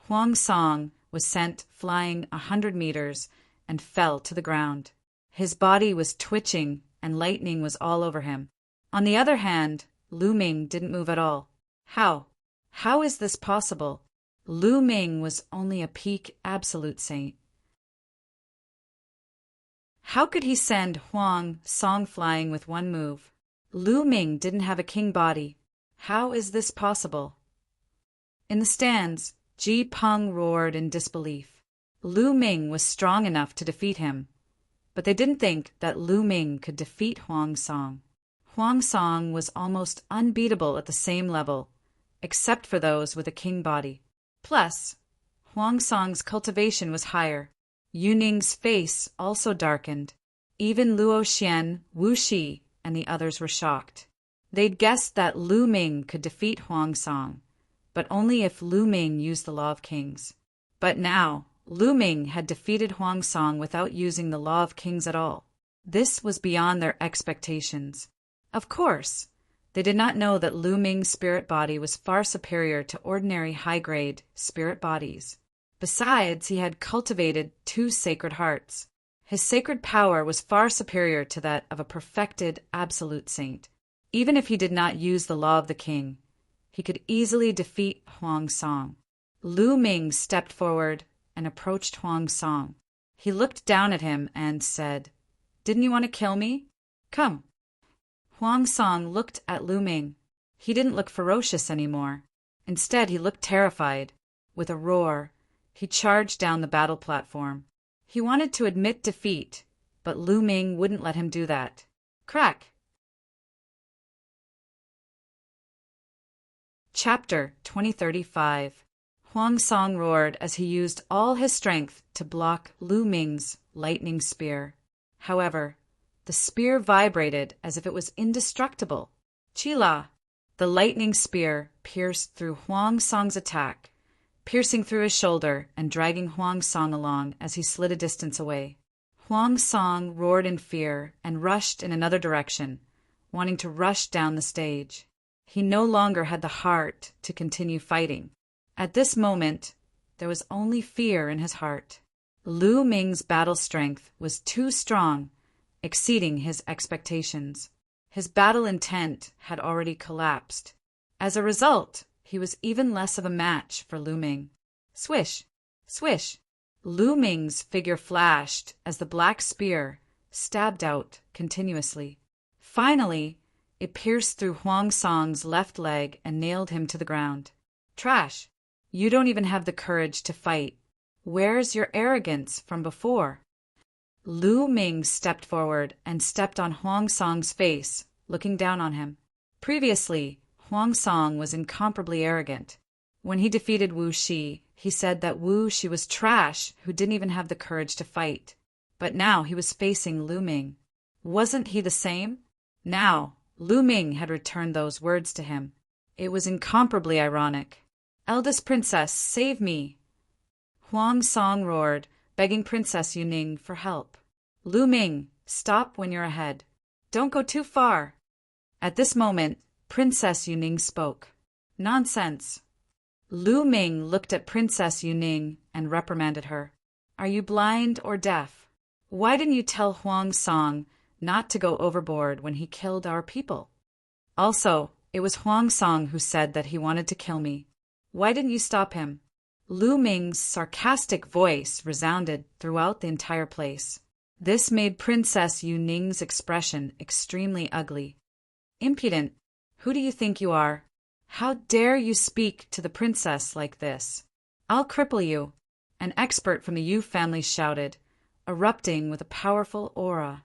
Speaker 1: Huang Song was sent flying 100 meters and fell to the ground. His body was twitching and lightning was all over him. On the other hand, Lu Ming didn't move at all. How? How is this possible? Lu Ming was only a peak absolute saint. How could he send Huang Song flying with one move? Lu Ming didn't have a king body. How is this possible? In the stands, Ji Peng roared in disbelief. Lu Ming was strong enough to defeat him, but they didn't think that Lu Ming could defeat Huang Song. Huang Song was almost unbeatable at the same level, except for those with a king body. Plus, Huang Song's cultivation was higher. Yu Ning's face also darkened. Even Luo Xian, Wu Shi, and the others were shocked. They'd guessed that Lu Ming could defeat Huang Song, but only if Lu Ming used the Law of Kings. But now, Lu Ming had defeated Huang Song without using the Law of Kings at all. This was beyond their expectations. Of course, they did not know that Lu Ming's spirit body was far superior to ordinary high-grade spirit bodies. Besides, he had cultivated 2 sacred hearts. His sacred power was far superior to that of a perfected absolute saint. Even if he did not use the Law of the King, he could easily defeat Huang Song. Lu Ming stepped forward and approached Huang Song. He looked down at him and said, "Didn't you want to kill me? Come." Huang Song looked at Lu Ming. He didn't look ferocious anymore. Instead, he looked terrified. With a roar, he charged down the battle platform. He wanted to admit defeat, but Lu Ming wouldn't let him do that. Crack! Chapter 2035. Huang Song roared as he used all his strength to block Lu Ming's lightning spear. However, the spear vibrated as if it was indestructible. Chila! The lightning spear pierced through Huang Song's attack, piercing through his shoulder and dragging Huang Song along as he slid a distance away. Huang Song roared in fear and rushed in another direction, wanting to rush down the stage. He no longer had the heart to continue fighting. At this moment, there was only fear in his heart. Lu Ming's battle strength was too strong, exceeding his expectations. His battle intent had already collapsed. As a result, he was even less of a match for Lu Ming. Swish! Swish! Lu Ming's figure flashed as the black spear stabbed out continuously. Finally, it pierced through Huang Song's left leg and nailed him to the ground. Trash! You don't even have the courage to fight. Where's your arrogance from before? Lu Ming stepped forward and stepped on Huang Song's face, looking down on him. Previously, Huang Song was incomparably arrogant. When he defeated Wu Shi, he said that Wu Shi was trash who didn't even have the courage to fight. But now he was facing Lu Ming. Wasn't he the same? Now, Lu Ming had returned those words to him. It was incomparably ironic. "Eldest princess, save me!" Huang Song roared, begging Princess Yu Ning for help. "Lu Ming, stop when you're ahead. Don't go too far." At this moment, Princess Yu Ning spoke. "Nonsense." Lu Ming looked at Princess Yu Ning and reprimanded her. "Are you blind or deaf? Why didn't you tell Huang Song not to go overboard when he killed our people? Also, it was Huang Song who said that he wanted to kill me. Why didn't you stop him?" Lu Ming's sarcastic voice resounded throughout the entire place. This made Princess Yu Ning's expression extremely ugly. "Impudent! Who do you think you are? How dare you speak to the princess like this? I'll cripple you!" An expert from the Yu family shouted, erupting with a powerful aura.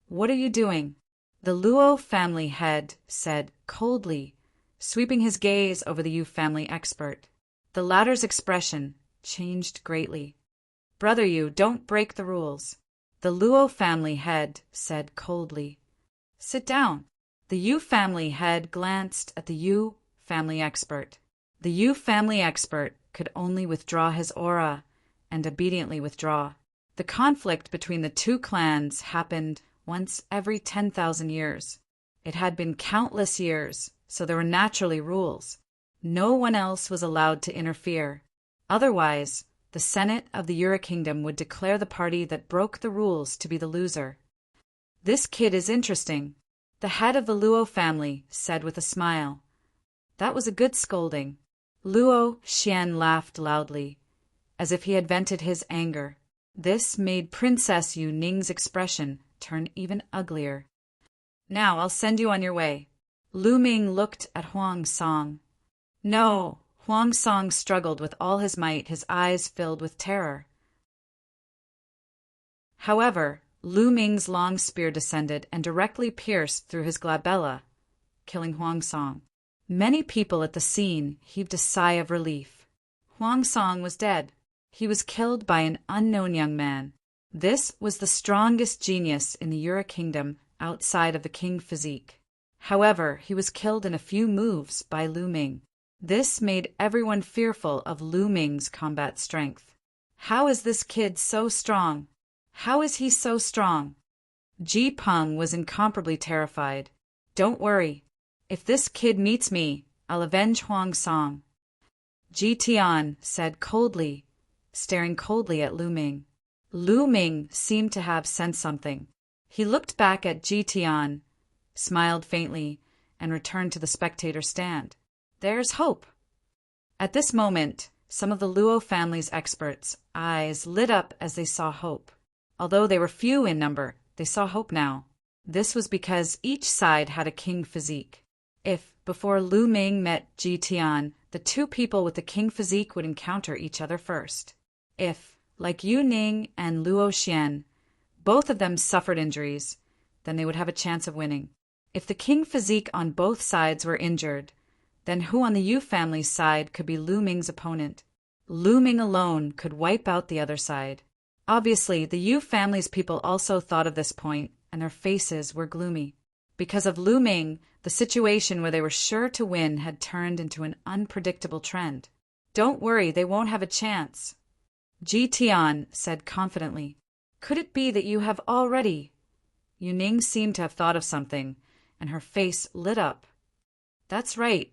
Speaker 1: "What are you doing?" The Luo family head said coldly, sweeping his gaze over the Yu family expert. The latter's expression changed greatly. "Brother Yu, don't break the rules." The Luo family head said coldly. "Sit down." The Yu family head glanced at the Yu family expert. The Yu family expert could only withdraw his aura and obediently withdraw. The conflict between the 2 clans happened once every 10,000 years. It had been countless years, so there were naturally rules. No one else was allowed to interfere. Otherwise, the Senate of the Yura Kingdom would declare the party that broke the rules to be the loser. "This kid is interesting," the head of the Luo family said with a smile. "That was a good scolding." Luo Xian laughed loudly, as if he had vented his anger. This made Princess Yu Ning's expression turn even uglier. Now I'll send you on your way. Lu Ming looked at Huang Song. No, Huang Song struggled with all his might, his eyes filled with terror. However, Lu Ming's long spear descended and directly pierced through his glabella, killing Huang Song. Many people at the scene heaved a sigh of relief. Huang Song was dead. He was killed by an unknown young man. This was the strongest genius in the Yura kingdom outside of the king physique. However, he was killed in a few moves by Lu Ming. This made everyone fearful of Lu Ming's combat strength. How is this kid so strong? How is he so strong? Ji Peng was incomparably terrified. Don't worry. If this kid meets me, I'll avenge Huang Song. Ji Tian said coldly, staring coldly at Lu Ming. Lu Ming seemed to have sensed something. He looked back at Ji Tian, smiled faintly, and returned to the spectator stand. There's hope. At this moment, some of the Luo family's experts' eyes lit up as they saw hope. Although they were few in number, they saw hope now. This was because each side had a king physique. If, before Lu Ming met Ji Tian, the two people with the king physique would encounter each other first. If, like Yu Ning and Luo Xian, both of them suffered injuries, then they would have a chance of winning. If the king physique on both sides were injured, then who on the Yu family's side could be Lu Ming's opponent? Lu Ming alone could wipe out the other side. Obviously, the Yu family's people also thought of this point, and their faces were gloomy. Because of Lu Ming, the situation where they were sure to win had turned into an unpredictable trend. Don't worry, they won't have a chance. Ji Tian said confidently. Could it be that you have already? Yu Ning seemed to have thought of something, and her face lit up. That's right.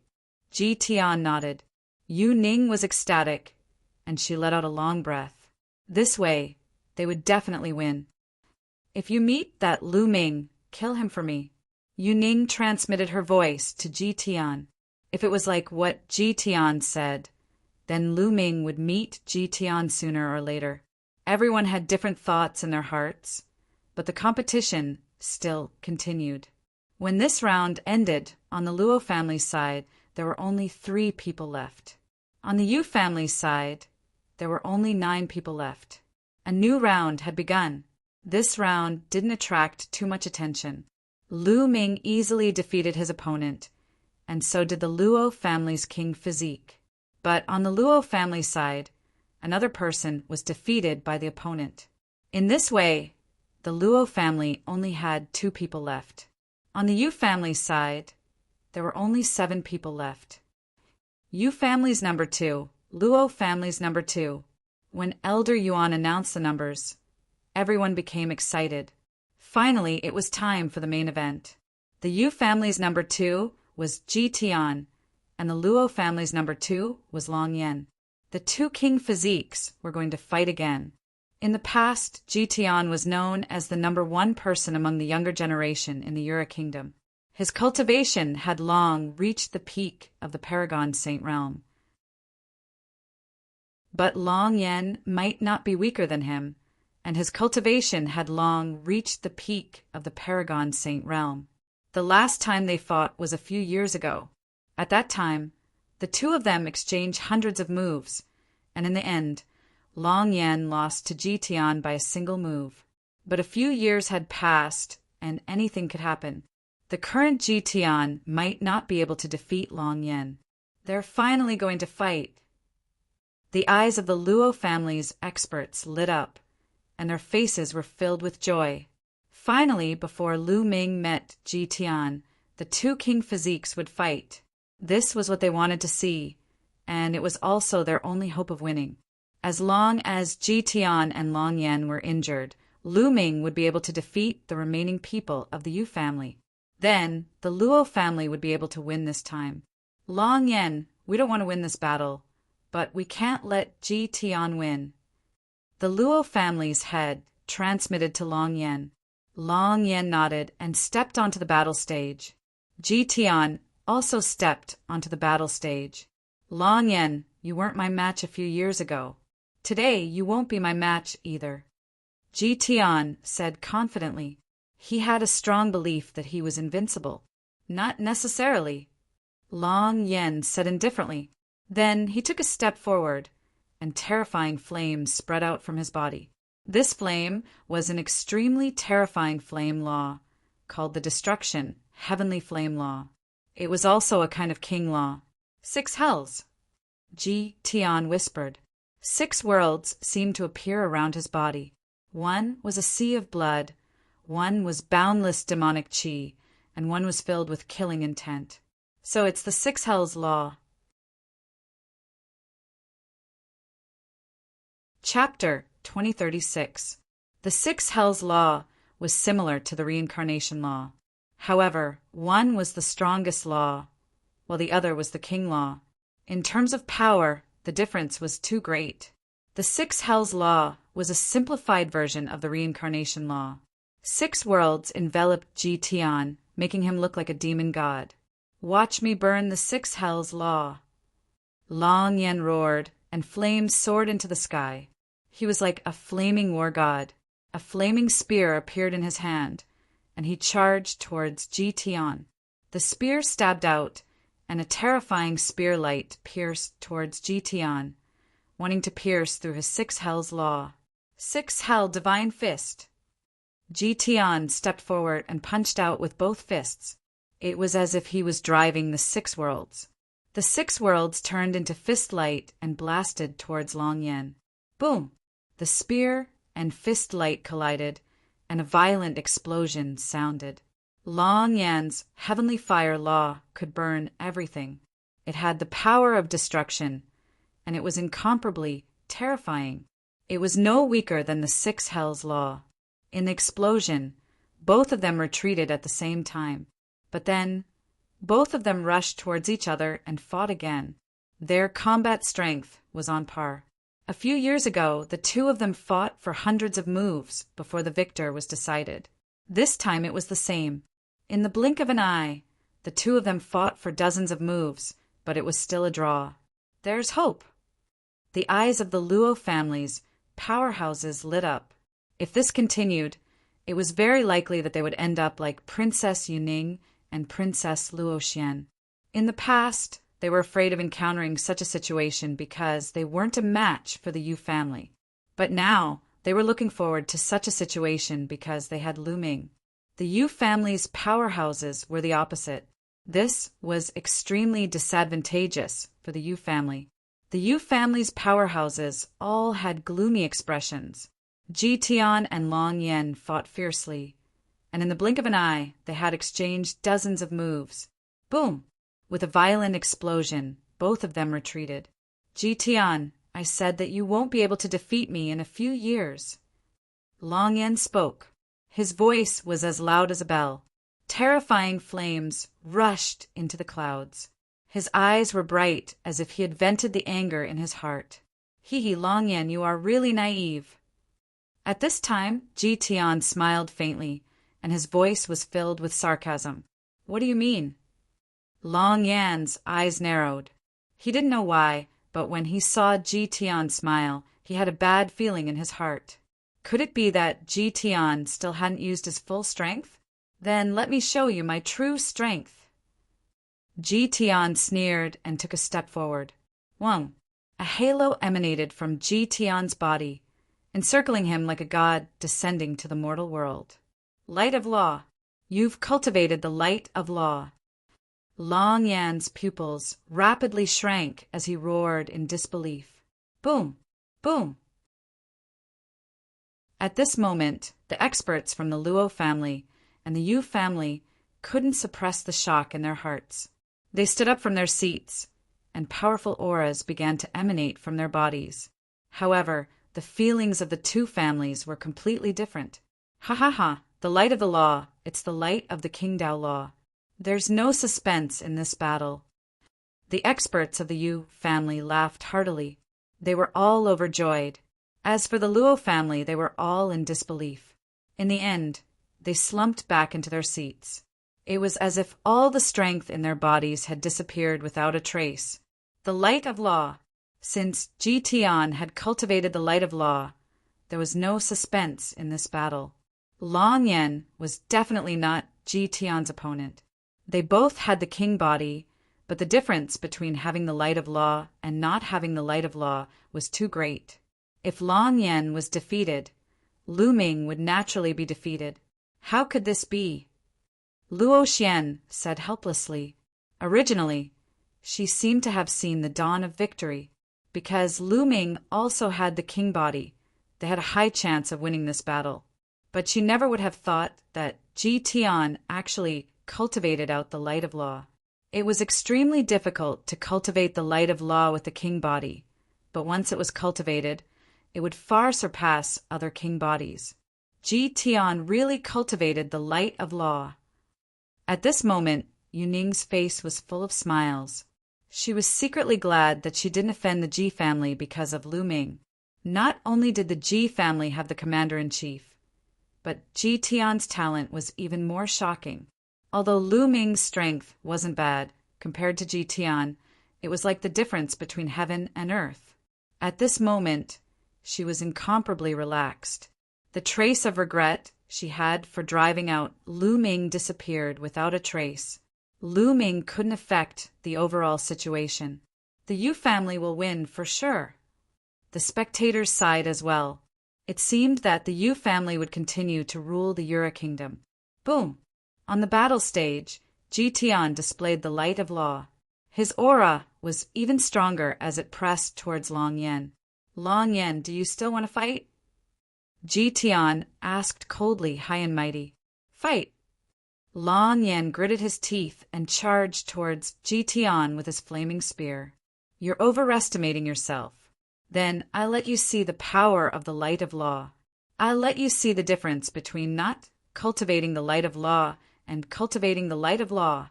Speaker 1: Ji Tian nodded. Yu Ning was ecstatic, and she let out a long breath. This way, they would definitely win. If you meet that Lu Ming, kill him for me. Yu Ning transmitted her voice to Ji Tian. If it was like what Ji Tian said, then Lu Ming would meet Ji Tian sooner or later. Everyone had different thoughts in their hearts, but the competition still continued. When this round ended, on the Luo family's side, there were only 3 people left. On the Yu family's side, there were only 9 people left. A new round had begun. This round didn't attract too much attention. Lu Ming easily defeated his opponent, and so did the Luo family's king physique. But on the Luo family side, another person was defeated by the opponent. In this way, the Luo family only had 2 people left. On the Yu family's side, there were only 7 people left. Yu family's number 2, Luo family's number 2. When Elder Yuan announced the numbers, everyone became excited. Finally, it was time for the main event. The Yu family's number 2 was Ji Tian, and the Luo family's number 2 was Long Yan. The 2 king physiques were going to fight again. In the past, Ji Tian was known as the number 1 person among the younger generation in the Yura kingdom. His cultivation had long reached the peak of the Paragon Saint realm. But Long Yan might not be weaker than him, and his cultivation had long reached the peak of the Paragon Saint realm. The last time they fought was a few years ago. At that time, the 2 of them exchanged hundreds of moves, and in the end, Long Yan lost to Ji Tian by a single move. But a few years had passed, and anything could happen. The current Ji Tian might not be able to defeat Long Yan. They're finally going to fight. The eyes of the Luo family's experts lit up, and their faces were filled with joy. Finally, before Lu Ming met Ji Tian, the 2 king physiques would fight. This was what they wanted to see, and it was also their only hope of winning. As long as Ji Tian and Long Yan were injured, Lu Ming would be able to defeat the remaining people of the Yu family. Then, the Luo family would be able to win this time. Long Yan, we don't want to win this battle, but we can't let Ji Tian win. The Luo family's head transmitted to Long Yan. Long Yan nodded and stepped onto the battle stage. Ji Tian also stepped onto the battle stage. Long Yen, you weren't my match a few years ago. Today you won't be my match either. Ji Tian said confidently. He had a strong belief that he was invincible. Not necessarily. Long Yen said indifferently. Then he took a step forward, and terrifying flames spread out from his body. This flame was an extremely terrifying flame law, called the Destruction Heavenly Flame Law. It was also a kind of king law. 6 hells. Ji Tian whispered. 6 worlds seemed to appear around his body. One was a sea of blood, one was boundless demonic qi, and one was filled with killing intent. So it's the 6 hells law. Chapter 2036. The 6 hells law was similar to the reincarnation law. However, one was the strongest law, while the other was the king law. In terms of power, the difference was too great. The 6 hells law was a simplified version of the reincarnation law. 6 worlds enveloped Ji Tian, making him look like a demon god. Watch me burn the 6 hells law. Long Yen roared, and flames soared into the sky. He was like a flaming war god. A flaming spear appeared in his hand, and he charged towards Ji Tian. The spear stabbed out, and a terrifying spear light pierced towards Ji Tian, wanting to pierce through his 6 hells law. 6 hell divine fist. Ji Tian stepped forward and punched out with both fists. It was as if he was driving the 6 worlds. The 6 worlds turned into fist light and blasted towards Long Yen. Boom! The spear and fist light collided, and a violent explosion sounded. Long Yan's heavenly fire law could burn everything. It had the power of destruction, and it was incomparably terrifying. It was no weaker than the 6 hells law. In the explosion, both of them retreated at the same time. But then, both of them rushed towards each other and fought again. Their combat strength was on par. A few years ago, the 2 of them fought for hundreds of moves before the victor was decided. This time it was the same. In the blink of an eye, the 2 of them fought for dozens of moves, but it was still a draw. There's hope. The eyes of the Luo family's powerhouses lit up. If this continued, it was very likely that they would end up like Princess Yuning and Princess Luoxian. In the past, they were afraid of encountering such a situation because they weren't a match for the Yu family. But now, they were looking forward to such a situation because they had Lu Ming. The Yu family's powerhouses were the opposite. This was extremely disadvantageous for the Yu family. The Yu family's powerhouses all had gloomy expressions. Ji Tian and Long Yen fought fiercely, and in the blink of an eye, they had exchanged dozens of moves. Boom! With a violent explosion, both of them retreated. Ji Tian, I said that you won't be able to defeat me in a few years. Long Yen spoke. His voice was as loud as a bell. Terrifying flames rushed into the clouds. His eyes were bright as if he had vented the anger in his heart. Hee, Long Yen, you are really naive. At this time, Ji Tian smiled faintly, and his voice was filled with sarcasm. What do you mean? Long Yan's eyes narrowed. He didn't know why, but when he saw Ji Tian smile, he had a bad feeling in his heart. Could it be that Ji Tian still hadn't used his full strength? Then let me show you my true strength. Ji Tian sneered and took a step forward. Wang! A halo emanated from Ji Tian's body, encircling him like a god descending to the mortal world. Light of law. You've cultivated the light of law. Long Yan's pupils rapidly shrank as he roared in disbelief. Boom! Boom! At this moment, the experts from the Luo family and the Yu family couldn't suppress the shock in their hearts. They stood up from their seats, and powerful auras began to emanate from their bodies. However, the feelings of the 2 families were completely different. Ha ha ha! The light of the law, it's the light of the King Dao law. There's no suspense in this battle. The experts of the Yu family laughed heartily. They were all overjoyed. As for the Luo family, they were all in disbelief. In the end, they slumped back into their seats. It was as if all the strength in their bodies had disappeared without a trace. The light of law. Since Ji Tian had cultivated the light of law, there was no suspense in this battle. Long Yen was definitely not Ji Tian's opponent. They both had the king body, but the difference between having the light of law and not having the light of law was too great. If Long Yen was defeated, Lu Ming would naturally be defeated. How could this be? Luo Xian said helplessly. Originally, she seemed to have seen the dawn of victory. Because Lu Ming also had the king body, they had a high chance of winning this battle. But she never would have thought that Ji Tian actually cultivated out the light of law. It was extremely difficult to cultivate the light of law with the king body, but once it was cultivated, it would far surpass other king bodies. Ji Tian really cultivated the light of law. At this moment, Yu Ning's face was full of smiles. She was secretly glad that she didn't offend the Ji family because of Lu Ming. Not only did the Ji family have the commander-in-chief, but Ji Tian's talent was even more shocking. Although Lu Ming's strength wasn't bad, compared to Ji Tian, it was like the difference between heaven and earth. At this moment, she was incomparably relaxed. The trace of regret she had for driving out Lu Ming disappeared without a trace. Lu Ming couldn't affect the overall situation. The Yu family will win for sure. The spectators sighed as well. It seemed that the Yu family would continue to rule the Yura kingdom. Boom! On the battle stage, Ji Tian displayed the light of law. His aura was even stronger as it pressed towards Long Yen. Long Yen, do you still want to fight? Ji Tian asked coldly, high and mighty. Fight! Long Yen gritted his teeth and charged towards Ji Tian with his flaming spear. You're overestimating yourself. Then I'll let you see the power of the light of law. I'll let you see the difference between not cultivating the light of law and cultivating the light of law.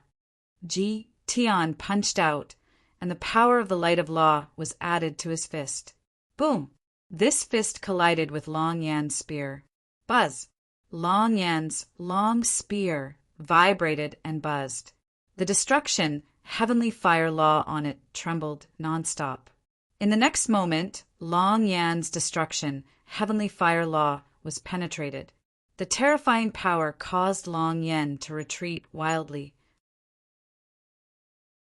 Speaker 1: Ji Tian punched out, and the power of the light of law was added to his fist. Boom! This fist collided with Long Yan's spear. Buzz! Long Yan's long spear vibrated and buzzed. The destruction, heavenly fire law on it, trembled nonstop. In the next moment, Long Yan's destruction, heavenly fire law, was penetrated. The terrifying power caused Long Yan to retreat wildly.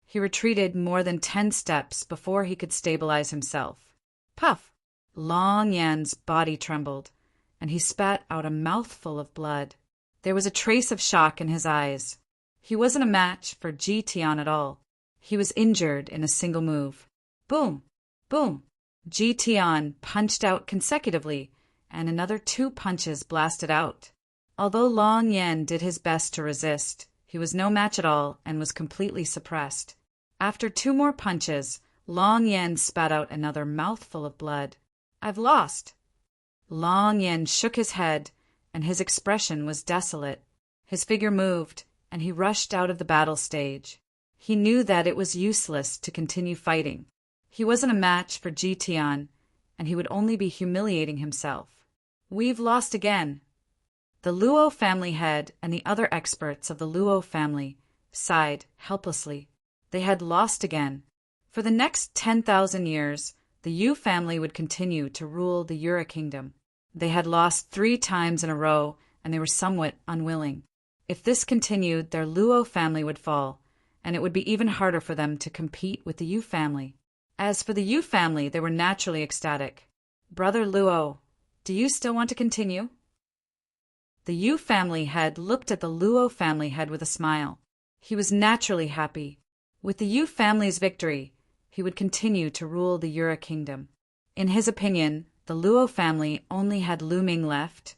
Speaker 1: He retreated more than 10 steps before he could stabilize himself. Puff! Long Yan's body trembled, and he spat out a mouthful of blood. There was a trace of shock in his eyes. He wasn't a match for Ji Tian at all. He was injured in a single move. Boom! Boom! Ji Tian punched out consecutively, and another 2 punches blasted out. Although Long Yan did his best to resist, he was no match at all and was completely suppressed. After 2 more punches, Long Yan spat out another mouthful of blood. I've lost. Long Yan shook his head, and his expression was desolate. His figure moved, and he rushed out of the battle stage. He knew that it was useless to continue fighting. He wasn't a match for Ji Tian, and he would only be humiliating himself. We've lost again. The Luo family head and the other experts of the Luo family sighed helplessly. They had lost again. For the next 10,000 years, the Yu family would continue to rule the Yura kingdom. They had lost 3 times in a row, and they were somewhat unwilling. If this continued, their Luo family would fall, and it would be even harder for them to compete with the Yu family. As for the Yu family, they were naturally ecstatic. Brother Luo, do you still want to continue? The Yu family head looked at the Luo family head with a smile. He was naturally happy. With the Yu family's victory, he would continue to rule the Yura kingdom. In his opinion, the Luo family only had Lu Ming left,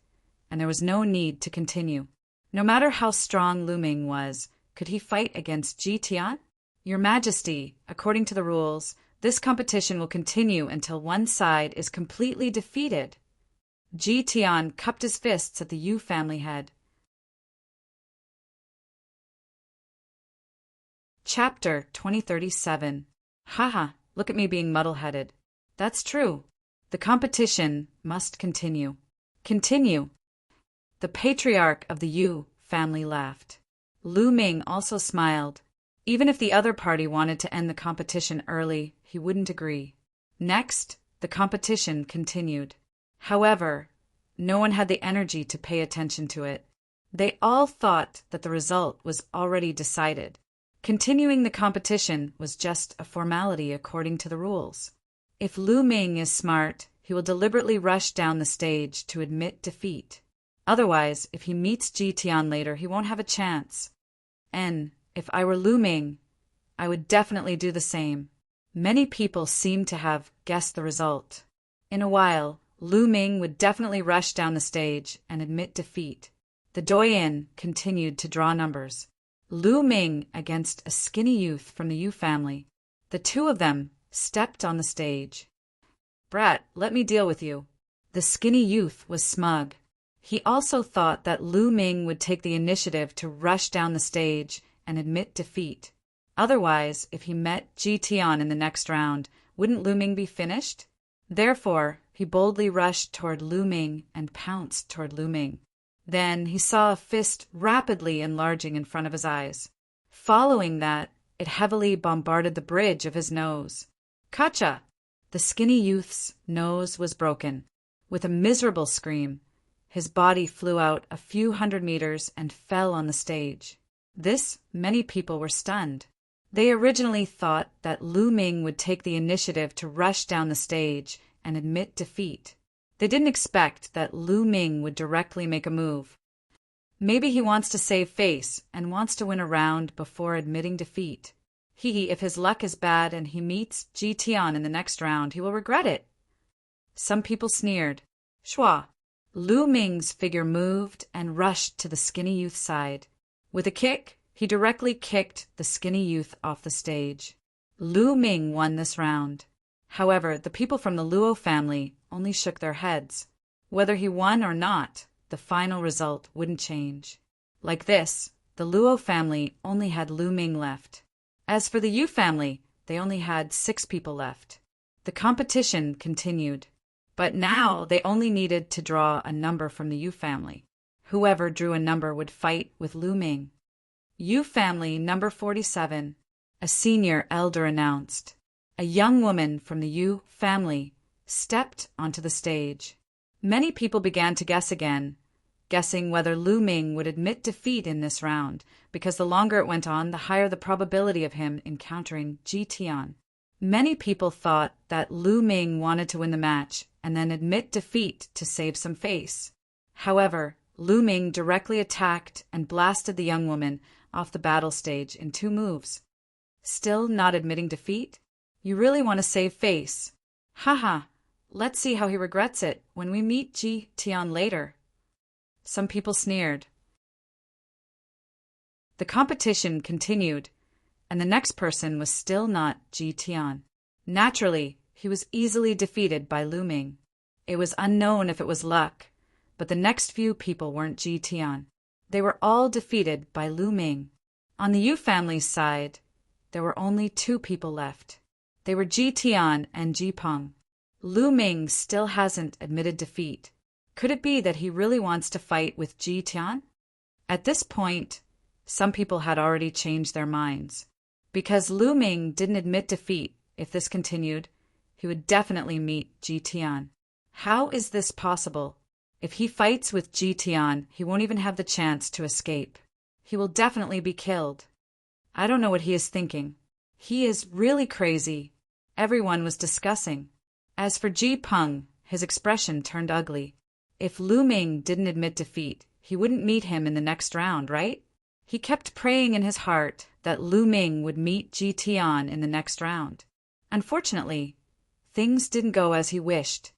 Speaker 1: and there was no need to continue. No matter how strong Lu Ming was, could he fight against Ji Tian? Your Majesty, according to the rules, this competition will continue until one side is completely defeated. Ji Tian cupped his fists at the Yu family head. Chapter 2037. Haha, look at me being muddle-headed. That's true. The competition must continue. Continue. The patriarch of the Yu family laughed. Lu Ming also smiled. Even if the other party wanted to end the competition early, he wouldn't agree. Next, the competition continued. However, no one had the energy to pay attention to it. They all thought that the result was already decided. Continuing the competition was just a formality according to the rules. If Lu Ming is smart, he will deliberately rush down the stage to admit defeat. Otherwise, if he meets Ji Tian later, he won't have a chance. And if I were Lu Ming, I would definitely do the same. Many people seemed to have guessed the result. In a while, Lu Ming would definitely rush down the stage and admit defeat. The Douyin continued to draw numbers. Lu Ming against a skinny youth from the Yu family. The two of them stepped on the stage. "Brat, let me deal with you." The skinny youth was smug. He also thought that Lu Ming would take the initiative to rush down the stage and admit defeat. Otherwise, if he met Ji Tian in the next round, wouldn't Lu Ming be finished? Therefore, he boldly rushed toward Lu Ming and pounced toward Lu Ming. Then he saw a fist rapidly enlarging in front of his eyes. Following that, it heavily bombarded the bridge of his nose. Kacha! The skinny youth's nose was broken. With a miserable scream, his body flew out a few hundred meters and fell on the stage. This, many people were stunned. They originally thought that Lu Ming would take the initiative to rush down the stage and admit defeat. They didn't expect that Lu Ming would directly make a move. Maybe he wants to save face and wants to win a round before admitting defeat. If his luck is bad and he meets Ji Tian in the next round, he will regret it. Some people sneered. Shua. Lu Ming's figure moved and rushed to the skinny youth's side. With a kick, he directly kicked the skinny youth off the stage. Lu Ming won this round. However, the people from the Luo family only shook their heads. Whether he won or not, the final result wouldn't change. Like this, the Luo family only had Lu Ming left. As for the Yu family, they only had 6 people left. The competition continued, but now they only needed to draw a number from the Yu family. Whoever drew a number would fight with Lu Ming. Yu family number 47, a senior elder announced. A young woman from the Yu family stepped onto the stage. Many people began to guess again, guessing whether Lu Ming would admit defeat in this round, because the longer it went on, the higher the probability of him encountering Ji Tian. Many people thought that Lu Ming wanted to win the match and then admit defeat to save some face. However, Lu Ming directly attacked and blasted the young woman off the battle stage in 2 moves. Still not admitting defeat? You really want to save face. Haha, let's see how he regrets it when we meet Ji Tian later. Some people sneered. The competition continued, and the next person was still not Ji Tian. Naturally, he was easily defeated by Lu Ming. It was unknown if it was luck, but the next few people weren't Ji Tian. They were all defeated by Lu Ming. On the Yu family's side, there were only 2 people left. They were Ji Tian and Ji Peng. Lu Ming still hasn't admitted defeat. Could it be that he really wants to fight with Ji Tian? At this point, some people had already changed their minds. Because Lu Ming didn't admit defeat, if this continued, he would definitely meet Ji Tian. How is this possible? If he fights with Ji Tian, he won't even have the chance to escape. He will definitely be killed. I don't know what he is thinking. He is really crazy. Everyone was discussing. As for Ji Peng, his expression turned ugly. If Lu Ming didn't admit defeat, he wouldn't meet him in the next round, right? He kept praying in his heart that Lu Ming would meet Ji Tian in the next round. Unfortunately, things didn't go as he wished.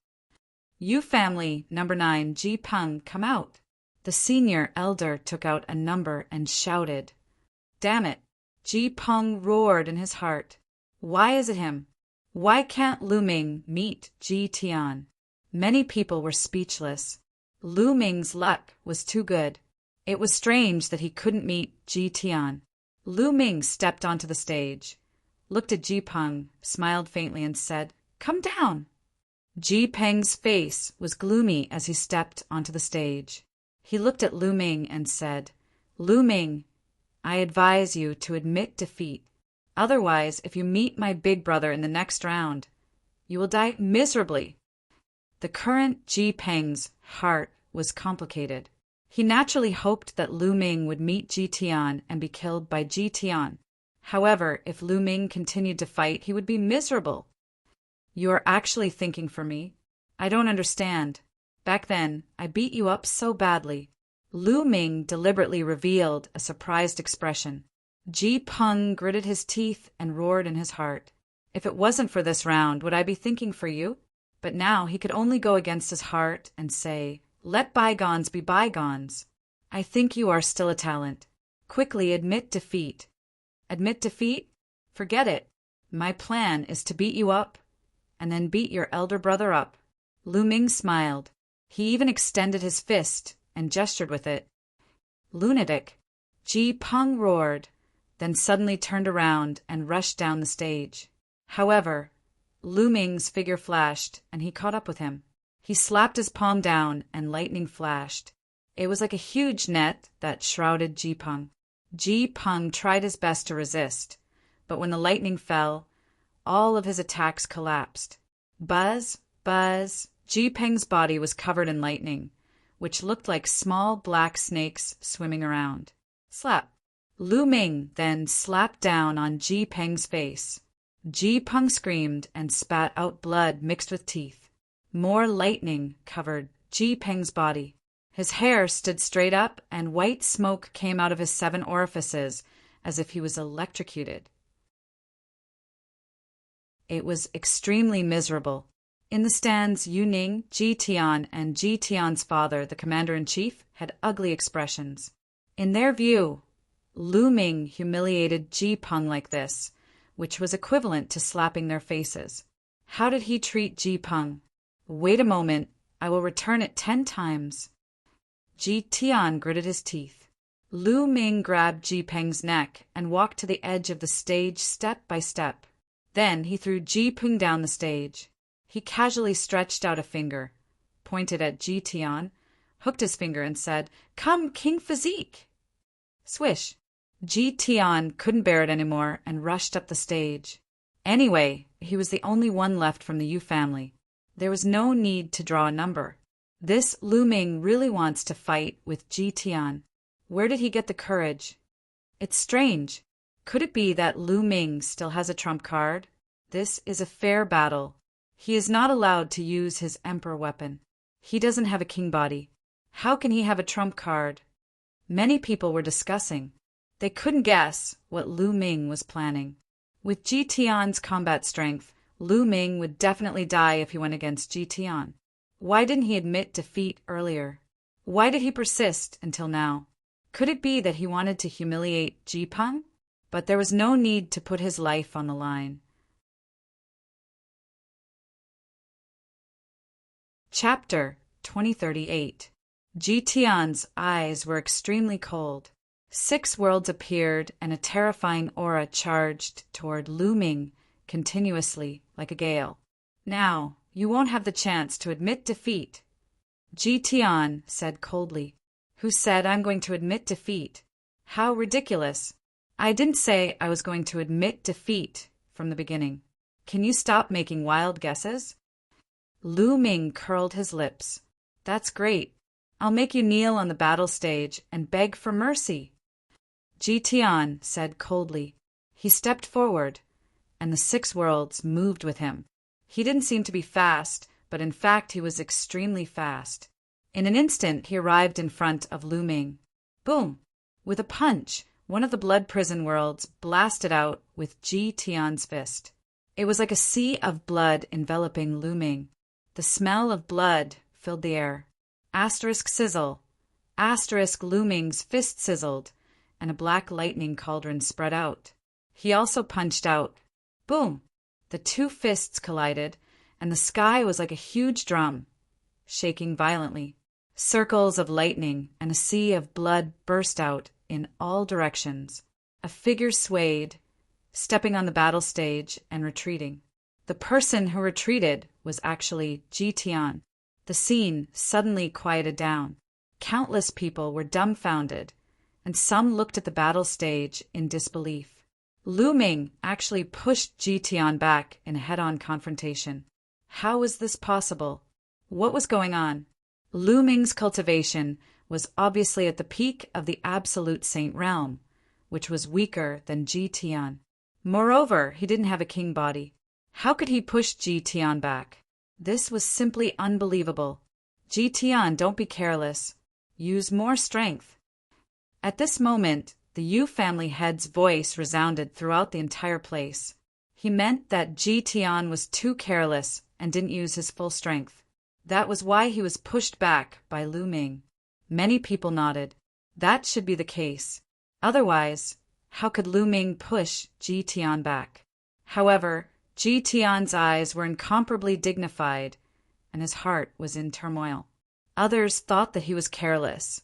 Speaker 1: Yu family number 9, Ji Peng, come out. The senior elder took out a number and shouted. Damn it! Ji Peng roared in his heart. Why is it him? Why can't Lu Ming meet Ji Tian? Many people were speechless. Lu Ming's luck was too good. It was strange that he couldn't meet Ji Tian. Lu Ming stepped onto the stage, looked at Ji Peng, smiled faintly and said, Come down. Ji Peng's face was gloomy as he stepped onto the stage. He looked at Lu Ming and said, Lu Ming, I advise you to admit defeat. Otherwise, if you meet my big brother in the next round, you will die miserably. The current Ji Peng's heart was complicated. He naturally hoped that Lu Ming would meet Ji Tian and be killed by Ji Tian. However, if Lu Ming continued to fight, he would be miserable. You are actually thinking for me? I don't understand. Back then, I beat you up so badly. Lu Ming deliberately revealed a surprised expression. Ji Peng gritted his teeth and roared in his heart. If it wasn't for this round, would I be thinking for you? But now he could only go against his heart and say, let bygones be bygones. I think you are still a talent. Quickly admit defeat. Admit defeat? Forget it. My plan is to beat you up, and then beat your elder brother up. Lu Ming smiled. He even extended his fist and gestured with it. Lunatic. Ji Peng roared, then suddenly turned around and rushed down the stage. However, Lu Ming's figure flashed, and he caught up with him. He slapped his palm down, and lightning flashed. It was like a huge net that shrouded Ji Peng. Ji Peng tried his best to resist, but when the lightning fell, all of his attacks collapsed. Buzz, buzz, Ji Peng's body was covered in lightning, which looked like small black snakes swimming around. Slap. Lu Ming then slapped down on Ji Peng's face. Ji Peng screamed and spat out blood mixed with teeth. More lightning covered Ji Peng's body. His hair stood straight up, and white smoke came out of his 7 orifices as if he was electrocuted. It was extremely miserable. In the stands, Yu Ning, Ji Tian, and Ji Tian's father, the commander-in-chief, had ugly expressions. In their view, Lu Ming humiliated Ji Peng like this, which was equivalent to slapping their faces. How did he treat Ji Peng? Wait a moment, I will return it 10 times. Ji Tian gritted his teeth. Lu Ming grabbed Ji Peng's neck and walked to the edge of the stage step by step. Then he threw Ji Peng down the stage. He casually stretched out a finger, pointed at Ji Tian, hooked his finger and said, "Come, King Physique!" Swish! Ji Tian couldn't bear it anymore and rushed up the stage. Anyway, he was the only one left from the Yu family. There was no need to draw a number. This Lu Ming really wants to fight with Ji Tian. Where did he get the courage? It's strange. Could it be that Lu Ming still has a trump card? This is a fair battle. He is not allowed to use his emperor weapon. He doesn't have a king body. How can he have a trump card? Many people were discussing. They couldn't guess what Lu Ming was planning. With Ji Tian's combat strength, Lu Ming would definitely die if he went against Ji Tian. Why didn't he admit defeat earlier? Why did he persist until now? Could it be that he wanted to humiliate Ji Peng? But there was no need to put his life on the line. Chapter 2038. Ji Tian's eyes were extremely cold. 6 worlds appeared, and a terrifying aura charged toward Lu Ming continuously like a gale. Now, you won't have the chance to admit defeat. Ji Tian said coldly. Who said I'm going to admit defeat? How ridiculous. I didn't say I was going to admit defeat from the beginning. Can you stop making wild guesses? Lu Ming curled his lips. That's great. I'll make you kneel on the battle stage and beg for mercy. Ji Tian said coldly. He stepped forward, and the 6 worlds moved with him. He didn't seem to be fast, but in fact he was extremely fast. In an instant he arrived in front of Lu Ming. Boom! With a punch, one of the blood prison worlds blasted out with Ji Tian's fist. It was like a sea of blood enveloping Lu Ming. The smell of blood filled the air. Asterisk sizzle. Asterisk Lu Ming's fist sizzled, and a black lightning cauldron spread out. He also punched out. Boom! The 2 fists collided, and the sky was like a huge drum, shaking violently. Circles of lightning and a sea of blood burst out in all directions. A figure swayed, stepping on the battle stage and retreating. The person who retreated was actually Ji Tian. The scene suddenly quieted down. Countless people were dumbfounded, and some looked at the battle stage in disbelief. Lu Ming actually pushed Ji Tian back in a head-on confrontation. How was this possible? What was going on? Lu Ming's cultivation was obviously at the peak of the absolute saint realm, which was weaker than Ji Tian. Moreover, he didn't have a king body. How could he push Ji Tian back? This was simply unbelievable. Ji Tian, don't be careless. Use more strength. At this moment, the Yu family head's voice resounded throughout the entire place. He meant that Ji Tian was too careless and didn't use his full strength. That was why he was pushed back by Lu Ming. Many people nodded. That should be the case. Otherwise, how could Lu Ming push Ji Tian back? However, Ji Tian's eyes were incomparably dignified, and his heart was in turmoil. Others thought that he was careless,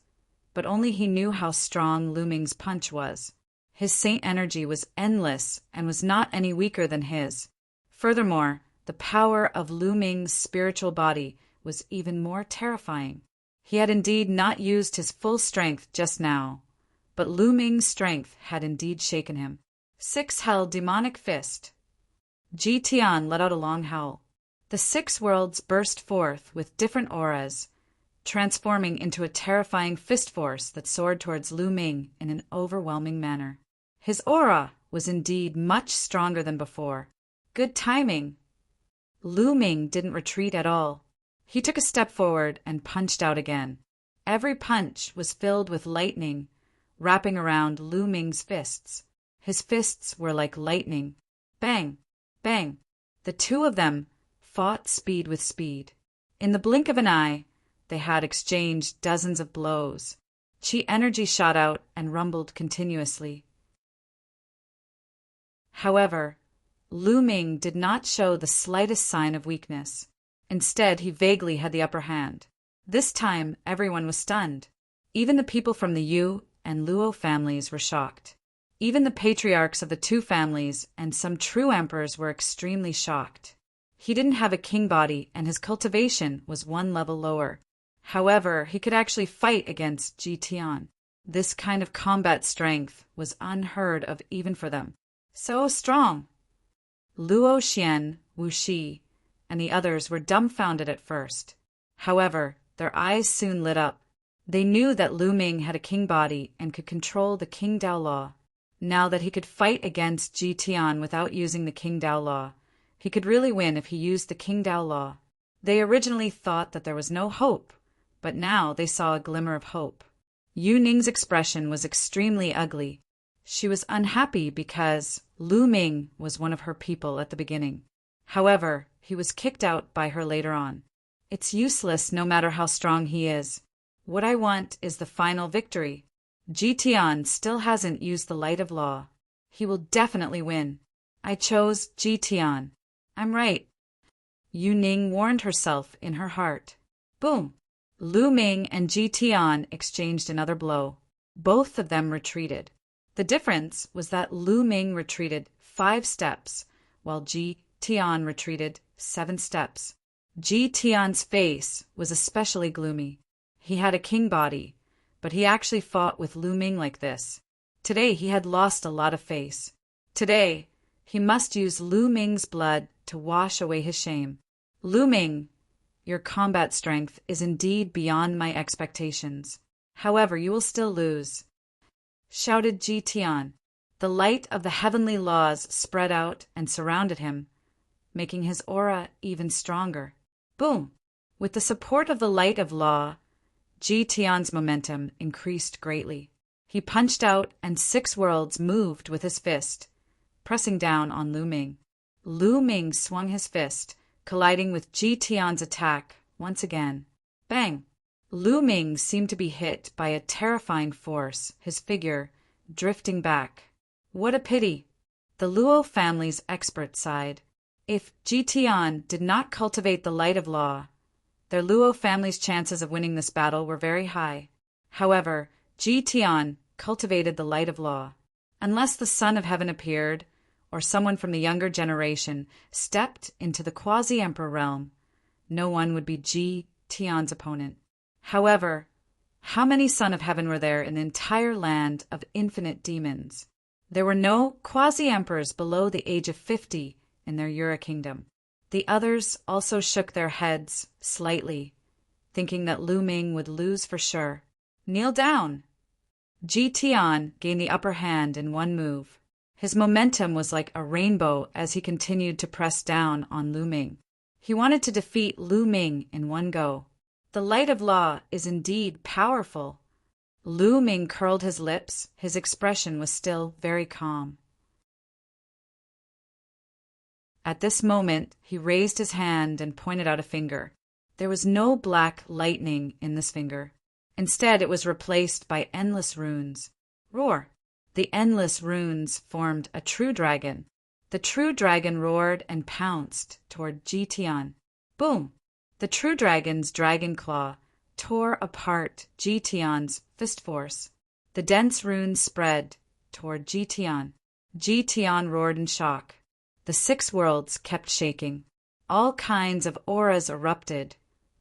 Speaker 1: but only he knew how strong Lu Ming's punch was. His saint energy was endless and was not any weaker than his. Furthermore, the power of Lu Ming's spiritual body was even more terrifying. He had indeed not used his full strength just now, but Lu Ming's strength had indeed shaken him. 6 held demonic fist. Ji Tian let out a long howl. The 6 worlds burst forth with different auras, transforming into a terrifying fist force that soared towards Lu Ming in an overwhelming manner. His aura was indeed much stronger than before. Good timing. Lu Ming didn't retreat at all. He took a step forward and punched out again. Every punch was filled with lightning, wrapping around Lu Ming's fists. His fists were like lightning. Bang! Bang! The two of them fought speed with speed. In the blink of an eye, they had exchanged dozens of blows. Qi energy shot out and rumbled continuously. However, Lu Ming did not show the slightest sign of weakness. Instead, he vaguely had the upper hand. This time, everyone was stunned. Even the people from the Yu and Luo families were shocked. Even the patriarchs of the 2 families and some true emperors were extremely shocked. He didn't have a king body, and his cultivation was 1 level lower. However, he could actually fight against Ji Tian. This kind of combat strength was unheard of even for them. So strong! Luo Xian, Wu Shi, and the others were dumbfounded at first. However, their eyes soon lit up. They knew that Lu Ming had a king body and could control the King Dao Law. Now that he could fight against Ji Tian without using the King Dao Law, he could really win if he used the King Dao Law. They originally thought that there was no hope, but now they saw a glimmer of hope. Yu Ning's expression was extremely ugly. She was unhappy because Lu Ming was one of her people at the beginning. However, he was kicked out by her later on. It's useless no matter how strong he is. What I want is the final victory. Ji Tian still hasn't used the light of law. He will definitely win. I chose Ji Tian. I'm right. Yu Ning warned herself in her heart. Boom! Lu Ming and Ji Tian exchanged another blow. Both of them retreated. The difference was that Lu Ming retreated 5 steps, while Ji Tian retreated 7 steps. Ji Tian's face was especially gloomy. He had a king body, but he actually fought with Lu Ming like this. Today he had lost a lot of face. Today, he must use Lu Ming's blood to wash away his shame. Lu Ming, your combat strength is indeed beyond my expectations. However, you will still lose, shouted Ji Tian. The light of the heavenly laws spread out and surrounded him, making his aura even stronger. Boom! With the support of the light of law, Ji Tian's momentum increased greatly. He punched out and 6 worlds moved with his fist, pressing down on Lu Ming. Lu Ming swung his fist, colliding with Ji Tian's attack once again. Bang! Lu Ming seemed to be hit by a terrifying force, his figure drifting back. What a pity! The Luo family's expert sighed. If Ji Tian did not cultivate the light of law, their Luo family's chances of winning this battle were very high. However, Ji Tian cultivated the light of law. Unless the Son of Heaven appeared, or someone from the younger generation stepped into the quasi-emperor realm, no one would be Ji Tian's opponent. However, How many Son of Heaven were there in the entire land of infinite demons? There were no quasi-emperors below the age of 50 in their Yura kingdom. The others also shook their heads slightly, thinking that Lu Ming would lose for sure. Kneel down! Ji Tian gained the upper hand in one move. His momentum was like a rainbow as he continued to press down on Lu Ming. He wanted to defeat Lu Ming in one go. The light of law is indeed powerful. Lu Ming curled his lips. His expression was still very calm. At this moment, he raised his hand and pointed out a finger. There was no black lightning in this finger. Instead, it was replaced by endless runes. Roar! The endless runes formed a true dragon. The true dragon roared and pounced toward Ji Tian. Boom! The true dragon's dragon claw tore apart Ji Tian's fist force. The dense runes spread toward Ji Tian. Ji Tian roared in shock. The 6 worlds kept shaking. All kinds of auras erupted,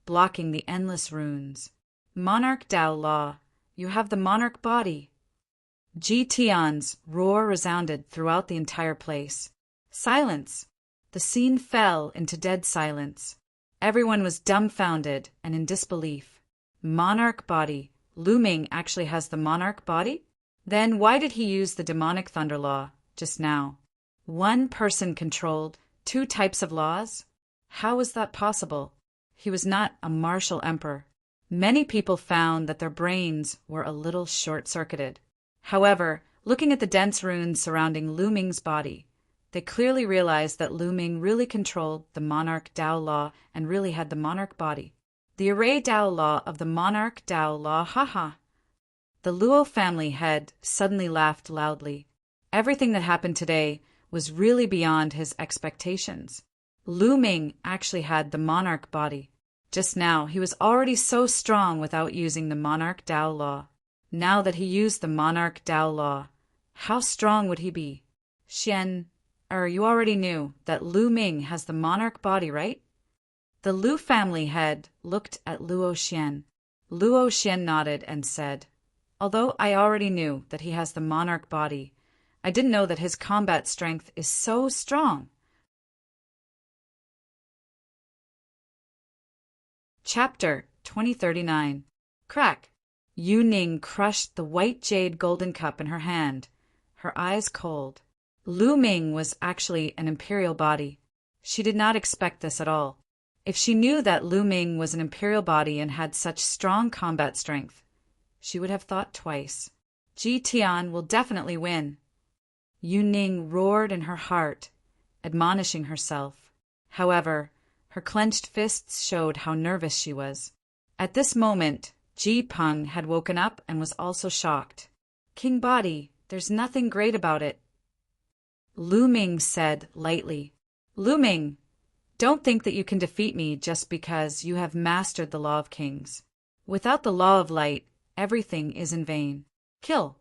Speaker 1: blocking the endless runes. Monarch Dao Law, you have the monarch body. Ji Tian's roar resounded throughout the entire place. Silence! The scene fell into dead silence. Everyone was dumbfounded and in disbelief. Monarch body. Lu Ming actually has the monarch body? Then why did he use the demonic thunder law just now? One person controlled 2 types of laws? How was that possible? He was not a martial emperor. Many people found that their brains were a little short-circuited. However, looking at the dense runes surrounding Lu Ming's body, they clearly realized that Lu Ming really controlled the monarch Dao law and really had the monarch body. The array Dao law of the monarch Dao law, haha. The Luo family head suddenly laughed loudly. Everything that happened today was really beyond his expectations. Lu Ming actually had the monarch body. Just now, he was already so strong without using the monarch Dao law. Now that he used the monarch Dao law, how strong would he be? Xian, you already knew that Lu Ming has the monarch body, right? The Lu family head looked at Luo Xian. Luo Xian nodded and said, although I already knew that he has the monarch body, I didn't know that his combat strength is so strong. Chapter 2039. Crack! Yu Ning crushed the white jade golden cup in her hand, her eyes cold. Lu Ming was actually an imperial body. She did not expect this at all. If she knew that Lu Ming was an imperial body and had such strong combat strength, she would have thought twice. Ji Tian will definitely win. Yu Ning roared in her heart, admonishing herself. However, her clenched fists showed how nervous she was. At this moment, Ji Peng had woken up and was also shocked. King Body, there's nothing great about it. Lu Ming said lightly. Lu Ming, don't think that you can defeat me just because you have mastered the law of kings. Without the law of light, everything is in vain. Kill!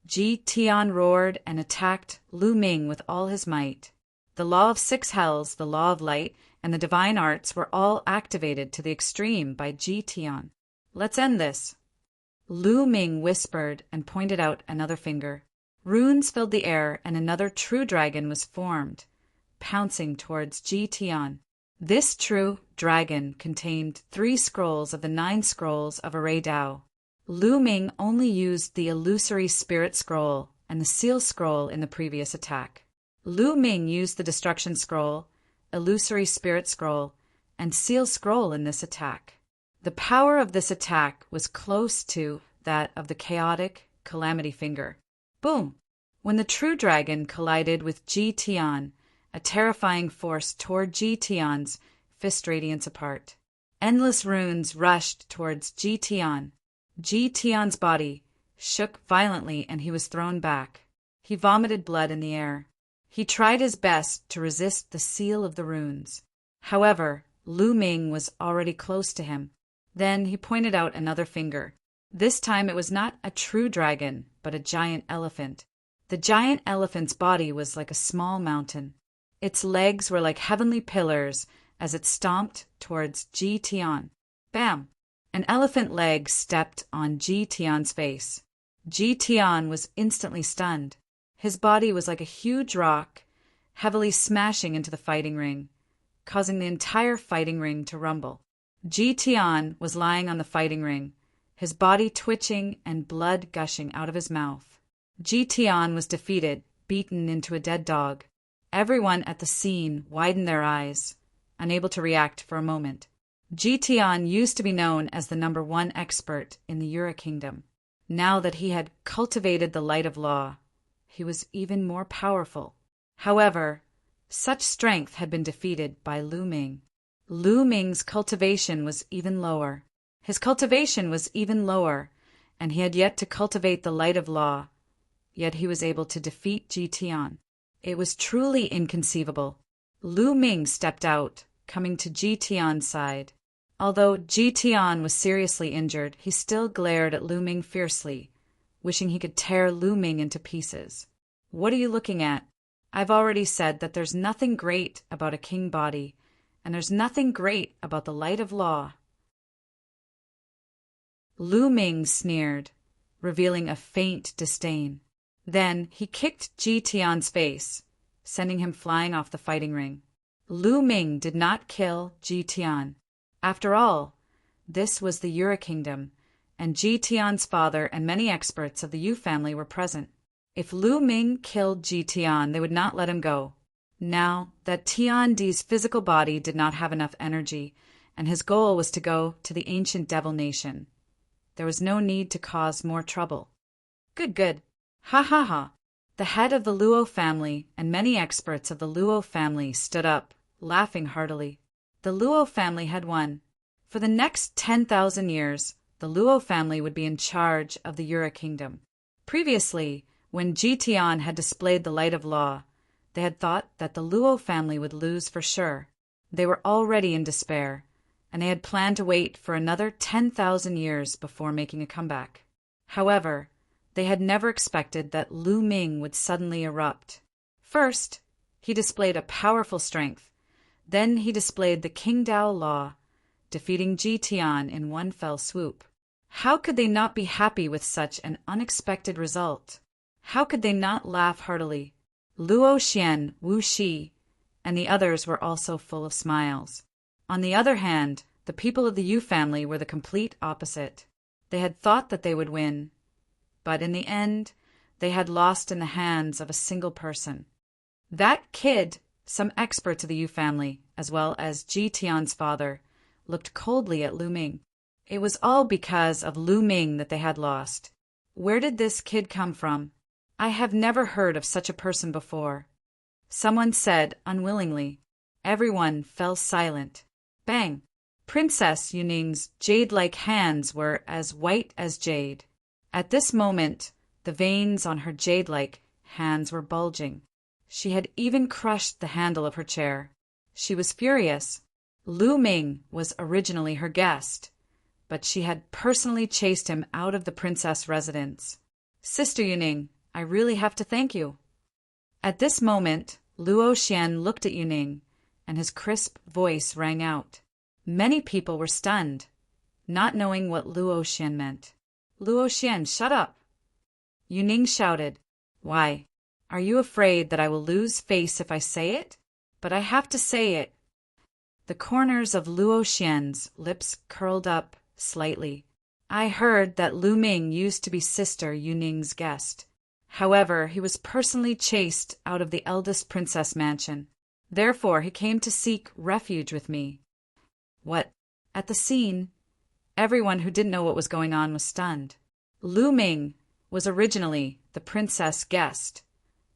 Speaker 1: Ji Tian roared and attacked Lu Ming with all his might. The law of 6 hells, the law of light, and the divine arts were all activated to the extreme by Ji Tian. Let's end this. Lu Ming whispered and pointed out another finger. Runes filled the air and another true dragon was formed, pouncing towards Ji Tian. This true dragon contained 3 scrolls of the 9 scrolls of Array Dao. Lu Ming only used the illusory spirit scroll and the seal scroll in the previous attack. Lu Ming used the destruction scroll, illusory spirit scroll, and seal scroll in this attack. The power of this attack was close to that of the chaotic calamity finger. Boom! When the true dragon collided with Ji Tian, a terrifying force tore Ji Tian's fist radiance apart. Endless runes rushed towards Ji Tian. Ji Tian's body shook violently and he was thrown back. He vomited blood in the air. He tried his best to resist the seal of the runes. However, Lu Ming was already close to him. Then he pointed out another finger. This time it was not a true dragon, but a giant elephant. The giant elephant's body was like a small mountain. Its legs were like heavenly pillars as it stomped towards Ji Tian. Bam! An elephant leg stepped on Ji Tian's face. Ji Tian was instantly stunned. His body was like a huge rock, heavily smashing into the fighting ring, causing the entire fighting ring to rumble. Ji Tian was lying on the fighting ring, his body twitching and blood gushing out of his mouth. Ji Tian was defeated, beaten into a dead dog. Everyone at the scene widened their eyes, unable to react for a moment. Ji Tian used to be known as the #1 expert in the Yura Kingdom. Now that he had cultivated the light of law, he was even more powerful. However, such strength had been defeated by Lu Ming. Lu Ming's cultivation was even lower. His cultivation was even lower, and he had yet to cultivate the light of law, yet he was able to defeat Ji Tian. It was truly inconceivable. Lu Ming stepped out, coming to Ji Tian's side. Although Ji Tian was seriously injured, he still glared at Lu Ming fiercely, wishing he could tear Lu Ming into pieces. "What are you looking at? I've already said that there's nothing great about a king body, and there's nothing great about the light of law." Lu Ming sneered, revealing a faint disdain. Then he kicked Ji Tian's face, sending him flying off the fighting ring. Lu Ming did not kill Ji Tian. After all, this was the Yura Kingdom, and Ji Tian's father and many experts of the Yu family were present. If Lu Ming killed Ji Tian, they would not let him go. Now that Tian Di's physical body did not have enough energy, and his goal was to go to the ancient devil nation, there was no need to cause more trouble. Good. Ha ha ha. The head of the Luo family and many experts of the Luo family stood up, laughing heartily. The Luo family had won. For the next 10,000 years, the Luo family would be in charge of the Yura Kingdom. Previously, when Ji Tian had displayed the light of law, they had thought that the Luo family would lose for sure. They were already in despair, and they had planned to wait for another 10,000 years before making a comeback. However, they had never expected that Lu Ming would suddenly erupt. First, he displayed a powerful strength. Then he displayed the Qingdao law, defeating Ji Tian in one fell swoop. How could they not be happy with such an unexpected result? How could they not laugh heartily? Luo Xian, Wu Shi, and the others were also full of smiles. On the other hand, the people of the Yu family were the complete opposite. They had thought that they would win, but in the end, they had lost in the hands of a single person. That kid, some experts of the Yu family, as well as Ji Tian's father, looked coldly at Lu Ming. It was all because of Lu Ming that they had lost. Where did this kid come from? I have never heard of such a person before. Someone said unwillingly. Everyone fell silent. Bang! Princess Yuning's jade-like hands were as white as jade. At this moment, the veins on her jade-like hands were bulging. She had even crushed the handle of her chair. She was furious. Lu Ming was originally her guest, but she had personally chased him out of the princess residence. Sister Yuning, I really have to thank you. At this moment, Luo Xian looked at Yuning, and his crisp voice rang out. Many people were stunned, not knowing what Luo Xian meant. Luo Xian, shut up! Yuning shouted. Why, are you afraid that I will lose face if I say it? But I have to say it. The corners of Luo Xian's lips curled up slightly. I heard that Lu Ming used to be Sister Yuning's guest. However, he was personally chased out of the eldest princess mansion. Therefore, he came to seek refuge with me. What? At the scene, everyone who didn't know what was going on was stunned. Lu Ming was originally the princess guest,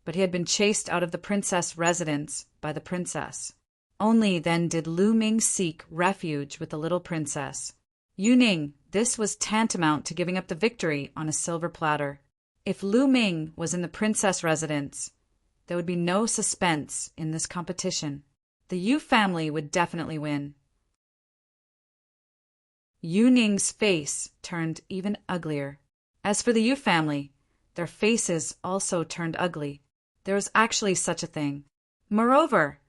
Speaker 1: but he had been chased out of the princess residence by the princess. Only then did Lu Ming seek refuge with the little princess. Yuning, this was tantamount to giving up the victory on a silver platter. If Lu Ming was in the princess residence, there would be no suspense in this competition. The Yu family would definitely win. Yuning's face turned even uglier. As for the Yu family, their faces also turned ugly. There was actually such a thing. Moreover,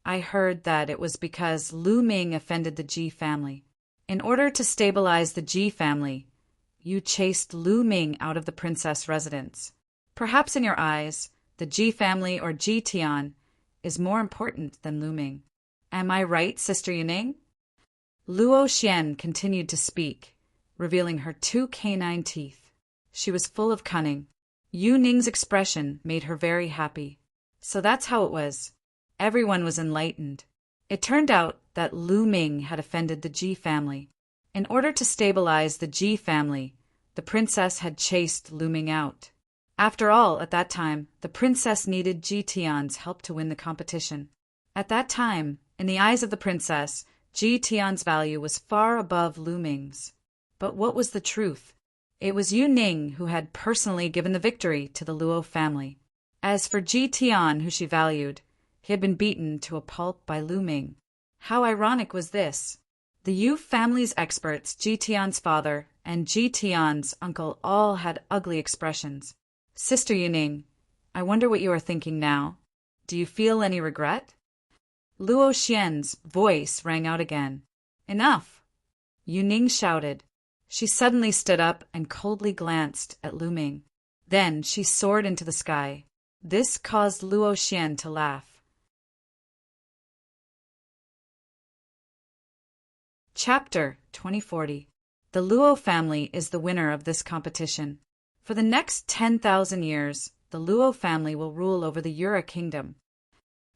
Speaker 1: I heard that it was because Lu Ming offended the Ji family. In order to stabilize the Ji family, you chased Lu Ming out of the princess residence. Perhaps in your eyes, the Ji family or Ji Tian is more important than Lu Ming. Am I right, Sister Yuning? Luo Xian continued to speak, revealing her 2 canine teeth. She was full of cunning. Yu Ning's expression made her very happy. So that's how it was. Everyone was enlightened. It turned out that Lu Ming had offended the Ji family. In order to stabilize the Ji family, the princess had chased Lu Ming out. After all, at that time, the princess needed Ji Tian's help to win the competition. At that time, in the eyes of the princess, Ji Tian's value was far above Lu Ming's. But what was the truth? It was Yu Ning who had personally given the victory to the Luo family. As for Ji Tian, who she valued, he had been beaten to a pulp by Lu Ming. How ironic was this? The Yu family's experts, Ji Tian's father and Ji Tian's uncle, all had ugly expressions. Sister Yuning, I wonder what you are thinking now. Do you feel any regret? Luo Xian's voice rang out again. Enough! Yuning shouted. She suddenly stood up and coldly glanced at Lu Ming. Then she soared into the sky. This caused Luo Xian to laugh. Chapter 2040. The Luo family is the winner of this competition. For the next 10,000 years, the Luo family will rule over the Yura kingdom.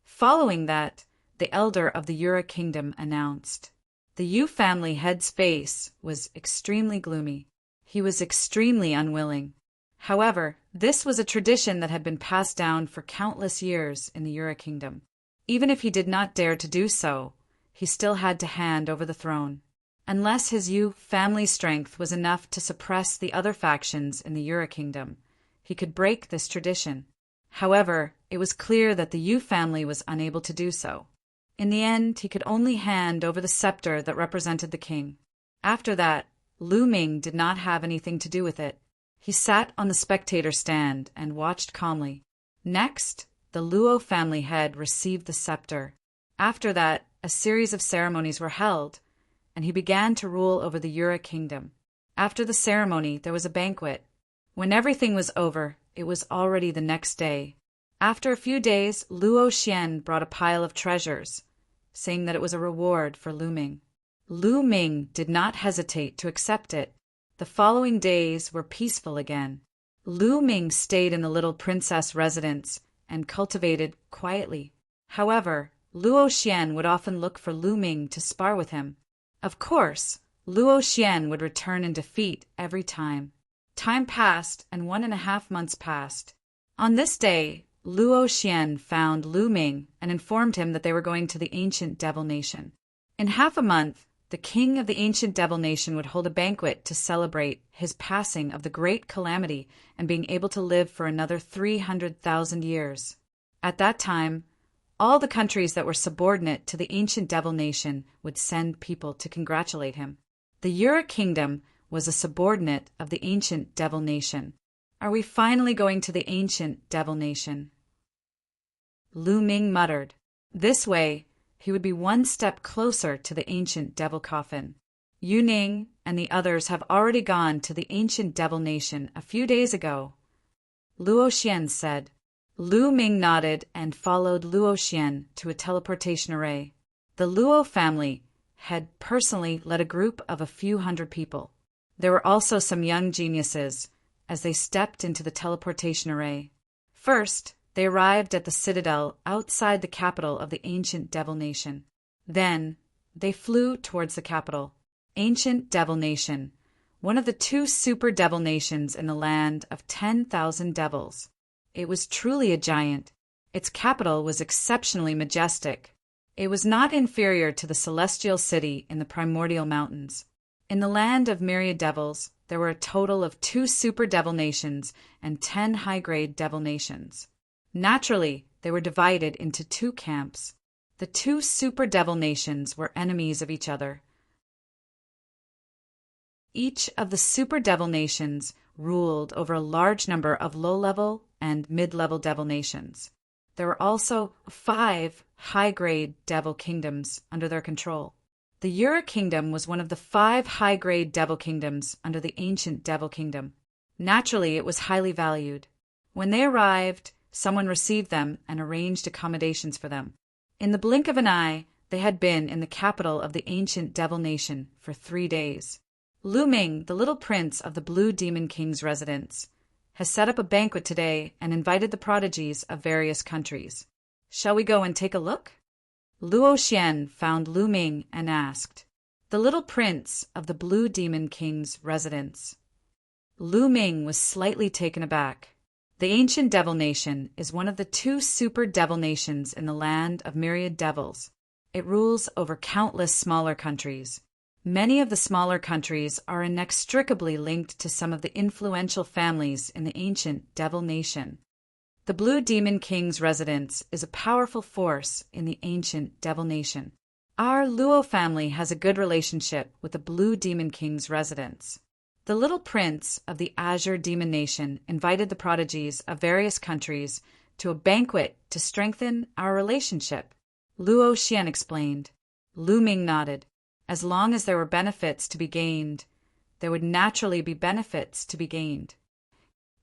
Speaker 1: Following that, the elder of the Yura kingdom announced. The Yu family head's face was extremely gloomy. He was extremely unwilling. However, this was a tradition that had been passed down for countless years in the Yura kingdom. Even if he did not dare to do so, he still had to hand over the throne. Unless his Yu family strength was enough to suppress the other factions in the Yura kingdom, he could break this tradition. However, it was clear that the Yu family was unable to do so. In the end, he could only hand over the scepter that represented the king. After that, Lu Ming did not have anything to do with it. He sat on the spectator stand and watched calmly. Next, the Luo family head received the scepter. After that, a series of ceremonies were held, and he began to rule over the Yura kingdom. After the ceremony, there was a banquet. When everything was over, it was already the next day. After a few days, Luo Xian brought a pile of treasures, saying that it was a reward for Lu Ming. Lu Ming did not hesitate to accept it. The following days were peaceful again. Lu Ming stayed in the little princess residence and cultivated quietly. However, Luo Xian would often look for Lu Ming to spar with him. Of course, Luo Xian would return in defeat every time. Time passed, and 1.5 months passed. On this day, Luo Xian found Lu Ming and informed him that they were going to the ancient devil nation. In half a month, the king of the ancient devil nation would hold a banquet to celebrate his passing of the great calamity and being able to live for another 300,000 years. At that time, all the countries that were subordinate to the ancient devil nation would send people to congratulate him. The Yura kingdom was a subordinate of the ancient devil nation. Are we finally going to the ancient devil nation? Lu Ming muttered. This way, he would be one step closer to the ancient devil coffin. Yu Ning and the others have already gone to the ancient devil nation a few days ago, Luo Xian said. Lu Ming nodded and followed Luo Xian to a teleportation array. The Luo family had personally led a group of a few hundred people. There were also some young geniuses as they stepped into the teleportation array. First, they arrived at the citadel outside the capital of the ancient devil nation. Then, they flew towards the capital. Ancient Devil Nation, one of the 2 super devil nations in the land of 10,000 devils. It was truly a giant. Its capital was exceptionally majestic. It was not inferior to the celestial city in the primordial mountains. In the land of myriad devils, there were a total of 2 super devil nations and 10 high-grade devil nations. Naturally, they were divided into 2 camps. The 2 super devil nations were enemies of each other. Each of the super devil nations ruled over a large number of low-level and mid-level devil nations. There were also 5 high-grade devil kingdoms under their control. The Yura kingdom was one of the 5 high-grade devil kingdoms under the ancient devil kingdom. Naturally, it was highly valued. When they arrived, someone received them and arranged accommodations for them. In the blink of an eye, they had been in the capital of the ancient devil nation for 3 days. Lu Ming, the little prince of the Blue Demon King's residence, has set up a banquet today and invited the prodigies of various countries. Shall we go and take a look? Luo Xian found Lu Ming and asked, "The little prince of the Blue Demon King's residence." Lu Ming was slightly taken aback. The ancient devil nation is one of the 2 super devil nations in the land of myriad devils. It rules over countless smaller countries. Many of the smaller countries are inextricably linked to some of the influential families in the ancient devil nation. The Blue Demon King's residence is a powerful force in the ancient devil nation. Our Luo family has a good relationship with the Blue Demon King's residence. The little prince of the Azure Demon Nation invited the prodigies of various countries to a banquet to strengthen our relationship. Luo Xian explained. Lu Ming nodded. As long as there were benefits to be gained, there would naturally be benefits to be gained.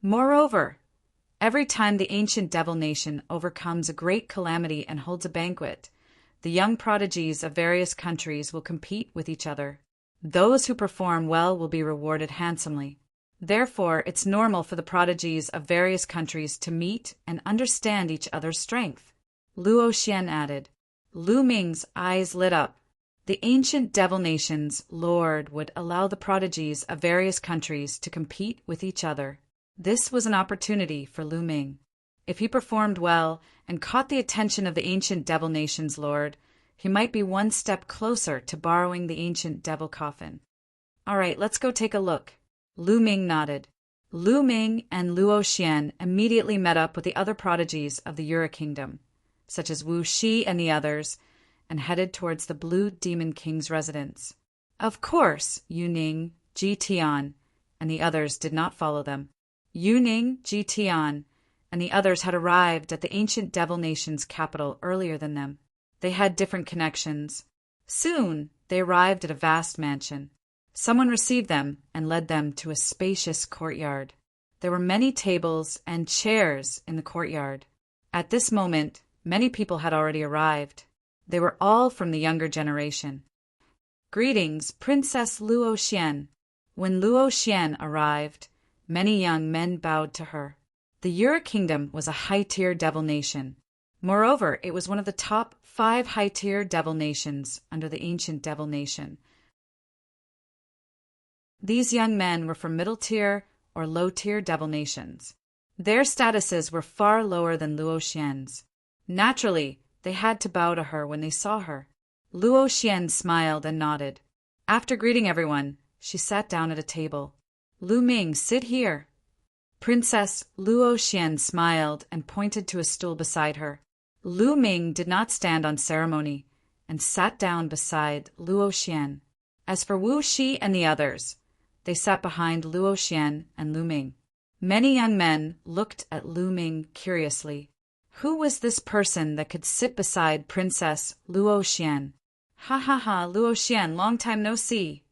Speaker 1: Moreover, every time the ancient devil nation overcomes a great calamity and holds a banquet, the young prodigies of various countries will compete with each other. Those who perform well will be rewarded handsomely. Therefore, it's normal for the prodigies of various countries to meet and understand each other's strength. Luo Xian added. Lu Ming's eyes lit up. The ancient devil nation's lord would allow the prodigies of various countries to compete with each other. This was an opportunity for Lu Ming. If he performed well and caught the attention of the ancient devil nation's lord, he might be one step closer to borrowing the ancient devil coffin. All right, let's go take a look. Lu Ming nodded. Lu Ming and Luo Xian immediately met up with the other prodigies of the Yura kingdom, such as Wu Shi and the others, and headed towards the Blue Demon King's residence. Of course, Yu Ning, Ji Tian, and the others did not follow them. Yu Ning, Ji Tian, and the others had arrived at the ancient devil nation's capital earlier than them. They had different connections. Soon, they arrived at a vast mansion. Someone received them and led them to a spacious courtyard. There were many tables and chairs in the courtyard. At this moment, many people had already arrived. They were all from the younger generation. Greetings, Princess Luo Xian. When Luo Xian arrived, many young men bowed to her. The Yura kingdom was a high-tier devil nation. Moreover, it was one of the top 5 high-tier devil nations under the ancient devil nation. These young men were from middle-tier or low-tier devil nations. Their statuses were far lower than Luo Xian's. Naturally, they had to bow to her when they saw her. Luo Xian smiled and nodded. After greeting everyone, she sat down at a table. Lu Ming, sit here. Princess Luo Xian smiled and pointed to a stool beside her. Lu Ming did not stand on ceremony and sat down beside Luo Xian. As for Wu Shi and the others, they sat behind Luo Xian and Lu Ming. Many young men looked at Lu Ming curiously. Who was this person that could sit beside Princess Luo Xian? Ha ha ha, Luo Xian, long time no see.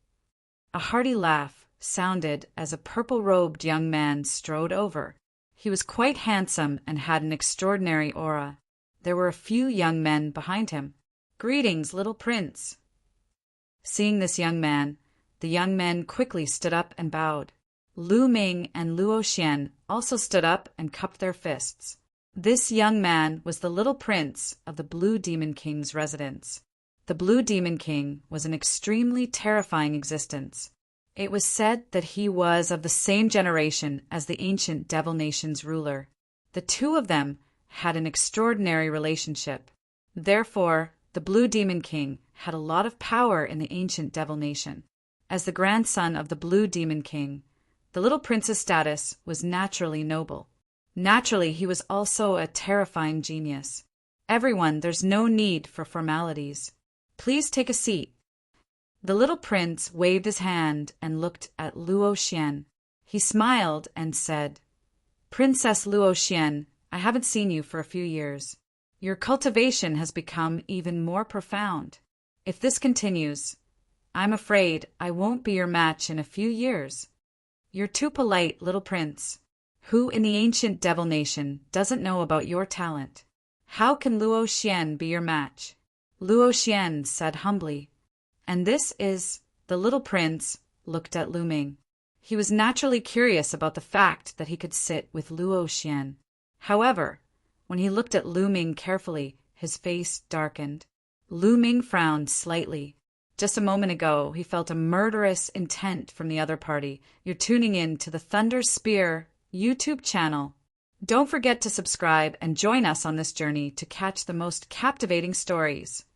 Speaker 1: A hearty laugh sounded as a purple-robed young man strode over. He was quite handsome and had an extraordinary aura. There were a few young men behind him. Greetings, little prince. Seeing this young man, the young men quickly stood up and bowed. Lu Ming and Luo Xian also stood up and cupped their fists. This young man was the little prince of the Blue Demon King's residence. The Blue Demon King was an extremely terrifying existence. It was said that he was of the same generation as the ancient Devil Nation's ruler. The two of them had an extraordinary relationship. Therefore, the Blue Demon King had a lot of power in the ancient Devil Nation. As the grandson of the Blue Demon King, the little prince's status was naturally noble. Naturally, he was also a terrifying genius. Everyone, there's no need for formalities. Please take a seat. The little prince waved his hand and looked at Luo Xian. He smiled and said, Princess Luo Xian, I haven't seen you for a few years. Your cultivation has become even more profound. If this continues, I'm afraid I won't be your match in a few years. You're too polite, little prince. Who in the ancient devil nation doesn't know about your talent? How can Luo Xian be your match? Luo Xian said humbly. And this is... The little prince looked at Lu Ming. He was naturally curious about the fact that he could sit with Luo Xian. However, when he looked at Lu Ming carefully, his face darkened. Lu Ming frowned slightly. Just a moment ago, he felt a murderous intent from the other party. You're tuning in to the Thunder Spear YouTube channel. Don't forget to subscribe and join us on this journey to catch the most captivating stories.